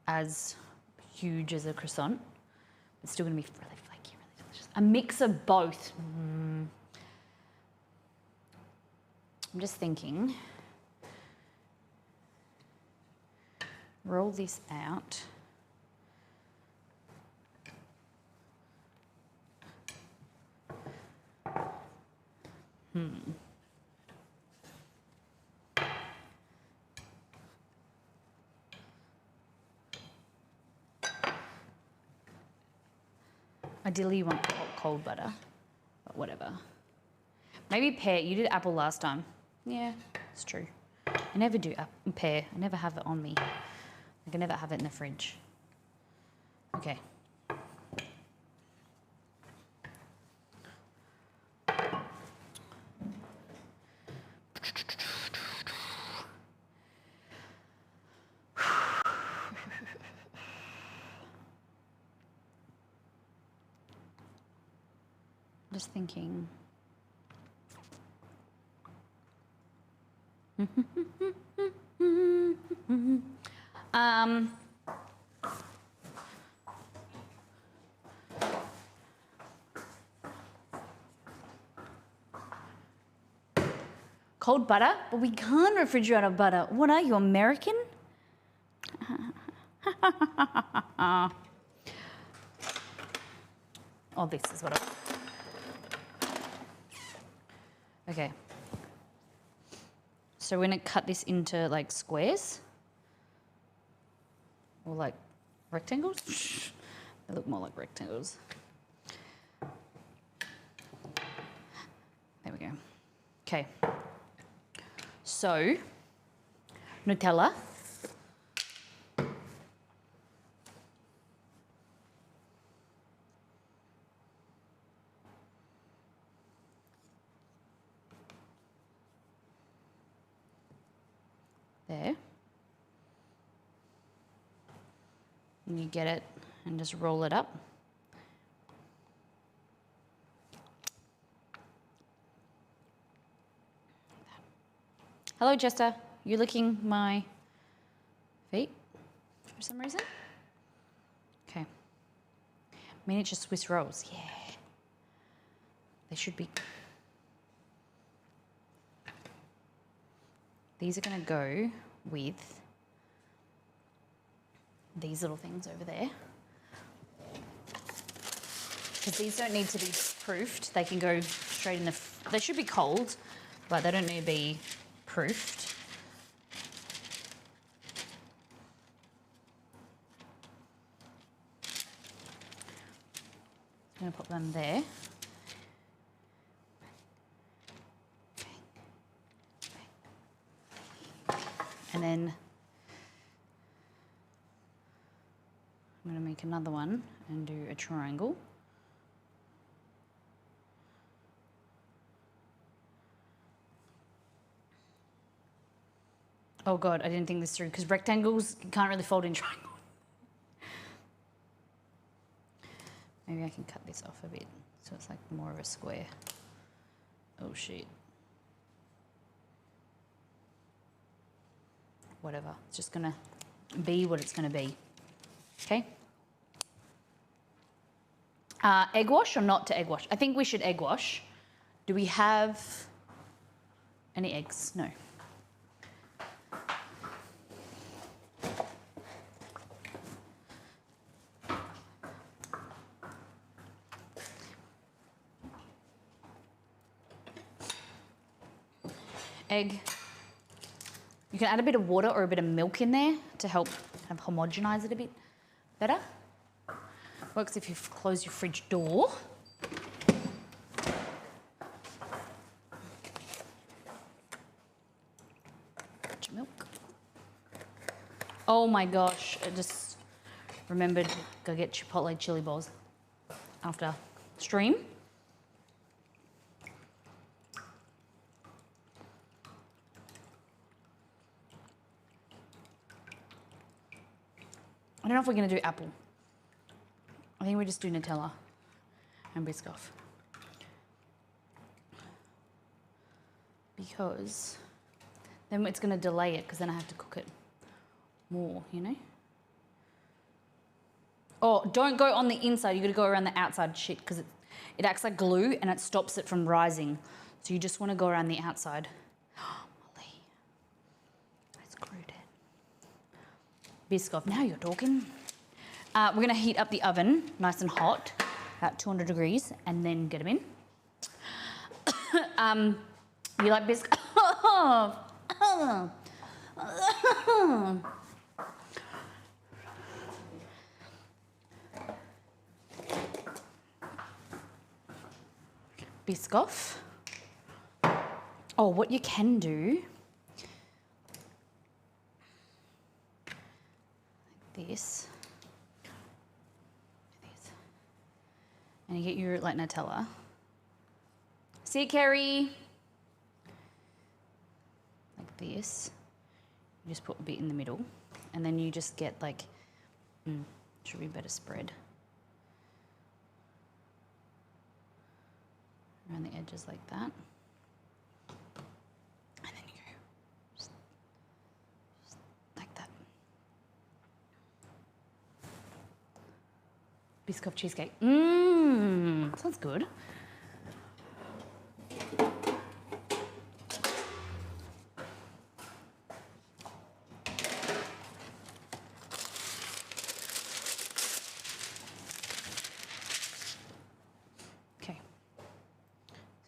as huge as a croissant. It's still going to be really flaky, really delicious. A mix of both. I'm just thinking. Roll this out. Ideally you want cold butter, but whatever. Maybe pear. You did apple last time. Yeah, it's true. I never do pear. I never have it on me. I can never have it in the fridge. Okay. Just thinking. Cold butter? But we can't refrigerate our butter. What are you, American? Oh, this is what I want. Okay. So we're going to cut this into like squares or like rectangles. They look more like rectangles. There we go. Okay. So, Nutella. There. And you get it and just roll it up. Hello, Jester. You're licking my feet for some reason? Okay. Miniature Swiss rolls. Yeah. They should be. These are going to go with these little things over there. Because these don't need to be proofed. They can go straight in the... They should be cold, but they don't need to be proofed. I'm going to put them there. And then I'm going to make another one and do a triangle. Oh God, I didn't think this through because rectangles you can't really fold in triangles. Maybe I can cut this off a bit so it's like more of a square. Oh shit. Whatever, it's just gonna be what it's gonna be. Okay? Egg wash or not to egg wash? I think we should egg wash. Do we have any eggs? No. Egg. You can add a bit of water or a bit of milk in there to help kind of homogenize it a bit better. Works if you close your fridge door. Milk. Oh my gosh, I just remembered to go get Chipotle chili balls after stream. I don't know if we're going to do apple. I think we just do Nutella and Biscoff. Because then it's going to delay it because then I have to cook it more, you know? Oh, don't go on the inside. You got to go around the outside shit because it acts like glue and it stops it from rising. So you just want to go around the outside. Molly, I screwed it. Biscoff, now you're talking. We're going to heat up the oven nice and hot at 200 degrees and then get them in. You like Biscoff? Biscoff. Oh, what you can do, like this, and you get your like Nutella. See, Kerry? Like this. You just put a bit in the middle, and then you just get like, should be better spread. Around the edges like that. And then you go just like that. Biscoff cheesecake. Sounds good.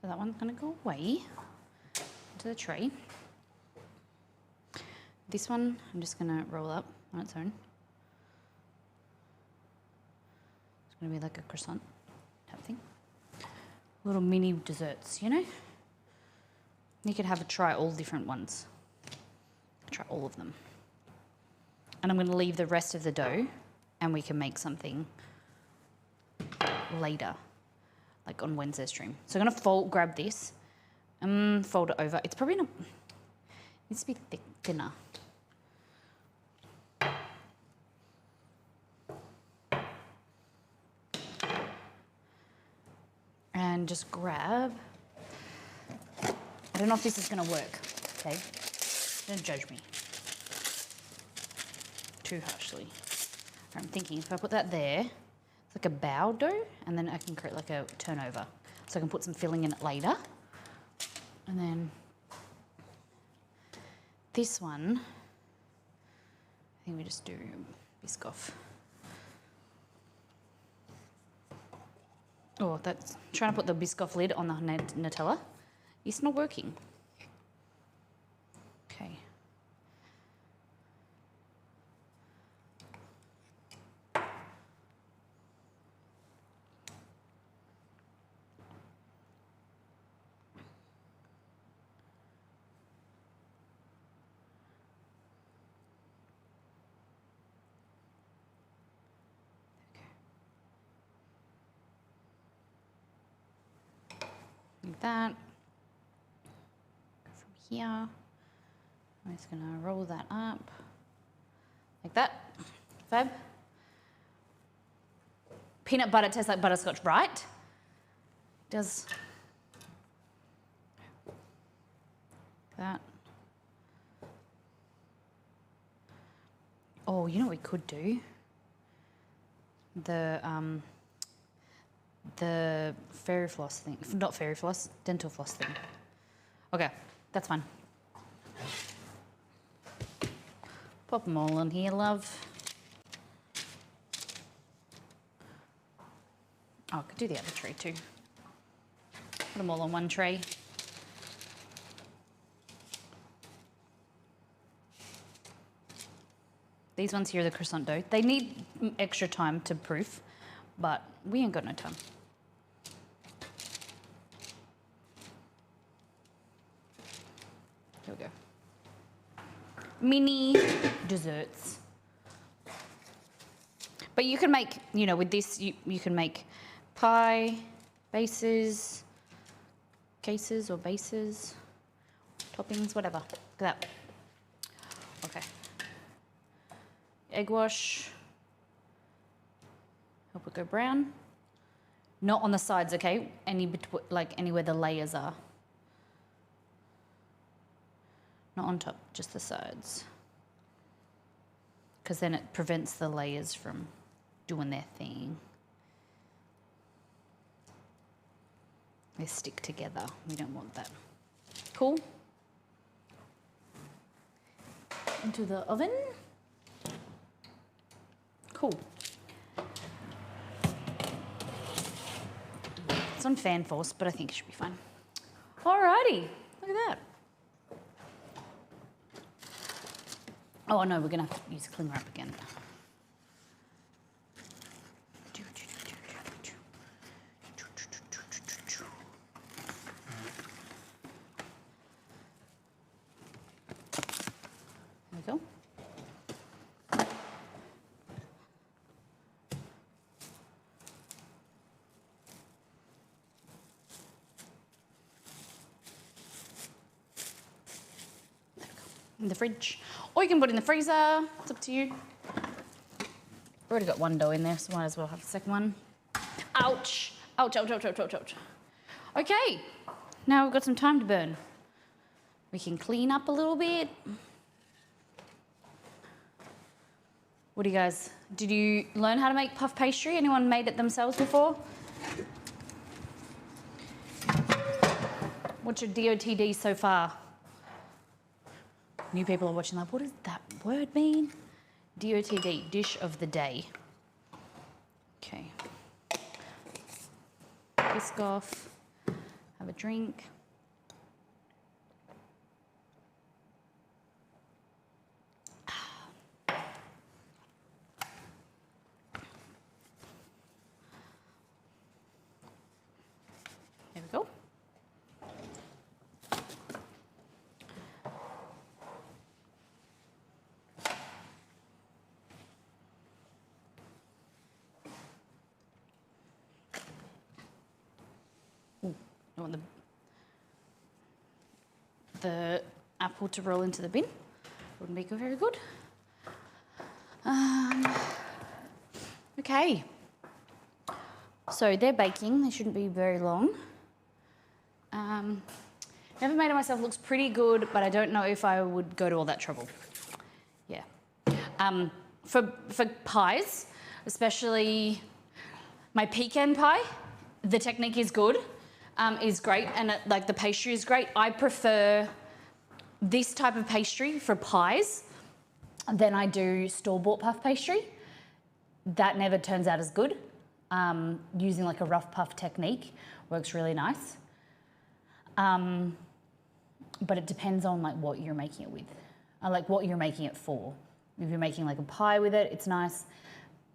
So that one's going to go away into the tray. This one I'm just going to roll up on its own. It's going to be like a croissant type thing. Little mini desserts, you know? You could have a try all different ones. Try all of them. And I'm going to leave the rest of the dough and we can make something later. Like on Wednesday stream. So I'm gonna grab this, fold it over. It's probably not, it needs to be thinner. And just grab, I don't know if this is gonna work, okay? Don't judge me too harshly. I'm thinking if I put that there, like a bao dough, and then I can create like a turnover. So I can put some filling in it later. And then this one, I think we just do Biscoff. Oh, that's trying to put the Biscoff lid on the Nutella. It's not working. Okay. Like that. From here, I'm just gonna roll that up like that. Fab. Peanut butter tastes like butterscotch, right? Does that. Oh, you know what we could do? The fairy floss thing, not fairy floss, dental floss thing. Okay, that's fine. Pop them all in here, love. Oh, I could do the other tray too. Put them all on one tray. These ones here are the croissant dough. They need extra time to proof, but we ain't got no time. Here we go. Mini desserts. But you can make, you know, with this, you can make pie bases, cases or bases, toppings, whatever. Look at that. Okay. Egg wash. Help it go brown. Not on the sides, okay? Like anywhere the layers are. Not on top, just the sides. Because then it prevents the layers from doing their thing. They stick together. We don't want that. Cool. Into the oven. Cool. It's on fan force, but I think it should be fine. Alrighty, look at that. Oh no, we're gonna have to use cling wrap again. There we go. In the fridge, or you can put it in the freezer. It's up to you. Already got one dough in there, so might as well have the second one. Ouch! Ouch! Ouch! Ouch! Ouch! Ouch! Ouch! Okay, now we've got some time to burn. We can clean up a little bit. What do you guys? Did you learn how to make puff pastry? Anyone made it themselves before? What's your DOTD so far? New people are watching like, what does that word mean? DOTD, dish of the day. Okay. Whisk off, have a drink. There we go. I want the apple to roll into the bin. Wouldn't be very good. Okay. So they're baking. They shouldn't be very long. Never made it myself. Looks pretty good, but I don't know if I would go to all that trouble. Yeah. For pies, especially my pecan pie, the technique is good. Is great, and like the pastry is great. I prefer this type of pastry for pies than I do store-bought puff pastry. That never turns out as good. Using like a rough puff technique works really nice. But it depends on like what you're making it with, like what you're making it for. If you're making like a pie with it, it's nice.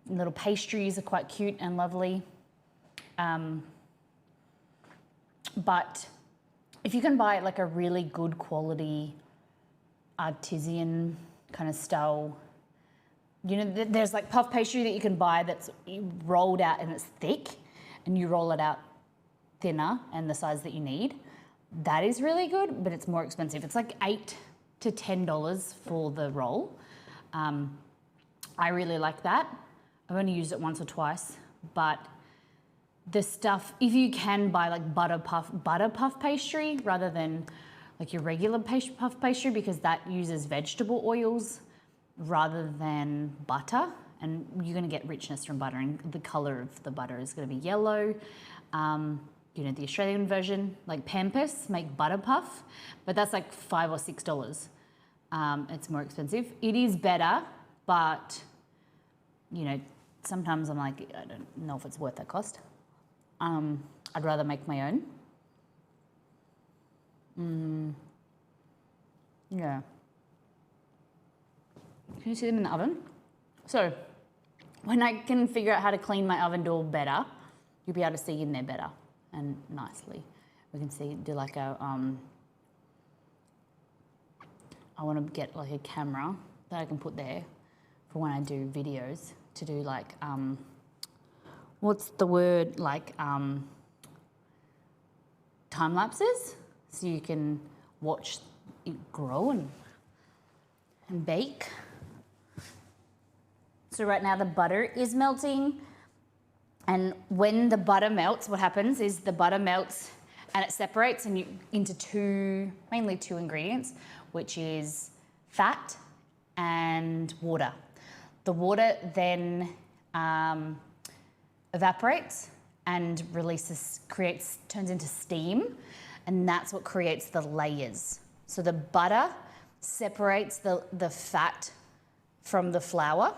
Little pastries are quite cute and lovely. But if you can buy like a really good quality artisan kind of style, you know, there's like puff pastry that you can buy that's rolled out and it's thick, and you roll it out thinner and the size that you need. That is really good, but it's more expensive. It's like $8 to $10 for the roll. I really like that. I've only used it once or twice, but the stuff, if you can buy like butter puff pastry rather than like your regular puff pastry, because that uses vegetable oils rather than butter, and you're going to get richness from butter, and the color of the butter is going to be yellow. You know, the Australian version, like Pampers, make butter puff, but that's like $5 or $6. It's more expensive. It is better, but you know, sometimes I'm like, I don't know if it's worth that cost. I'd rather make my own. Yeah. Can you see them in the oven? So, When I can figure out how to clean my oven door better, you'll be able to see in there better and nicely. We can see, do like a, I want to get like a camera that I can put there for when I do videos to do like, what's the word, like time lapses, so you can watch it grow and bake. So right now the butter is melting, and when the butter melts, what happens is the butter melts and it separates into mainly two ingredients, which is fat and water. The water then evaporates and turns into steam, and that's what creates the layers. So the butter separates the fat from the flour,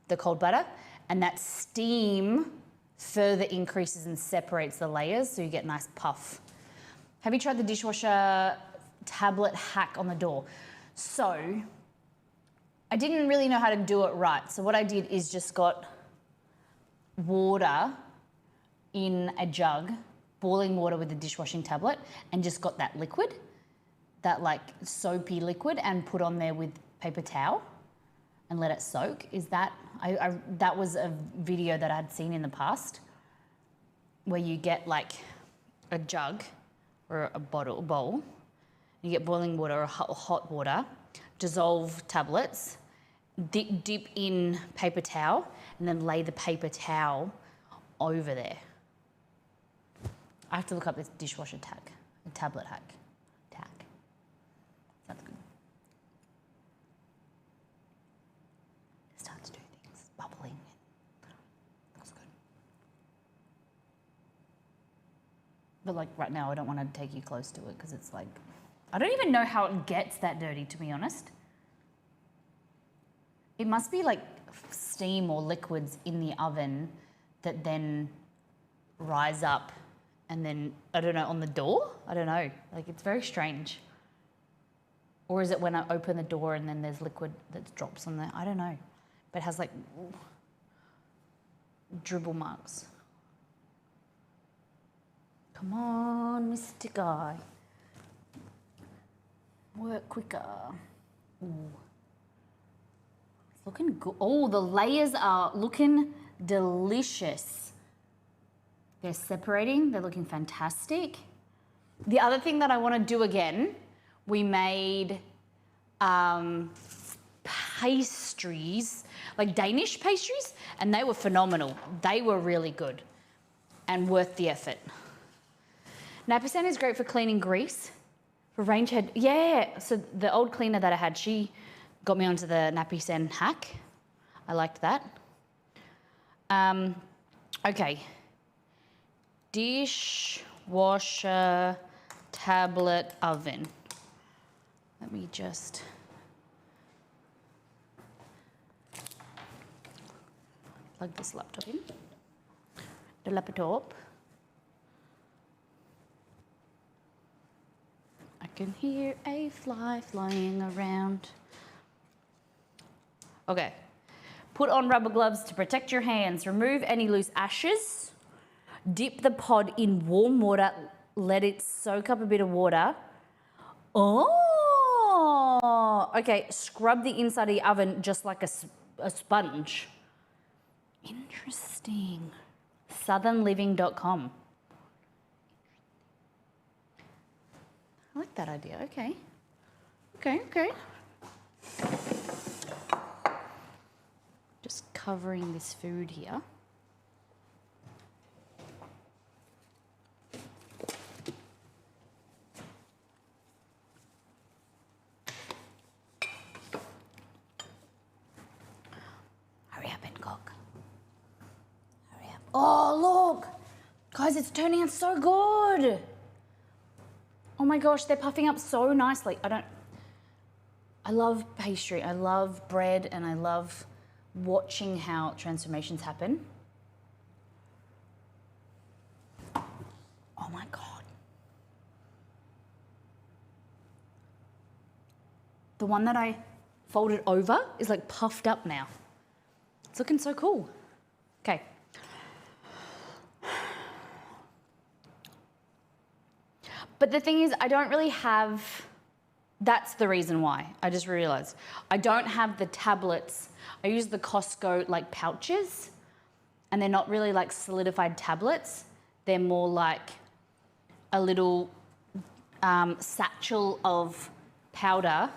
the cold butter, and that steam further increases and separates the layers, so you get a nice puff. Have you tried the dishwasher tablet hack on the door? So I didn't really know how to do it right. So what I did is just got water in a jug, boiling water with the dishwashing tablet, and just got that liquid, that like soapy liquid, and put on there with paper towel and let it soak. That was a video that I'd seen in the past, where you get like a jug or a bowl, you get boiling water or hot water, dissolve tablets, dip in paper towel, and then lay the paper towel over there. I have to look up this dishwasher tablet hack. Sounds good. Start to do things, bubbling. Looks good. But like right now, I don't want to take you close to it because it's like, I don't even know how it gets that dirty, to be honest. It must be like steam or liquids in the oven that then rise up and then, I don't know, on the door? I don't know. Like, it's very strange. Or is it when I open the door and then there's liquid that drops on there? I don't know. But it has like dribble marks. Come on, Mr. Guy. Work quicker. Ooh. It's looking good. Oh, the layers are looking delicious. They're separating. They're looking fantastic. The other thing that I want to do again, we made pastries, like Danish pastries, and they were phenomenal. They were really good and worth the effort. Nappy sand is great for cleaning grease. For range head, yeah. So the old cleaner that I had, she got me onto the nappy sand hack. I liked that. Okay. Dishwasher tablet oven. Let me just plug this laptop in. The laptop. I can hear a fly flying around. Okay. Put on rubber gloves to protect your hands. Remove any loose ashes. Dip the pod in warm water. Let it soak up a bit of water. Oh, okay. Scrub the inside of the oven just like a sponge. Interesting. Southernliving.com. I like that idea. Okay. Okay. Just covering this food here. Hurry up and cook. Hurry up. Oh, look. Guys, it's turning out so good. Oh my gosh, they're puffing up so nicely. I love pastry, I love bread, and I love watching how transformations happen. Oh my God. The one that I folded over is like puffed up now. It's looking so cool. Okay. But the thing is, I don't really have, that's the reason why. I just realized. I don't have the tablets. I use the Costco like pouches, and they're not really like solidified tablets. They're more like a little satchel of powder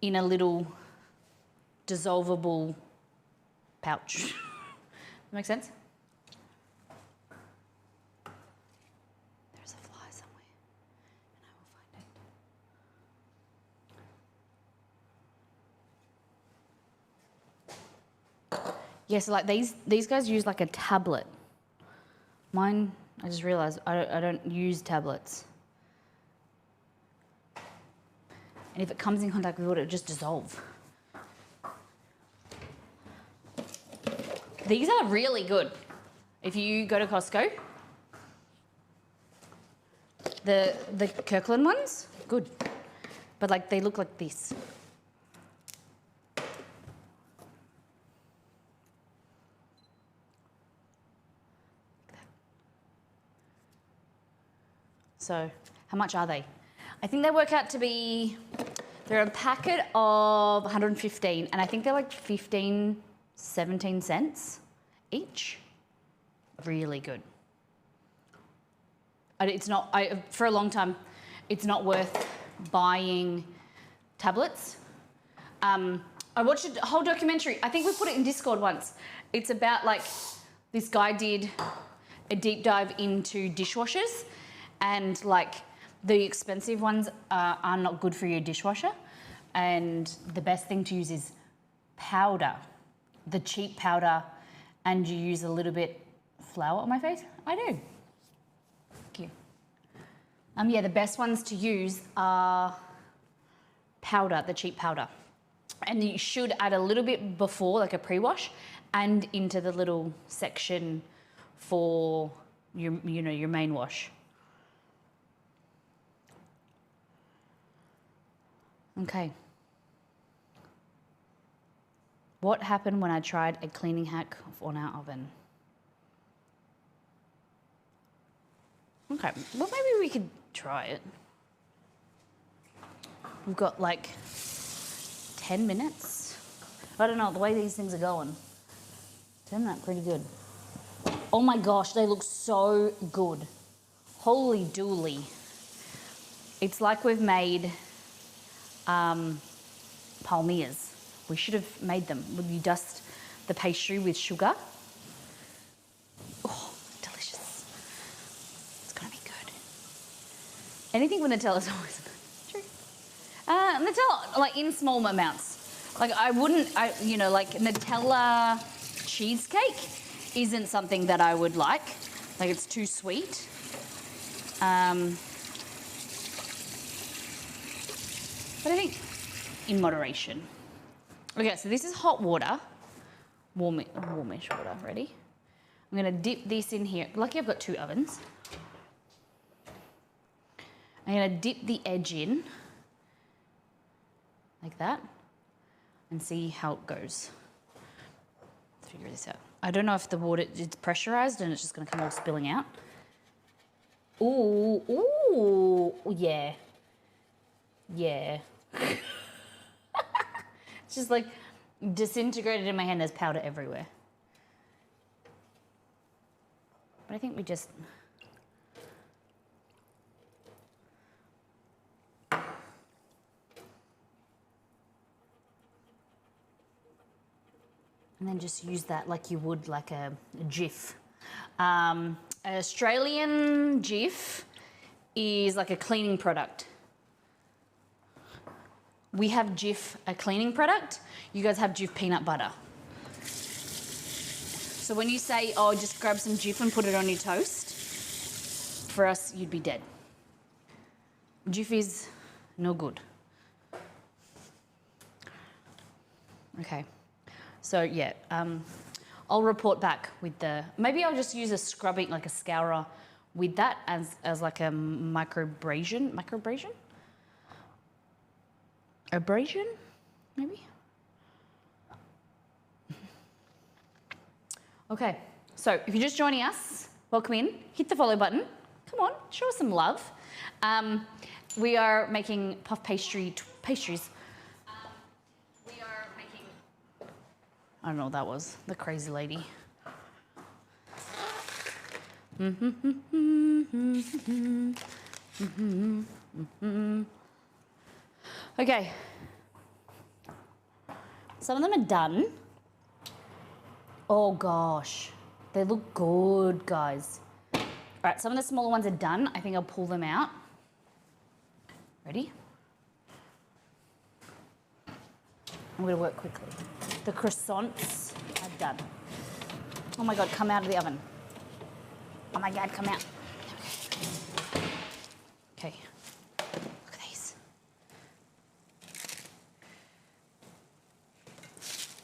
in a little dissolvable pouch. That makes sense? There's a fly somewhere, and I will find it. Yeah, so like these guys use like a tablet. Mine, I just realized I don't use tablets. And if it comes in contact with water, it'll just dissolve. These are really good. If you go to Costco, the Kirkland ones, good. But like they look like this. So how much are they? I think they work out to be, they're a packet of 115, and I think they're like 15, 17 cents each. Really good. It's not, for a long time, it's not worth buying tablets. I watched a whole documentary. I think we put it in Discord once. It's about like, this guy did a deep dive into dishwashers, and like the expensive ones are not good for your dishwasher. And the best thing to use is powder, the cheap powder, and you use a little bit flour on my face. I do. Thank you. Yeah, the best ones to use are powder, the cheap powder. And you should add a little bit before, like a pre-wash, and into the little section for your, your main wash. Okay. What happened when I tried a cleaning hack on our oven? Okay, well maybe we could try it. We've got like 10 minutes. I don't know, the way these things are going. Turn out pretty good. Oh my gosh, they look so good. Holy dooly. It's like we've made palmiers. We should have made them. Would you dust the pastry with sugar? Oh, delicious. It's gonna be good. Anything with Nutella is always good. True. Nutella, like in small amounts. Like I wouldn't, like Nutella cheesecake isn't something that I would like. Like it's too sweet. But I think in moderation. Okay, so this is hot water, warmish water, ready? I'm gonna dip this in here. Lucky I've got 2 ovens. I'm gonna dip the edge in, like that, and see how it goes. Let's figure this out. I don't know if the water, it's pressurized and it's just gonna come all spilling out. Ooh, yeah. Yeah. It's just like disintegrated in my hand. There's powder everywhere. But I think we just... And then just use that like you would like a Jif. An Australian Jif is like a cleaning product. We have Jif, a cleaning product. You guys have Jif peanut butter. So when you say, oh, just grab some Jif and put it on your toast, for us, you'd be dead. Jif is no good. Okay. So yeah, I'll report back with the, maybe I'll just use a scrubbing, like a scourer with that as like a microabrasion? Abrasion, maybe? Okay, so if you're just joining us, welcome in. Hit the follow button. Come on, show us some love. We are making puff pastries. We are making... I don't know what that was. The crazy lady. Okay. Some of them are done. Oh gosh, they look good, guys. All right, some of the smaller ones are done. I think I'll pull them out. Ready? I'm gonna work quickly. The croissants are done. Oh my God, come out of the oven. Oh my God, come out. Okay, look at these.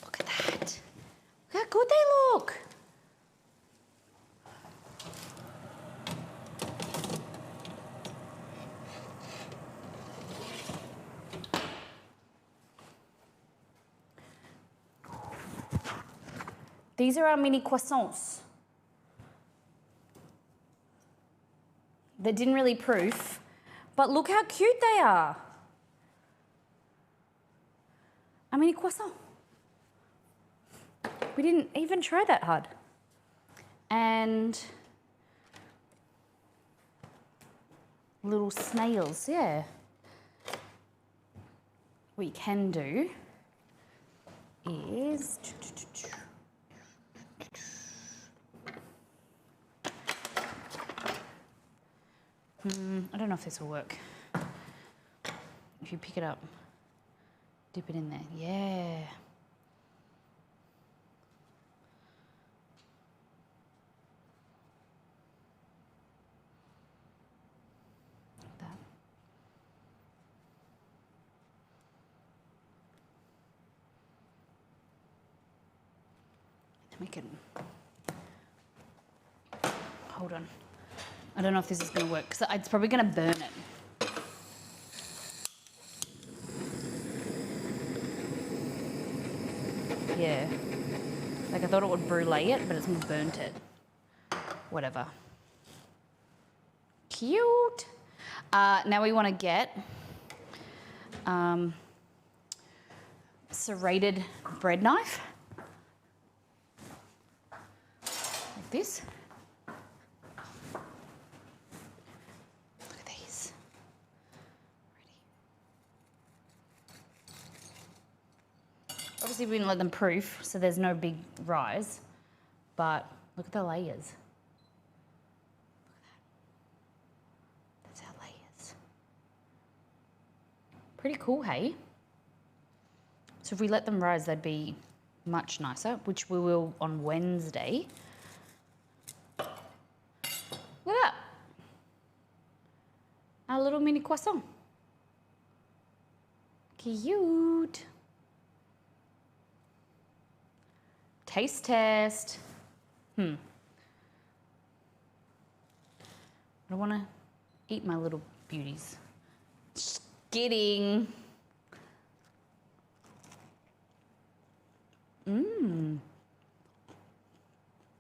Look at that. Look how good they look. These are our mini croissants. That didn't really proof, but look how cute they are. A mini croissant. We didn't even try that hard. And little snails, yeah. What you can do is... I don't know if this will work. If you pick it up, dip it in there. Yeah. Like that. To make it... Hold on. I don't know if this is going to work because it's probably going to burn it. Yeah. Like I thought it would brulee it, but it's burnt it. Whatever. Cute. Now we want to get serrated bread knife. Like this. Obviously we didn't let them proof, so there's no big rise, but look at the layers. Look at that. That's our layers. Pretty cool, hey? So if we let them rise, they'd be much nicer, which we will on Wednesday. Look at that. Our little mini croissant. Cute. Taste test. I don't want to eat my little beauties. Just kidding.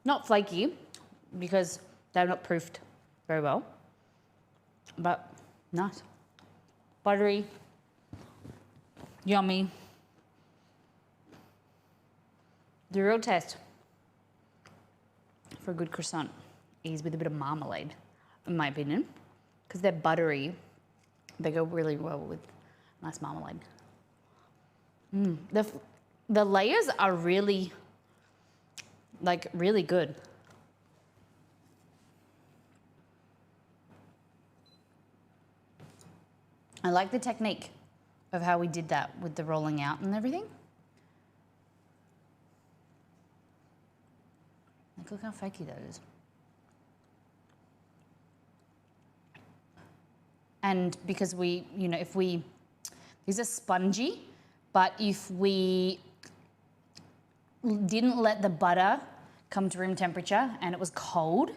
Not flaky because they're not proofed very well, but nice. Buttery, yummy. The real test for a good croissant is with a bit of marmalade, in my opinion, because they're buttery. They go really well with nice marmalade. The layers are really, like, really good. I like the technique of how we did that with the rolling out and everything. Like, look how fakey that is. And because we, you know, these are spongy, but if we didn't let the butter come to room temperature and it was cold,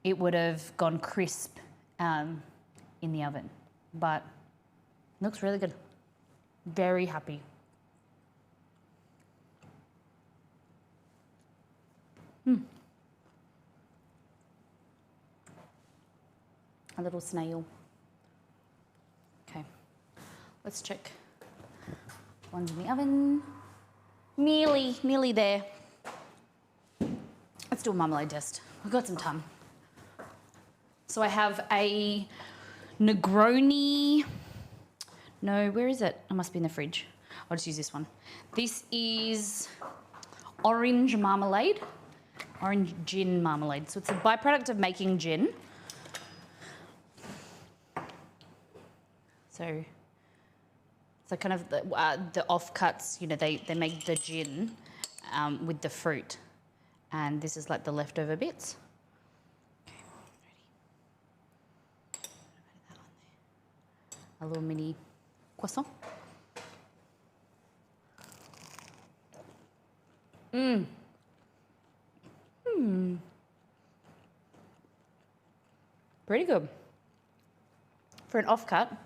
it would have gone crisp in the oven. But it looks really good. Very happy. A little snail. Okay, let's check. One's in the oven. Nearly there. Let's do a marmalade test. We've got some time. So I have a Negroni. No, where is it? It must be in the fridge. I'll just use this one. This is orange marmalade, orange gin marmalade. So it's a byproduct of making gin. So it's like kind of the offcuts, you know, they make the gin with the fruit. And this is like the leftover bits. Okay, ready. A little mini croissant. Pretty good. For an offcut,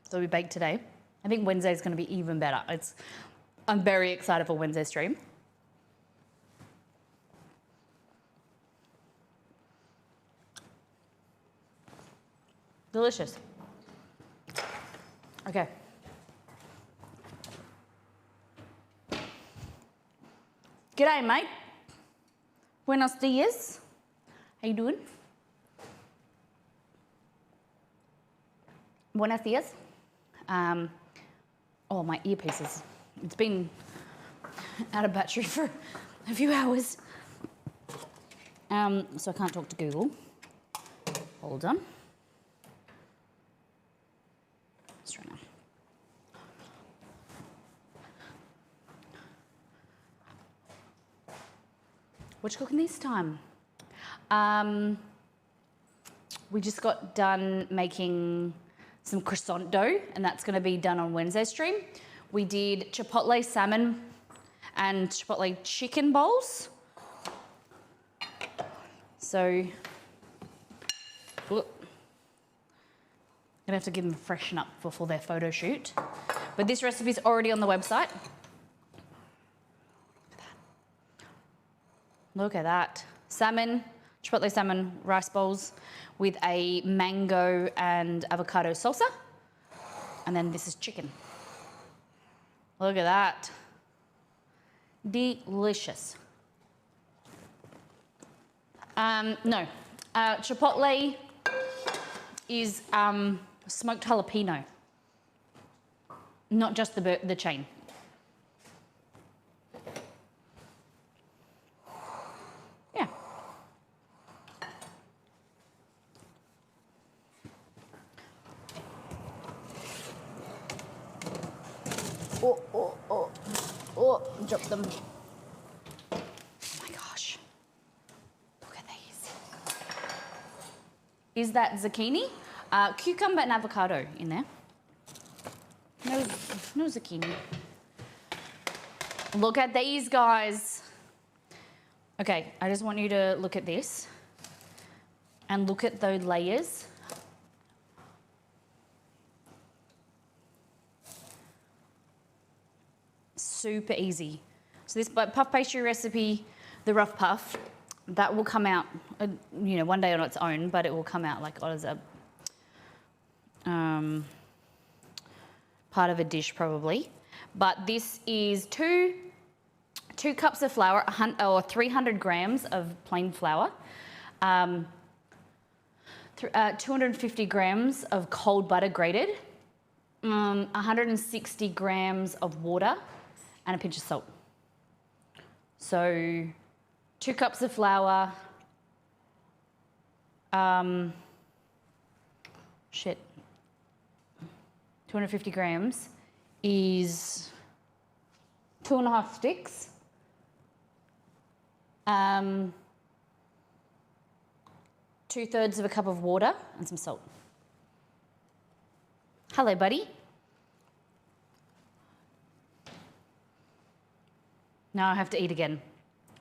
so we baked today. I think Wednesday is going to be even better. I'm very excited for Wednesday's stream. Delicious. Okay. G'day, mate. Buenos dias. How you doing? Buenos dias. Oh, my earpieces. It's been out of battery for a few hours. So I can't talk to Google. Hold on. Let's try now. What you cooking this time? We just got done making some croissant dough, and that's going to be done on Wednesday's stream. We did Chipotle salmon and Chipotle chicken bowls. So, look, gonna have to give them a freshen up before their photo shoot. But this recipe is already on the website. Look at that. Salmon, Chipotle salmon rice bowls with a mango and avocado salsa. And then this is chicken. Look at that. Delicious. Chipotle is smoked jalapeno, not just the chain. Yeah. Oh, drop them. Oh my gosh. Look at these. Is that zucchini? Cucumber and avocado in there. No zucchini. Look at these guys. Okay, I just want you to look at this and look at those layers. Super easy. So this puff pastry recipe, the rough puff, that will come out, one day on its own, but it will come out like as a part of a dish probably. But this is two cups of flour, or 300 grams of plain flour, 250 grams of cold butter grated, 160 grams of water, and a pinch of salt. So 2 cups of flour, 250 grams is 2.5 sticks. 2/3 of a cup of water and some salt. Hello, buddy. Now I have to eat again.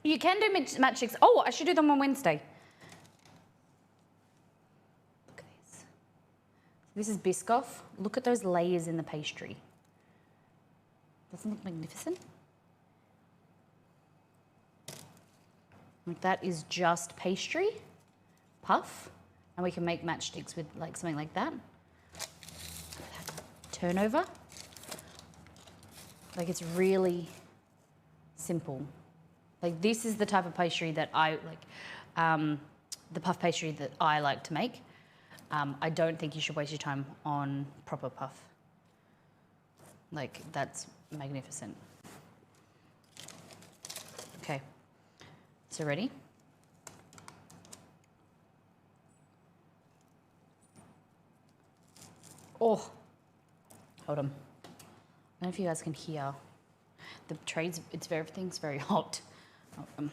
You can do matchsticks. Oh, I should do them on Wednesday. Look at this. This is Biscoff. Look at those layers in the pastry. Doesn't it look magnificent? Like that is just pastry, puff, and we can make matchsticks with like something like that. Turnover. Like it's really simple. Like this is the type of pastry that I like, the puff pastry that I like to make. I don't think you should waste your time on proper puff. Like that's magnificent. Okay, so ready? Oh, hold on. I don't know if you guys can hear. The trays, everything's very hot. Let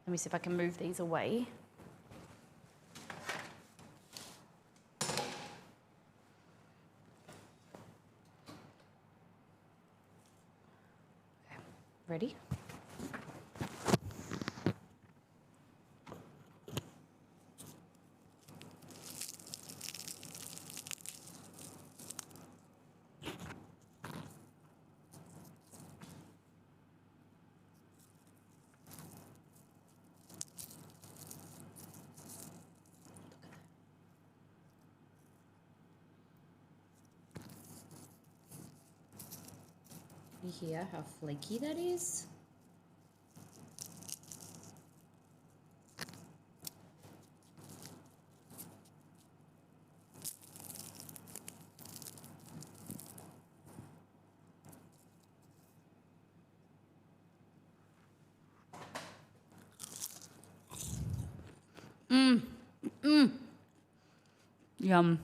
me see if I can move these away. Okay, ready? You hear how flaky that is? Yum.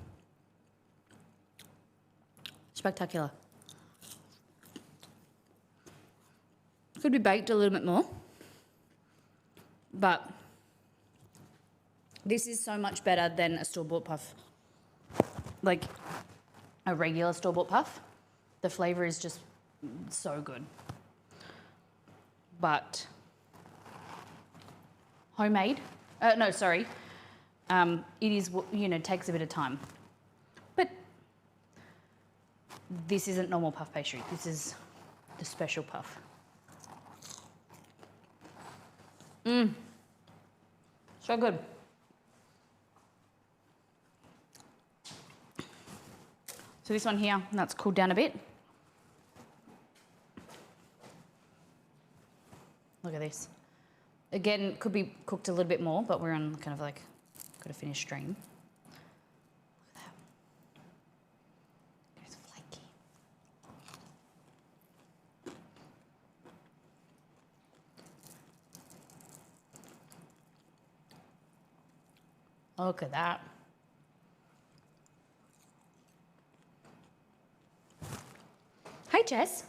Spectacular. Could be baked a little bit more, but this is so much better than a store-bought puff. Like a regular store-bought puff, the flavor is just so good. But homemade, it is, takes a bit of time. But this isn't normal puff pastry. This is the special puff. So good. So this one here, that's cooled down a bit. Look at this. Again, could be cooked a little bit more, but we're on kind of like, got a finished stream. Look at that. It's flaky. Look at that. Hi, Jess.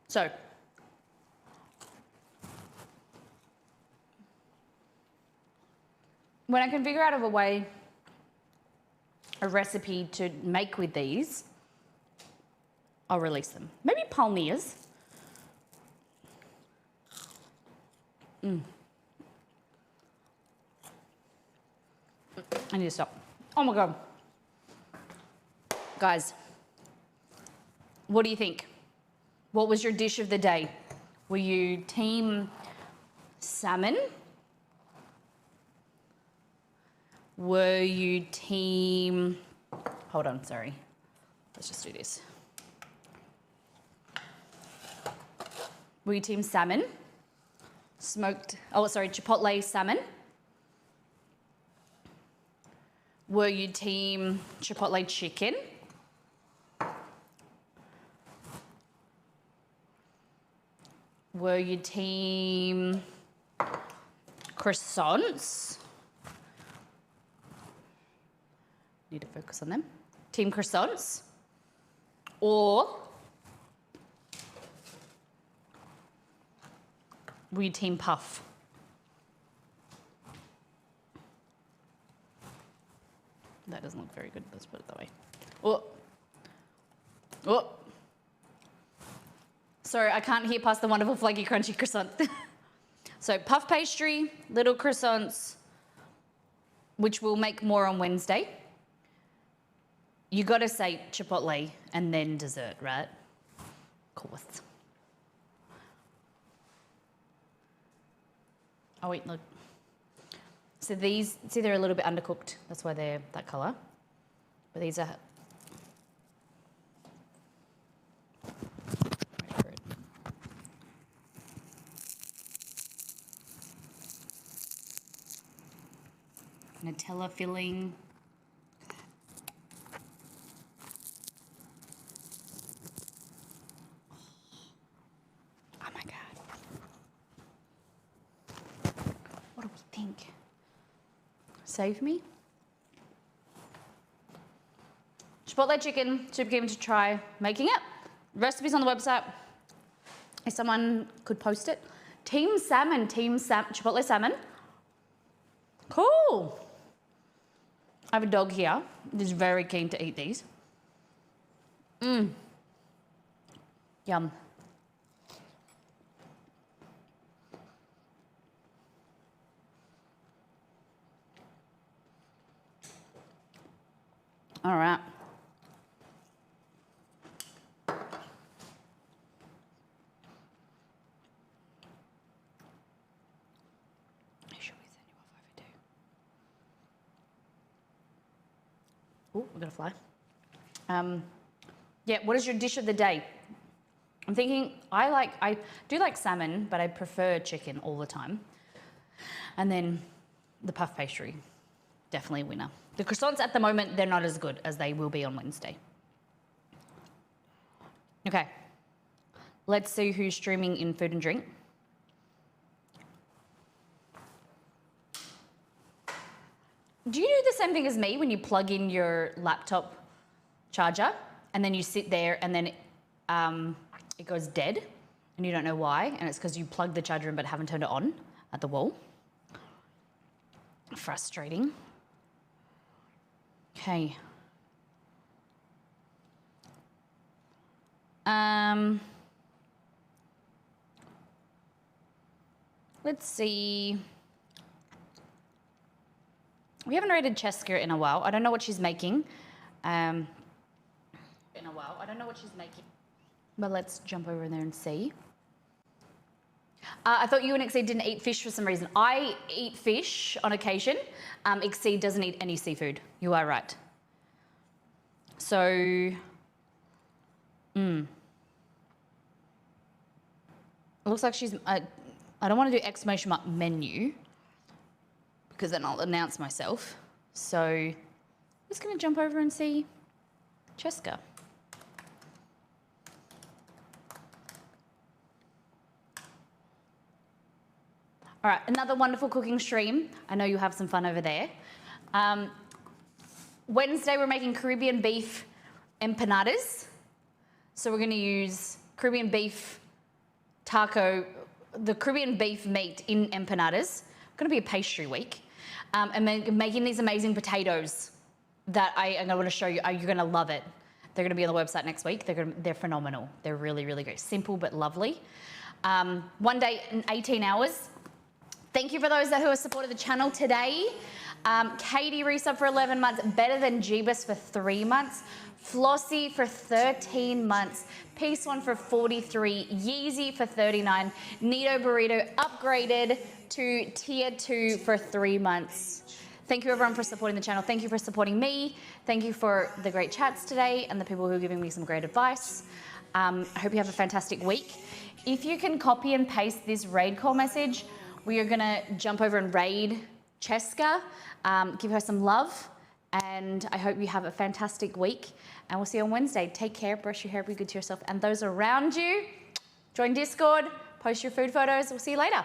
So, when I can figure out a recipe to make with these, I'll release them. Maybe palmiers. I need to stop. Oh my God. Guys, what do you think? What was your dish of the day? Were you team salmon? Were you team, hold on, sorry. Let's just do this. Were you team salmon? Chipotle salmon? Were you team Chipotle chicken? Were you team croissants? Need to focus on them. Team croissants? Or were you team puff? That doesn't look very good. Let's put it that way. Oh. Sorry, I can't hear past the wonderful flaky crunchy croissant. So puff pastry, little croissants, which we'll make more on Wednesday. You got to say Chipotle and then dessert, right? Of course. Oh wait, look. So these, see they're a little bit undercooked. That's why they're that color. But these are... Wait for it. Nutella filling. Oh my God. What do we think? Save me? Chipotle chicken, super keen to try making it. Recipes on the website. If someone could post it. Team salmon, Chipotle salmon. Cool. I have a dog here who's very keen to eat these. Yum. All right. Oh, we're gonna fly. Yeah, what is your dish of the day? I'm thinking, I do like salmon, but I prefer chicken all the time. And then the puff pastry, definitely a winner. The croissants at the moment, they're not as good as they will be on Wednesday. Okay, let's see who's streaming in food and drink. Do you do the same thing as me when you plug in your laptop charger and then you sit there and then it goes dead and you don't know why, and it's because you plugged the charger in but haven't turned it on at the wall? Frustrating. Okay. Let's see. We haven't rated Cheska in a while. I don't know what she's making. But let's jump over there and see. I thought you and Exceed didn't eat fish for some reason. I eat fish on occasion. Exceed doesn't eat any seafood. You are right. So, it looks like she's, I don't want to do exclamation mark menu because then I'll announce myself. So, I'm just going to jump over and see Cheska. All right, another wonderful cooking stream. I know you have some fun over there. Wednesday, we're making Caribbean beef empanadas. So we're gonna use Caribbean beef taco, the Caribbean beef meat in empanadas. Gonna be a pastry week. And making these amazing potatoes that I'm gonna show you. You're gonna love it. They're gonna be on the website next week. They're phenomenal. They're really, really great. Simple but lovely. One day in 18 hours. Thank you for those who have supported the channel today. Katie resub for 11 months, Better Than Jeebus for 3 months, Flossie for 13 months, Peace One for 43, Yeezy for 39, Nito Burrito upgraded to Tier 2 for 3 months. Thank you everyone for supporting the channel. Thank you for supporting me. Thank you for the great chats today and the people who are giving me some great advice. I hope you have a fantastic week. If you can copy and paste this raid call message, we are gonna jump over and raid Cheska, give her some love, and I hope you have a fantastic week. And we'll see you on Wednesday. Take care, brush your hair, be good to yourself and those around you. Join Discord, post your food photos. We'll see you later.